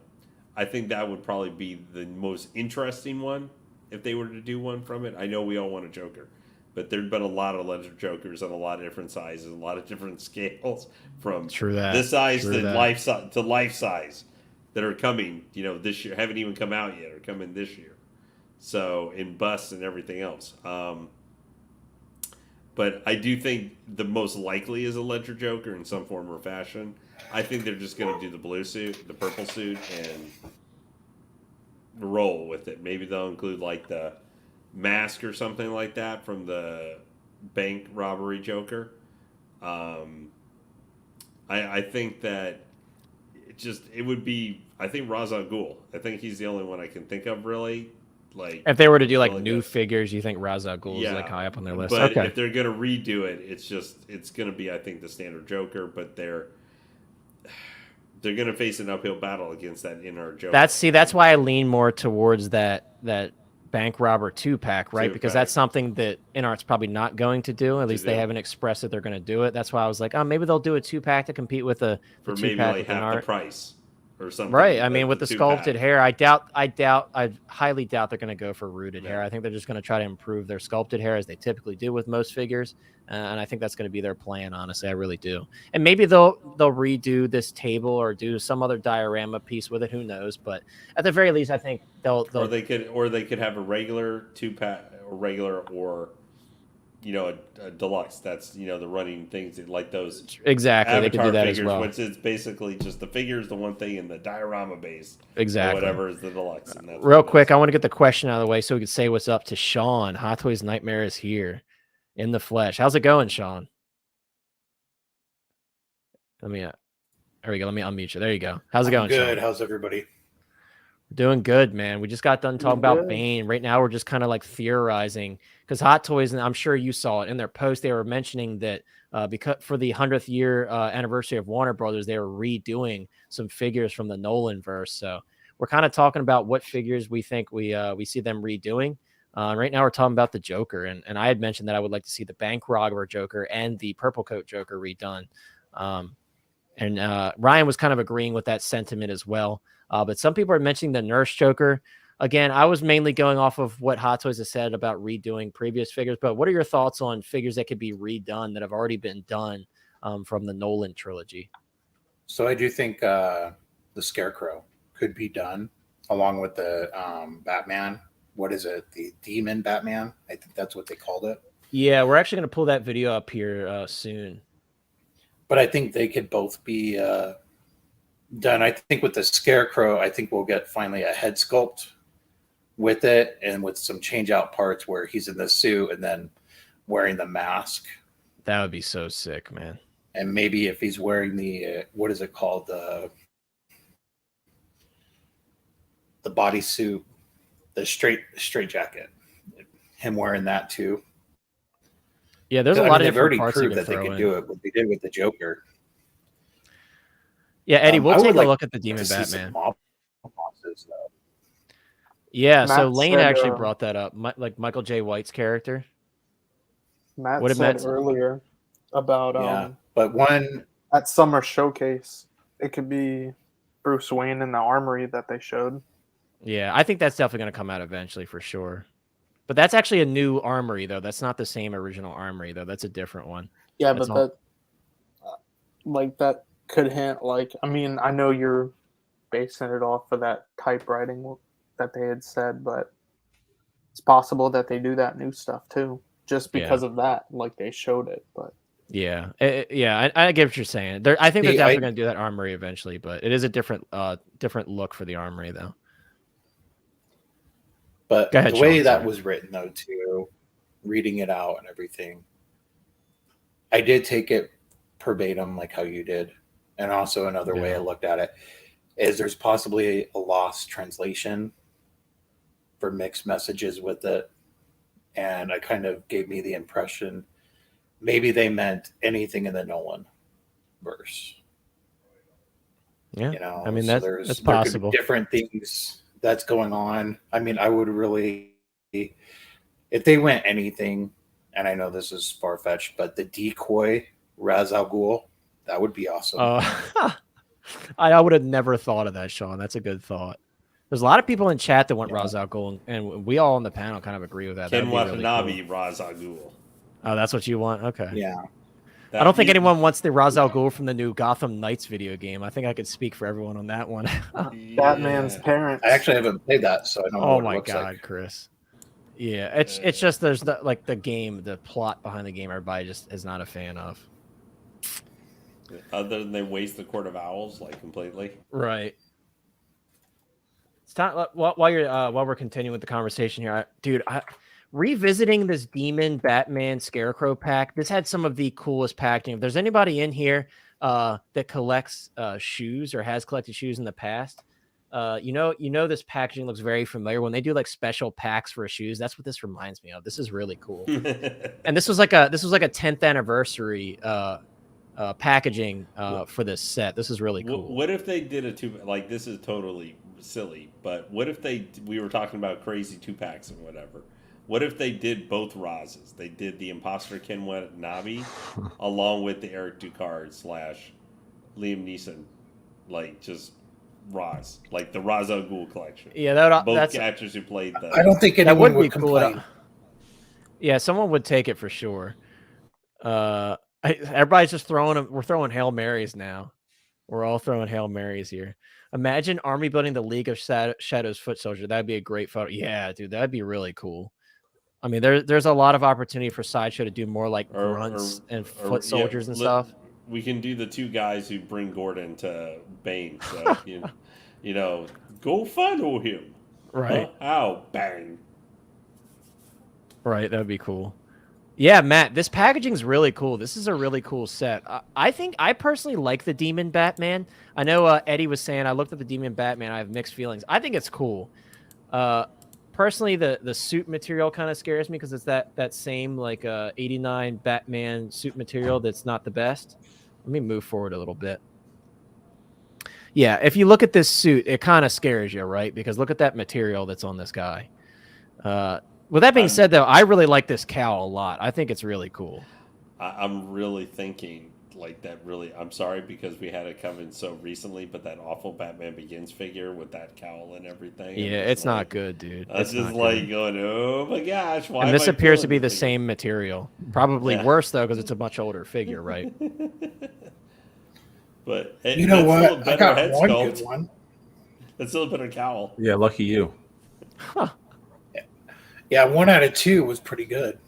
I think that would probably be the most interesting one if they were to do one from it. I know we all want a Joker, but there've been a lot of Legend Jokers on a lot of different sizes, a lot of different scales, from this size to life size, that are coming, you know, this year, haven't even come out yet, or coming this year. So in busts and everything else. But I do think the most likely is a Ledger Joker in some form or fashion. I think they're just going to do the blue suit, the purple suit, and roll with it. Maybe they'll include like the mask or something like that from the bank robbery Joker. I think that it would be, I think Ra's al Ghul. I think he's the only one I can think of really. Like, if they were to do like new figures, you think Ra's al Ghul is like high up on their list? But if they're gonna redo it, it's gonna be, I think, the standard Joker. But they're gonna face an uphill battle against that inner Joker. That's why I lean more towards that Bank Robber 2-pack, right? Because that's something that InArt's probably not going to do. At least they haven't expressed that they're going to do it. That's why I was like, oh, maybe they'll do a 2-pack to compete with the 2-pack maybe like with half InArt. the price. Or something, right. I mean, with the sculpted hair, I highly doubt they're going to go for rooted hair. I think they're just going to try to improve their sculpted hair, as they typically do with most figures. And I think that's going to be their plan, honestly. I really do. And maybe they'll redo this table or do some other diorama piece with it. Who knows? But at the very least, I think they'll or they could have a regular 2-pack, or regular, or you know, a deluxe. That's, you know, the running things like those. Exactly. They could do that figures, as well. Which is basically just the figures, the one thing, and the diorama base. Exactly. Whatever is the deluxe. And that's real quick, I want to get the question out of the way so we can say what's up to Sean. Hot Toys Nightmare is here in the flesh. How's it going, Sean? There we go. Let me unmute you. There you go. How's it going, good. Sean? How's everybody? Doing good, man. We just got done talking Doing about good. Bane. Right now, we're just kind of like theorizing because Hot Toys, and I'm sure you saw it in their post, they were mentioning that because for the 100th year anniversary of Warner Brothers, they were redoing some figures from the Nolan verse. So we're kind of talking about what figures we think we see them redoing. Right now, we're talking about the Joker, and I had mentioned that I would like to see the bank robber Joker and the purple coat Joker redone. And Ryan was kind of agreeing with that sentiment as well. But some people are mentioning the Nurse Joker. Again, I was mainly going off of what Hot Toys has said about redoing previous figures. But what are your thoughts on figures that could be redone that have already been done from the Nolan trilogy? So I do think the Scarecrow could be done along with the Batman. What is it? The Demon Batman? I think that's what they called it. Yeah, we're actually going to pull that video up here soon. But I think they could both be done. I think with the Scarecrow, I think we'll get finally a head sculpt with it and with some change out parts where he's in the suit and then wearing the mask. That would be so sick, man. And maybe if he's wearing the what is it called, the bodysuit, the straight jacket, him wearing that too. Yeah, there's a lot of they've already different parts proved that they could do it. What they did with the Joker. Yeah, Eddie, we'll take a look at the to Demon see Batman. some bosses, though. Yeah, so Matt Lane said, actually brought that up, like Michael J. White's character. Matt What did said Matt say? earlier about Yeah, but one at Summer Showcase, it could be Bruce Wayne in the armory that they showed. Yeah, I think that's definitely going to come out eventually for sure. But that's actually a new armory, though. That's not the same original armory, though. That's a different one. Yeah, That's but that, like, that could hint, like, I mean, I know you're basing it off of that typewriting that they had said, but it's possible that they do that new stuff too, just because of that. Like, they showed it, but yeah, I get what you're saying. I think they're definitely going to do that armory eventually, but it is a different look for the armory, though. But Go ahead, the way Sean, that sorry. was written, though, too, reading it out and everything, I did take it verbatim like how you did. And also another way I looked at it is there's possibly a lost translation for mixed messages with it. And I kind of gave me the impression maybe they meant anything in the Nolan verse. Yeah, You know, I mean, so that's there possible. could be different things that's going on. I mean, I would really, if they went anything, and I know this is far-fetched, but the decoy Ra's al Ghul, that would be awesome. I would have never thought of that, Sean. That's a good thought. There's a lot of people in chat that want Ra's al Ghul, and we all on the panel kind of agree with that. Ken That'd be Watanabe, really cool. Ra's al Ghul. Oh, that's what you want? Okay. Yeah. I don't think anyone wants the Ra's al Ghul from the new Gotham Knights video game. I think I could speak for everyone on that one. Batman's parents. I actually haven't played that, so I don't know Oh what my it looks god, like. Chris. Yeah, it's just there's the game, the plot behind the game. Everybody just is not a fan of. Other than they waste the Court of Owls like completely. Right. It's time while we're continuing with the conversation here, dude. Revisiting this Demon Batman Scarecrow pack. This had some of the coolest packaging. If there's anybody in here that collects shoes or has collected shoes in the past, you know this packaging looks very familiar. When they do like special packs for shoes, that's what this reminds me of. This is really cool. And this was like a 10th anniversary packaging for this set. This is really cool. What if they did like this is totally silly, but what if we were talking about crazy 2-packs and whatever. What if they did both Razes? They did the Imposter Ken Watanabe along with the Eric Ducard / Liam Neeson, like just Raz, like the Ra's al Ghul collection. Yeah, both actors who played the. I don't think anyone would complain. Cool. Yeah, someone would take it for sure. Everybody's just we're throwing Hail Marys now. We're all throwing Hail Marys here. Imagine Army building the League of Shadows foot soldier. That'd be a great photo. Yeah, dude, that'd be really cool. I mean, there's a lot of opportunity for Sideshow to do more like grunts and foot soldiers and stuff. We can do the 2 guys who bring Gordon to Bane. So, you know, go follow him. Right. How? Bang. Right, that would be cool. Yeah, Matt, this packaging is really cool. This is a really cool set. I think I personally like the Demon Batman. I know Eddie was saying I looked at the Demon Batman. I have mixed feelings. I think it's cool. Personally, the suit material kind of scares me because it's that same like 89 Batman suit material that's not the best. Let me move forward a little bit. Yeah, if you look at this suit, it kind of scares you, right? Because look at that material that's on this guy. With that being said, though, I really like this cowl a lot. I think it's really cool. I'm really thinking like that. Really, I'm sorry because we had it come in so recently, but that awful Batman Begins figure with that cowl and everything. Yeah, it's not good, dude. I was just like going, oh my gosh, why? And this appears to be the same material. Probably worse though, because it's a much older figure, right? But you know what? I got one good one. It's still a better cowl. Yeah, lucky you. Huh. Yeah, 1 out of 2 was pretty good.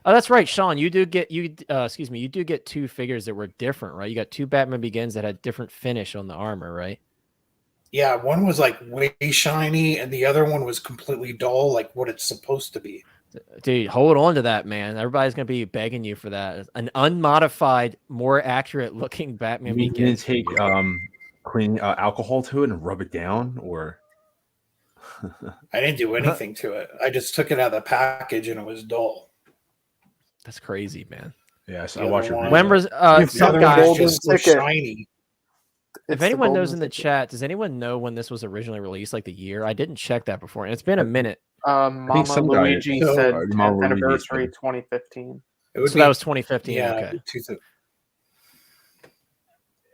Oh, that's right, Sean. You do get you do get 2 figures that were different, right? You got 2 Batman Begins that had different finish on the armor, right? Yeah, one was like way shiny, and the other one was completely dull, like what it's supposed to be. Dude, hold on to that, man. Everybody's gonna be begging you for that. An unmodified, more accurate looking Batman Begins. You didn't take clean alcohol to it and rub it down, or? I didn't do anything to it. I just took it out of the package and it was dull. That's crazy, man. Yes, I watched your video. When was some guy just so shiny? If anyone knows in the chat, does anyone know when this was originally released, like the year? I didn't check that before, and it's been a minute. Mama Luigi said 10th anniversary 2015. So that was 2015. Yeah, okay.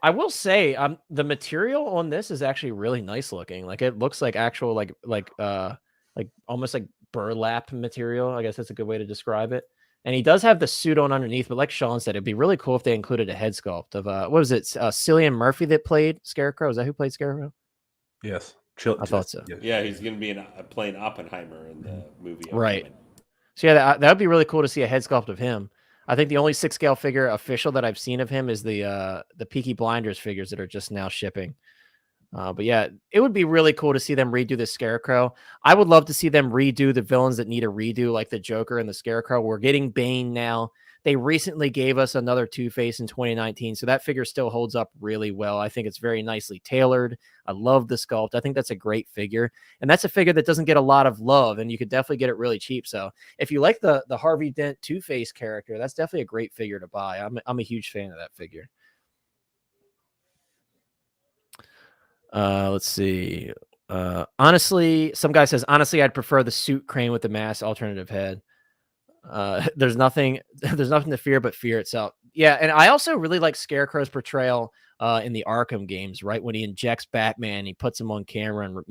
I will say, the material on this is actually really nice looking. Like it looks like actual like almost like burlap material. I guess that's a good way to describe it. And he does have the suit on underneath, but like Sean said, it'd be really cool if they included a head sculpt of what was it? Cillian Murphy that played Scarecrow. Is that who played Scarecrow? Yes, I thought so. Yeah, he's going to be playing Oppenheimer in the movie. Right. So yeah, that would be really cool to see a head sculpt of him. I think the only 6-scale figure official that I've seen of him is the Peaky Blinders figures that are just now shipping. But yeah, it would be really cool to see them redo the Scarecrow. I would love to see them redo the villains that need a redo, like the Joker and the Scarecrow. We're getting Bane now. They recently gave us another Two-Face in 2019, so that figure still holds up really well. I think it's very nicely tailored. I love the sculpt. I think that's a great figure, and that's a figure that doesn't get a lot of love, and you could definitely get it really cheap. So if you like the Harvey Dent Two-Face character, that's definitely a great figure to buy. I'm a huge fan of that figure. Let's see. Honestly, some guy says, honestly, I'd prefer the suit crane with the mass alternative head. There's nothing to fear but fear itself. Yeah, and I also really like Scarecrow's portrayal in the Arkham games, right? When he injects Batman, he puts him on camera and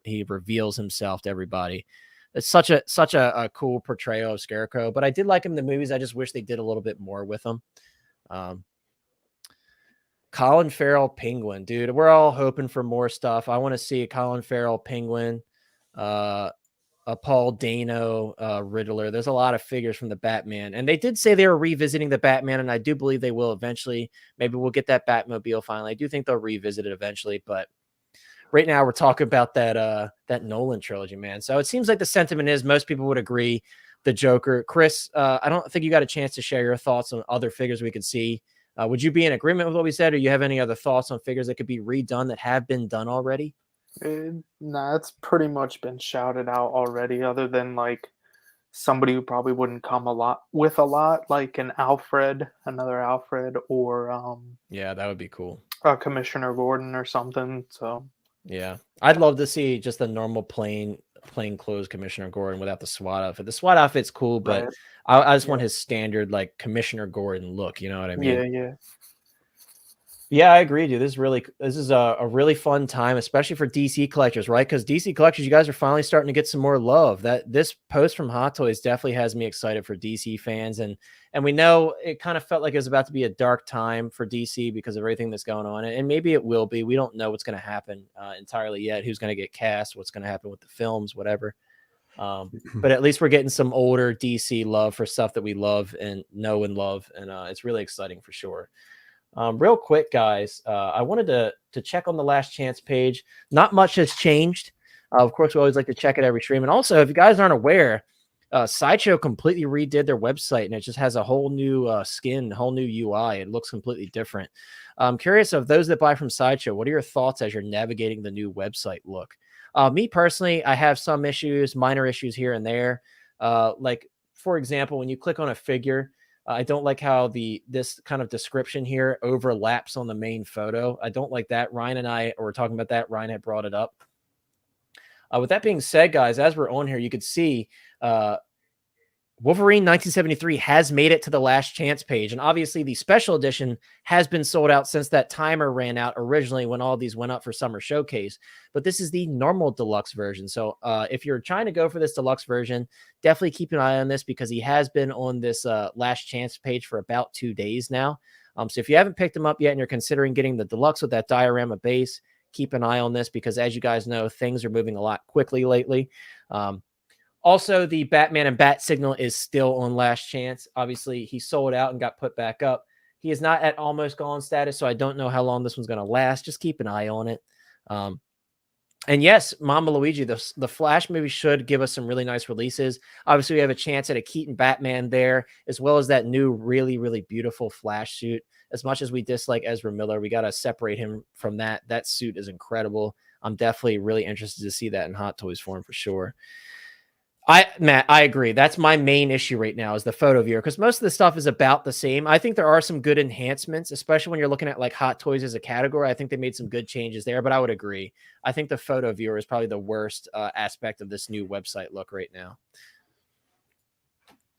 he reveals himself to everybody. It's such a cool portrayal of Scarecrow, but I did like him in the movies. I just wish they did a little bit more with him. Colin Farrell Penguin, dude. We're all hoping for more stuff. I want to see a Colin Farrell Penguin, a Paul Dano Riddler. There's a lot of figures from the Batman, and they did say they were revisiting the Batman, and I do believe they will eventually. Maybe we'll get that Batmobile finally. I do think they'll revisit it eventually, but right now we're talking about that Nolan trilogy, man. So it seems like the sentiment is most people would agree the Joker. Chris, I don't think you got a chance to share your thoughts on other figures we could see. Would you be in agreement with what we said, or you have any other thoughts on figures that could be redone that have been done already? Nah, it's pretty much been shouted out already, other than like somebody who probably wouldn't come with a lot, like another Alfred, or yeah, that would be cool. Commissioner Gordon or something. So yeah, I'd love to see just a normal plain clothes Commissioner Gordon without the SWAT outfit. The SWAT outfit's cool, but right. I just want his standard like Commissioner Gordon look. You know what I mean? Yeah, I agree, dude. This is a really fun time, especially for DC collectors, right? Because DC collectors, you guys are finally starting to get some more love. This post from Hot Toys definitely has me excited for DC fans, and we know it kind of felt like it was about to be a dark time for DC because of everything that's going on, and maybe it will be. We don't know what's going to happen entirely yet. Who's going to get cast? What's going to happen with the films? Whatever. But at least we're getting some older DC love for stuff that we love and know and love, and it's really exciting for sure. Real quick, guys, I wanted to check on the Last Chance page. Not much has changed. Of course, we always like to check it every stream. And also, if you guys aren't aware, Sideshow completely redid their website, and it just has a whole new skin, whole new UI. It looks completely different. I'm curious of those that buy from Sideshow, what are your thoughts as you're navigating the new website look? Me personally, I have some issues, minor issues here and there. Like, for example, when you click on a figure, I don't like how this kind of description here overlaps on the main photo. I don't like that. Ryan and I were talking about that. Ryan had brought it up. With that being said, guys, as we're on here, you could see Wolverine 1973 has made it to the last chance page. And obviously the special edition has been sold out since that timer ran out originally when all these went up for summer showcase. But this is the normal deluxe version. So if you're trying to go for this deluxe version, definitely keep an eye on this because he has been on this last chance page for about 2 days now. So if you haven't picked him up yet and you're considering getting the deluxe with that diorama base, keep an eye on this because as you guys know, things are moving a lot quickly lately. Also, the Batman and Bat Signal is still on last chance. Obviously, he sold out and got put back up. He is not at almost gone status, so I don't know how long this one's going to last. Just keep an eye on it. And yes, Mama Luigi, the Flash movie should give us some really nice releases. Obviously, we have a chance at a Keaton Batman there, as well as that new really, really beautiful Flash suit. As much as we dislike Ezra Miller, we got to separate him from that. That suit is incredible. I'm definitely really interested to see that in Hot Toys form for sure. Matt, I agree. That's my main issue right now is the photo viewer because most of the stuff is about the same. I think there are some good enhancements, especially when you're looking at like Hot Toys as a category. I think they made some good changes there, but I would agree. I think the photo viewer is probably the worst aspect of this new website look right now.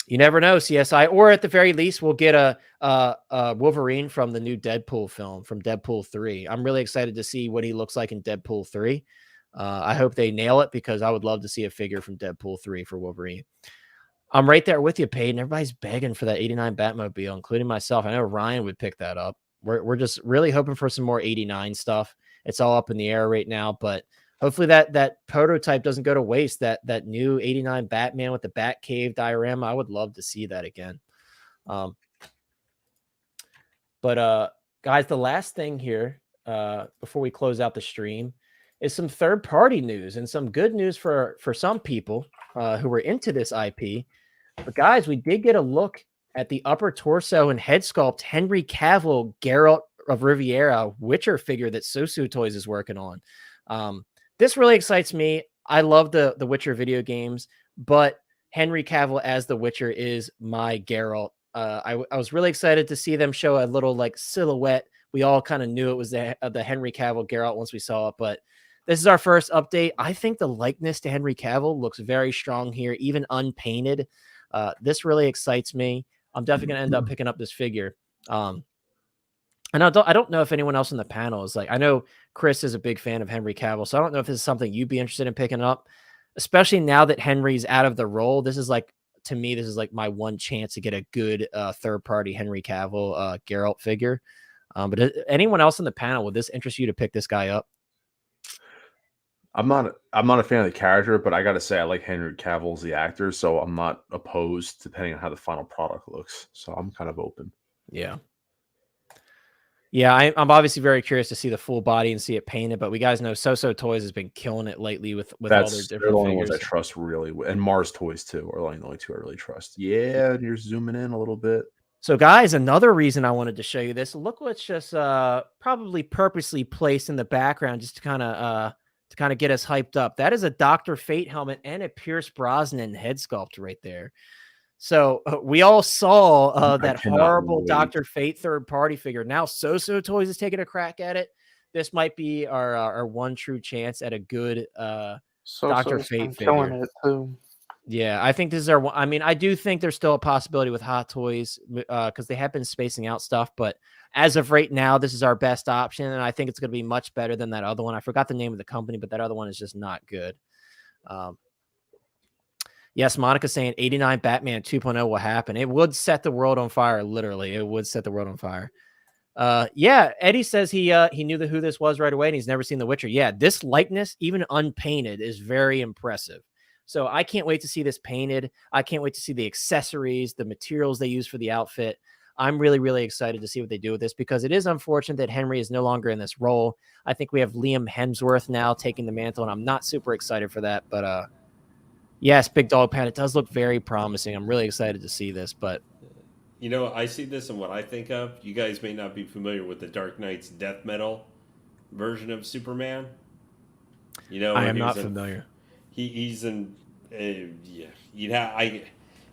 You never know, CSI, or at the very least, we'll get a Wolverine from the new Deadpool film, from Deadpool 3. I'm really excited to see what he looks like in Deadpool 3. I hope they nail it because I would love to see a figure from Deadpool 3 for Wolverine. I'm right there with you, Peyton. Everybody's begging for that 89 Batmobile, including myself. I know Ryan would pick that up. We're just really hoping for some more 89 stuff. It's all up in the air right now, but hopefully that prototype doesn't go to waste. That new 89 Batman with the Batcave diorama, I would love to see that again. But guys, the last thing here before we close out the stream is some third-party news and some good news for some people who were into this IP. But guys, we did get a look at the upper torso and head sculpt Henry Cavill Geralt of Riviera Witcher figure that Sosu Toys is working on. This really excites me. I love the Witcher video games, but Henry Cavill as the Witcher is my Geralt. I was really excited to see them show a little like silhouette. We all kind of knew it was the Henry Cavill Geralt once we saw it, but this is our first update. I think the likeness to Henry Cavill looks very strong here, even unpainted. This really excites me. I'm definitely going to end up picking up this figure. And I don't know if anyone else on the panel is like, I know Chris is a big fan of Henry Cavill, so I don't know if this is something you'd be interested in picking up, especially now that Henry's out of the role. This is like, to me, this is like my one chance to get a good third-party Henry Cavill Geralt figure. But anyone else on the panel, would this interest you to pick this guy up? I'm not a fan of the character, but I got to say I like Henry Cavill as the actor, so I'm not opposed depending on how the final product looks. So I'm kind of open. Yeah. Yeah, I'm obviously very curious to see the full body and see it painted, but we guys know Soso Toys has been killing it lately with all their different they're the only figures. ones I trust really, and Mars Toys too are the only two I really trust. Yeah, you're zooming in a little bit. So guys, another reason I wanted to show you this, look what's just probably purposely placed in the background just to kind of get us hyped up. That is a Dr. Fate helmet and a Pierce Brosnan head sculpt right there. So we all saw that horrible Dr. Fate third-party figure. Now Soso Toys is taking a crack at it. This might be our one true chance at a good Dr. Fate figure. It too. Yeah, I think this is our. I mean, I do think there's still a possibility with Hot Toys because they have been spacing out stuff. But as of right now, this is our best option, and I think it's going to be much better than that other one. I forgot the name of the company, but that other one is just not good. Yes, Monica's saying 89 Batman 2.0 will happen. It would set the world on fire. Literally, it would set the world on fire. Yeah, Eddie says he knew who this was right away, and he's never seen The Witcher. Yeah, this likeness, even unpainted, is very impressive. So I can't wait to see this painted. I can't wait to see the accessories, the materials they use for the outfit. I'm really, really excited to see what they do with this because it is unfortunate that Henry is no longer in this role. I think we have Liam Hemsworth now taking the mantle, and I'm not super excited for that. But Yes, Big Dog Pound. It does look very promising. I'm really excited to see this, but You know, I see this and what I think of. You guys may not be familiar with the Dark Knight's death metal version of Superman. You know, I where am he not was in, familiar. he's in. Yeah, you'd have I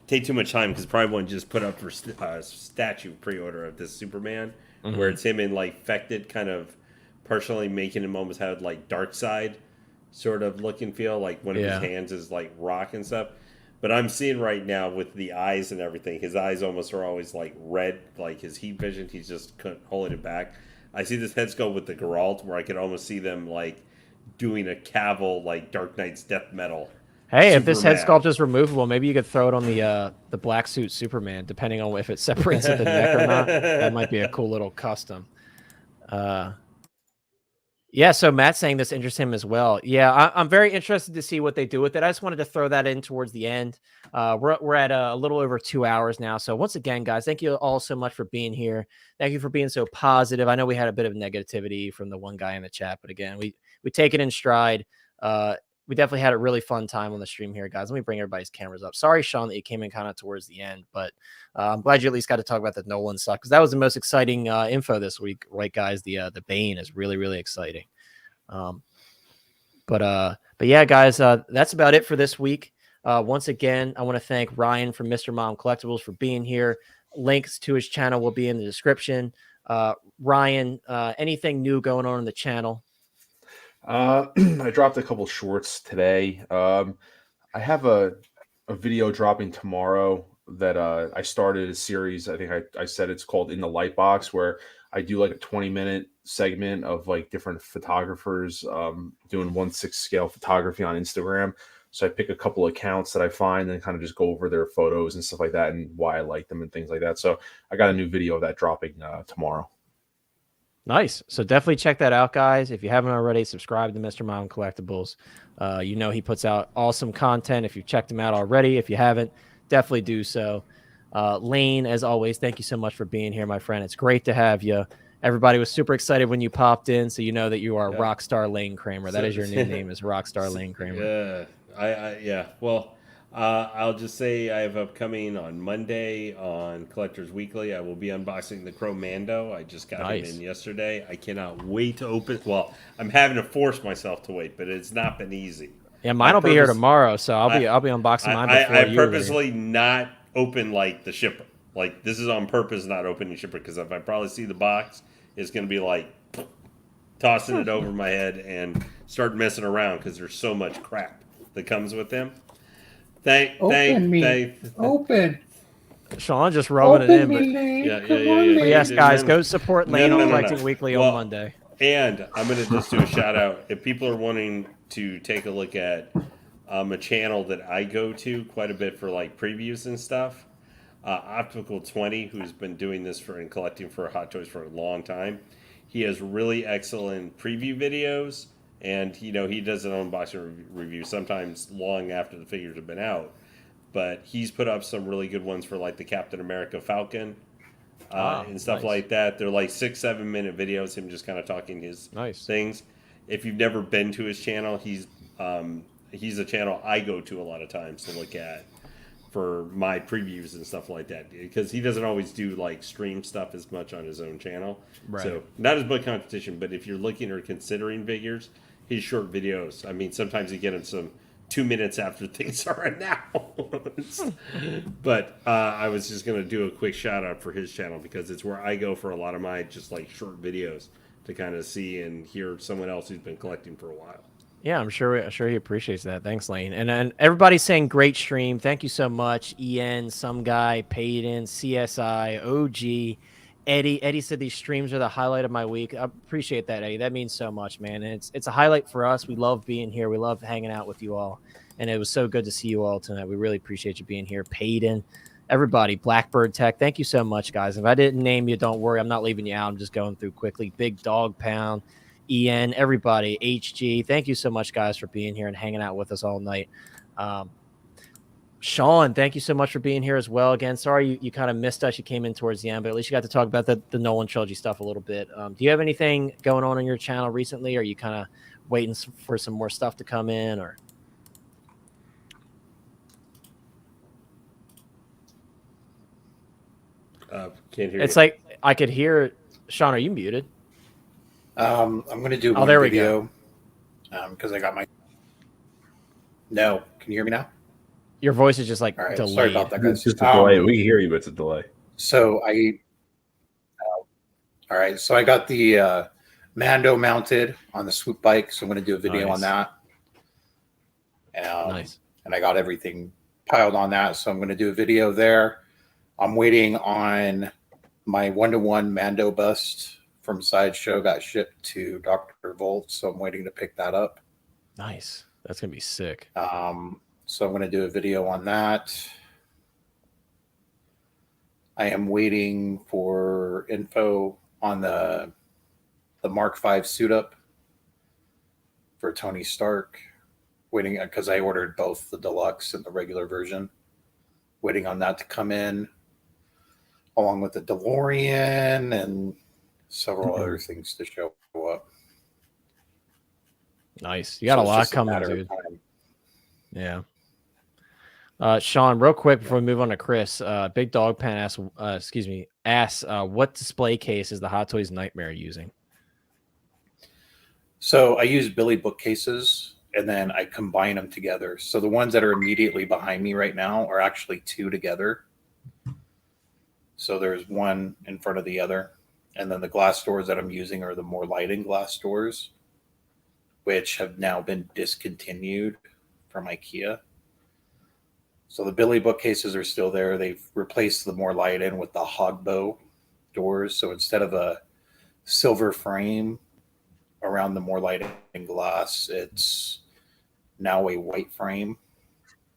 take too much time because probably one just put up for statue pre-order of this Superman, where it's him in like fected kind of partially making him almost have like dark side sort of look and feel, like one of his Yeah. hands is like rock and stuff. But I'm seeing right now with the eyes and everything, his eyes almost are always like red, like his heat vision. He's just holding it back. I see this head sculpt with the Geralt where I could almost see them like doing a Cavill like Dark Knight's death metal. Hey, if this head Superman. sculpt is removable, maybe you could throw it on the black suit Superman, depending on if it separates at the neck or not. That might be a cool little custom. Yeah, so Matt's saying this interests him as well. Yeah, I'm very interested to see what they do with it. I just wanted to throw that in towards the end. We're at a little over 2 hours now. So once again, guys, thank you all so much for being here. Thank you for being so positive. I know we had a bit of negativity from the one guy in the chat, but again, we take it in stride. We definitely had a really fun time on the stream here, guys. Let me bring everybody's cameras up. Sorry, Sean, that you came in kind of towards the end, but I'm glad you at least got to talk about the Nolan stuff because that was the most exciting info this week, right, guys? The Bane is really, really exciting. But yeah, guys, that's about it for this week. Once again, I want to thank Ryan from Mr. Mom Collectibles for being here. Links to his channel will be in the description. Ryan, anything new going on in the channel? I dropped a couple shorts today. I have a video dropping tomorrow that I started a series. I think I said it's called In the Light Box, where I do like a 20-minute segment of like different photographers doing 1/6 scale photography on Instagram. So I pick a couple accounts that I find and kind of just go over their photos and stuff like that and why I like them and things like that. So I got a new video of that dropping tomorrow. Nice. So definitely check that out, guys. If you haven't already, subscribe to Mr. Mom Collectibles. You know he puts out awesome content. If you've checked him out already, if you haven't, definitely do so. Lane, as always, thank you so much for being here, my friend. It's great to have you. Everybody was super excited when you popped in, so you know that you are Rockstar Lane Kramer. That is your new name, is Rockstar Lane Kramer. Yeah. Well, I'll just say I have upcoming on Monday on Collectors Weekly. I will be unboxing the Crow Mando. I just got him in yesterday. I cannot wait to open. Well, I'm having to force myself to wait, but it's not been easy. Yeah, mine will be here tomorrow, so I'll be unboxing mine before I you. purposely not open like the shipper. Like this is on purpose, not opening shipper, because if I probably see the box, it's going to be like tossing it over my head and start messing around because there's so much crap that comes with them. Open. Sean just rubbing it in, but yeah. Yes, guys, go support Lane on Collecting Weekly on Monday. And I'm going to just do a shout out. If people are wanting to take a look at a channel that I go to quite a bit for like previews and stuff, Optical 20, who's been doing this and collecting for Hot Toys for a long time, he has really excellent preview videos. And, he does an unboxing review sometimes long after the figures have been out. But he's put up some really good ones for, like, the Captain America Falcon and stuff like that. They're, like, 6-7 minute videos, him just kind of talking his things. If you've never been to his channel, he's a channel I go to a lot of times to look at for my previews and stuff like that. Because he doesn't always do, like, stream stuff as much on his own channel. Right. So, not as much competition, but if you're looking or considering figures, his short videos. I mean, sometimes you get him some 2 minutes after things are announced. But I was just going to do a quick shout out for his channel because it's where I go for a lot of my just like short videos to kind of see and hear someone else who's been collecting for a while. Yeah, I'm sure he appreciates that. Thanks, Lane. And everybody's saying great stream. Thank you so much. EN, some guy, Payton, CSI, OG. Eddie said these streams are the highlight of my week. I appreciate that, Eddie. That means so much, man. And it's a highlight for us. We love being here. We love hanging out with you all. And it was so good to see you all tonight. We really appreciate you being here. Payton, everybody, Blackbird Tech, thank you so much, guys. If I didn't name you, don't worry. I'm not leaving you out. I'm just going through quickly. Big Dog Pound, EN, everybody, HG. Thank you so much, guys, for being here and hanging out with us all night. Sean, thank you so much for being here as well. Again, sorry you kind of missed us. You came in towards the end, but at least you got to talk about the Nolan trilogy stuff a little bit. Do you have anything going on your channel recently? Or are you kind of waiting for some more stuff to come in? Or Can't hear It's you. like I could hear. Sean, are you muted? I'm going to do one there we video because I got my. No, can you hear me now? Your voice is just like All right, delayed. sorry about that, guys. It's just a delay. We can hear you, but it's a delay. So all right. So I got the Mando mounted on the swoop bike. So I'm going to do a video on that. Nice. And I got everything piled on that. So I'm going to do a video there. I'm waiting on my 1-to-1 Mando bust from Sideshow got shipped to Dr. Volt. So I'm waiting to pick that up. Nice. That's going to be sick. So I'm going to do a video on that. I am waiting for info on the Mark V suit up for Tony Stark. Waiting because I ordered both the deluxe and the regular version. Waiting on that to come in, along with the DeLorean and several other things to show up. Nice. You got a lot just coming, matter of dude. time. Yeah. Sean, real quick before we move on to Chris, Big Dog Pen asks, what display case is the Hot Toys Nightmare using? So I use Billy bookcases and then I combine them together. So the ones that are immediately behind me right now are actually two together. So there's one in front of the other. And then the glass doors that I'm using are the more lighting glass doors, which have now been discontinued from IKEA. So the Billy bookcases are still there. They've replaced the more light in with the hogbow doors. So instead of a silver frame around the more light in glass, it's now a white frame,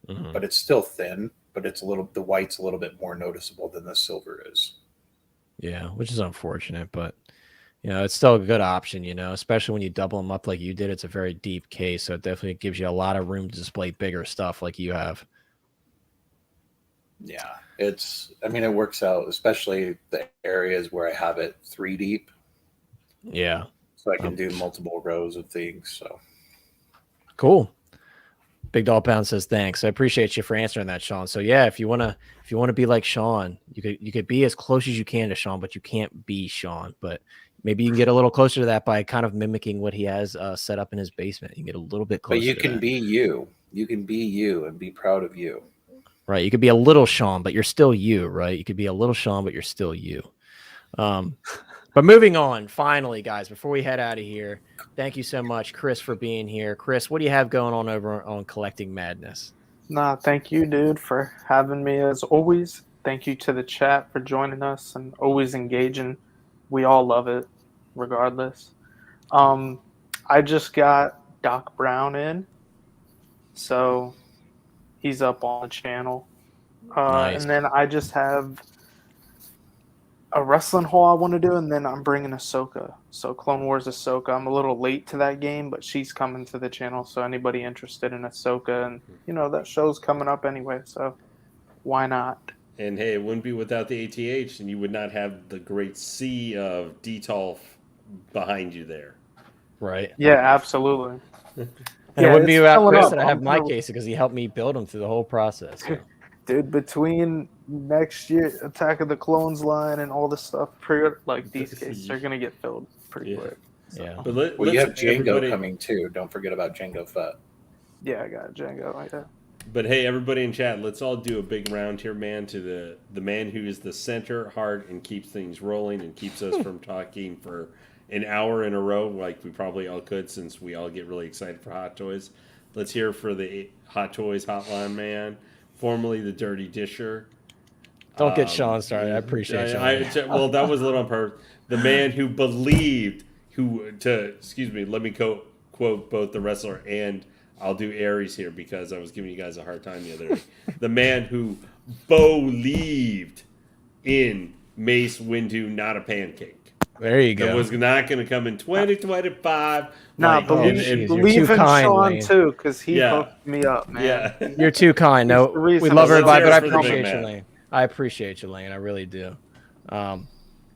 but it's still thin, but it's the white's a little bit more noticeable than the silver is. Yeah, which is unfortunate, but it's still a good option, especially when you double them up like you did. It's a very deep case, so it definitely gives you a lot of room to display bigger stuff like you have. Yeah, it works out, especially the areas where I have it 3 deep. Yeah. So I can do multiple rows of things. So cool. Big Dog Pound says thanks. I appreciate you for answering that, Sean. So yeah, if you wanna be like Sean, you could be as close as you can to Sean, but you can't be Sean. But maybe you can get a little closer to that by kind of mimicking what he has set up in his basement. You can get a little bit closer. But you can be you. You can be you and be proud of you. Right. You could be a little Sean, but you're still you, right? You could be a little Sean, but you're still you. But moving on, finally, guys, before we head out of here, thank you so much, Chris, for being here. Chris, what do you have going on over on Collecting Madness? Nah, thank you, dude, for having me as always. Thank you to the chat for joining us and always engaging. We all love it, regardless. I just got Doc Brown in, so he's up on the channel. Nice. And then I just have a wrestling haul I want to do, and then I'm bringing Ahsoka. So Clone Wars Ahsoka. I'm a little late to that game, but she's coming to the channel. So anybody interested in Ahsoka, and that show's coming up anyway. So why not? And hey, it wouldn't be without the ATH, and you would not have the great sea of Detolf behind you there. Right. Yeah, absolutely. And it wouldn't be it's about filling Chris up. that I have I'm my gonna- case because he helped me build them through the whole process. So. Dude, between next year Attack of the Clones line and all this stuff, these cases are gonna get filled pretty quick. So. Yeah. But Well, you have Django coming too. Don't forget about Django Fett. Yeah, I got Django like that. But hey, everybody in chat, let's all do a big round here, man, to the man who is the center, heart, and keeps things rolling and keeps us from talking for an hour in a row like we probably all could, since we all get really excited for Hot Toys. Let's hear for the Hot Toys Hotline man, formerly the Dirty Disher. Don't get Sean started. I appreciate you. Well, that was a little on purpose. The man who believed, let me quote both the wrestler and I'll do Aries here because I was giving you guys a hard time the other day. The man who believed in Mace Windu, not a pancake. There you go. That was not going to come in 2025. Nah, like, believe too in kind, Sean Lane. too, because he Yeah. hooked me up, man. Yeah. You're too kind. No, He's the we love reason- everybody, but I Let's hear it for the appreciate big you, man. Lane. I appreciate you, Lane. I really do.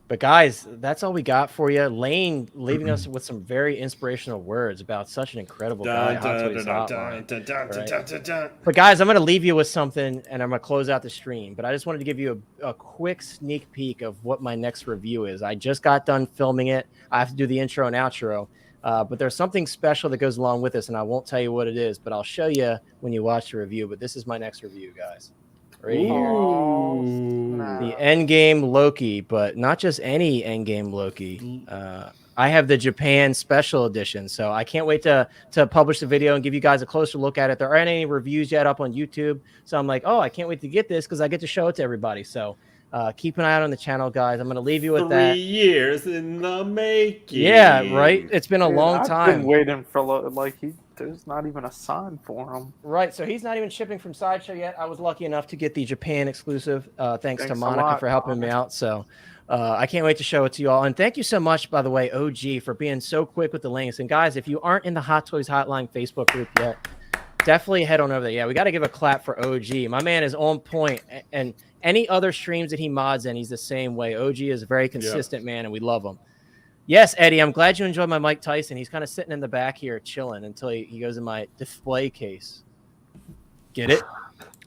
But guys, that's all we got for you. Lane leaving us with some very inspirational words about such an incredible guy. Hot Toys Hotline. But guys, I'm going to leave you with something, and I'm going to close out the stream. But I just wanted to give you a quick sneak peek of what my next review is. I just got done filming it. I have to do the intro and outro. But there's something special that goes along with this, and I won't tell you what it is, but I'll show you when you watch the review. But this is my next review, guys. Right here. The Endgame Loki, but not just any Endgame Loki. I have the Japan Special Edition, so I can't wait to publish the video and give you guys a closer look at it. There aren't any reviews yet up on YouTube, so I'm like, oh, I can't wait to get this because I get to show it to everybody. So keep an eye out on the channel, guys. I'm going to leave you with that. 3 years in the making. Yeah, right? It's been a long I've time. been waiting for there's not even a sign for him. Right, so he's not even shipping from Sideshow yet. I was lucky enough to get the Japan exclusive. Thanks to a Monica lot, for helping me out. So I can't wait to show it to you all. And thank you so much, by the way, OG, for being so quick with the links. And guys, if you aren't in the Hot Toys Hotline Facebook group yet, definitely head on over there. Yeah, we got to give a clap for OG. My man is on point. And any other streams that he mods in, he's the same way. OG is a very consistent man, and we love him. Yes, Eddie, I'm glad you enjoyed my Mike Tyson. He's kind of sitting in the back here chilling until he goes in my display case. Get it?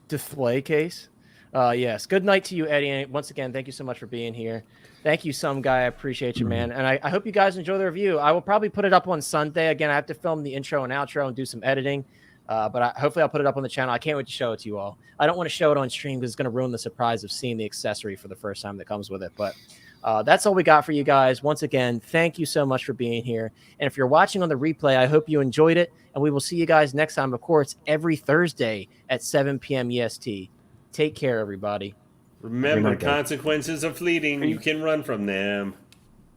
Display case? Yes. Good night to you, Eddie. And once again, thank you so much for being here. Thank you, Some Guy. I appreciate you, man. And I hope you guys enjoy the review. I will probably put it up on Sunday. Again, I have to film the intro and outro and do some editing. But hopefully I'll put it up on the channel. I can't wait to show it to you all. I don't want to show it on stream because it's going to ruin the surprise of seeing the accessory for the first time that comes with it. But that's all we got for you guys. Once again, thank you so much for being here. And if you're watching on the replay, I hope you enjoyed it. And we will see you guys next time. Of course, every Thursday at 7 p.m. EST. Take care, everybody. Remember, consequences are fleeting. You can run from them.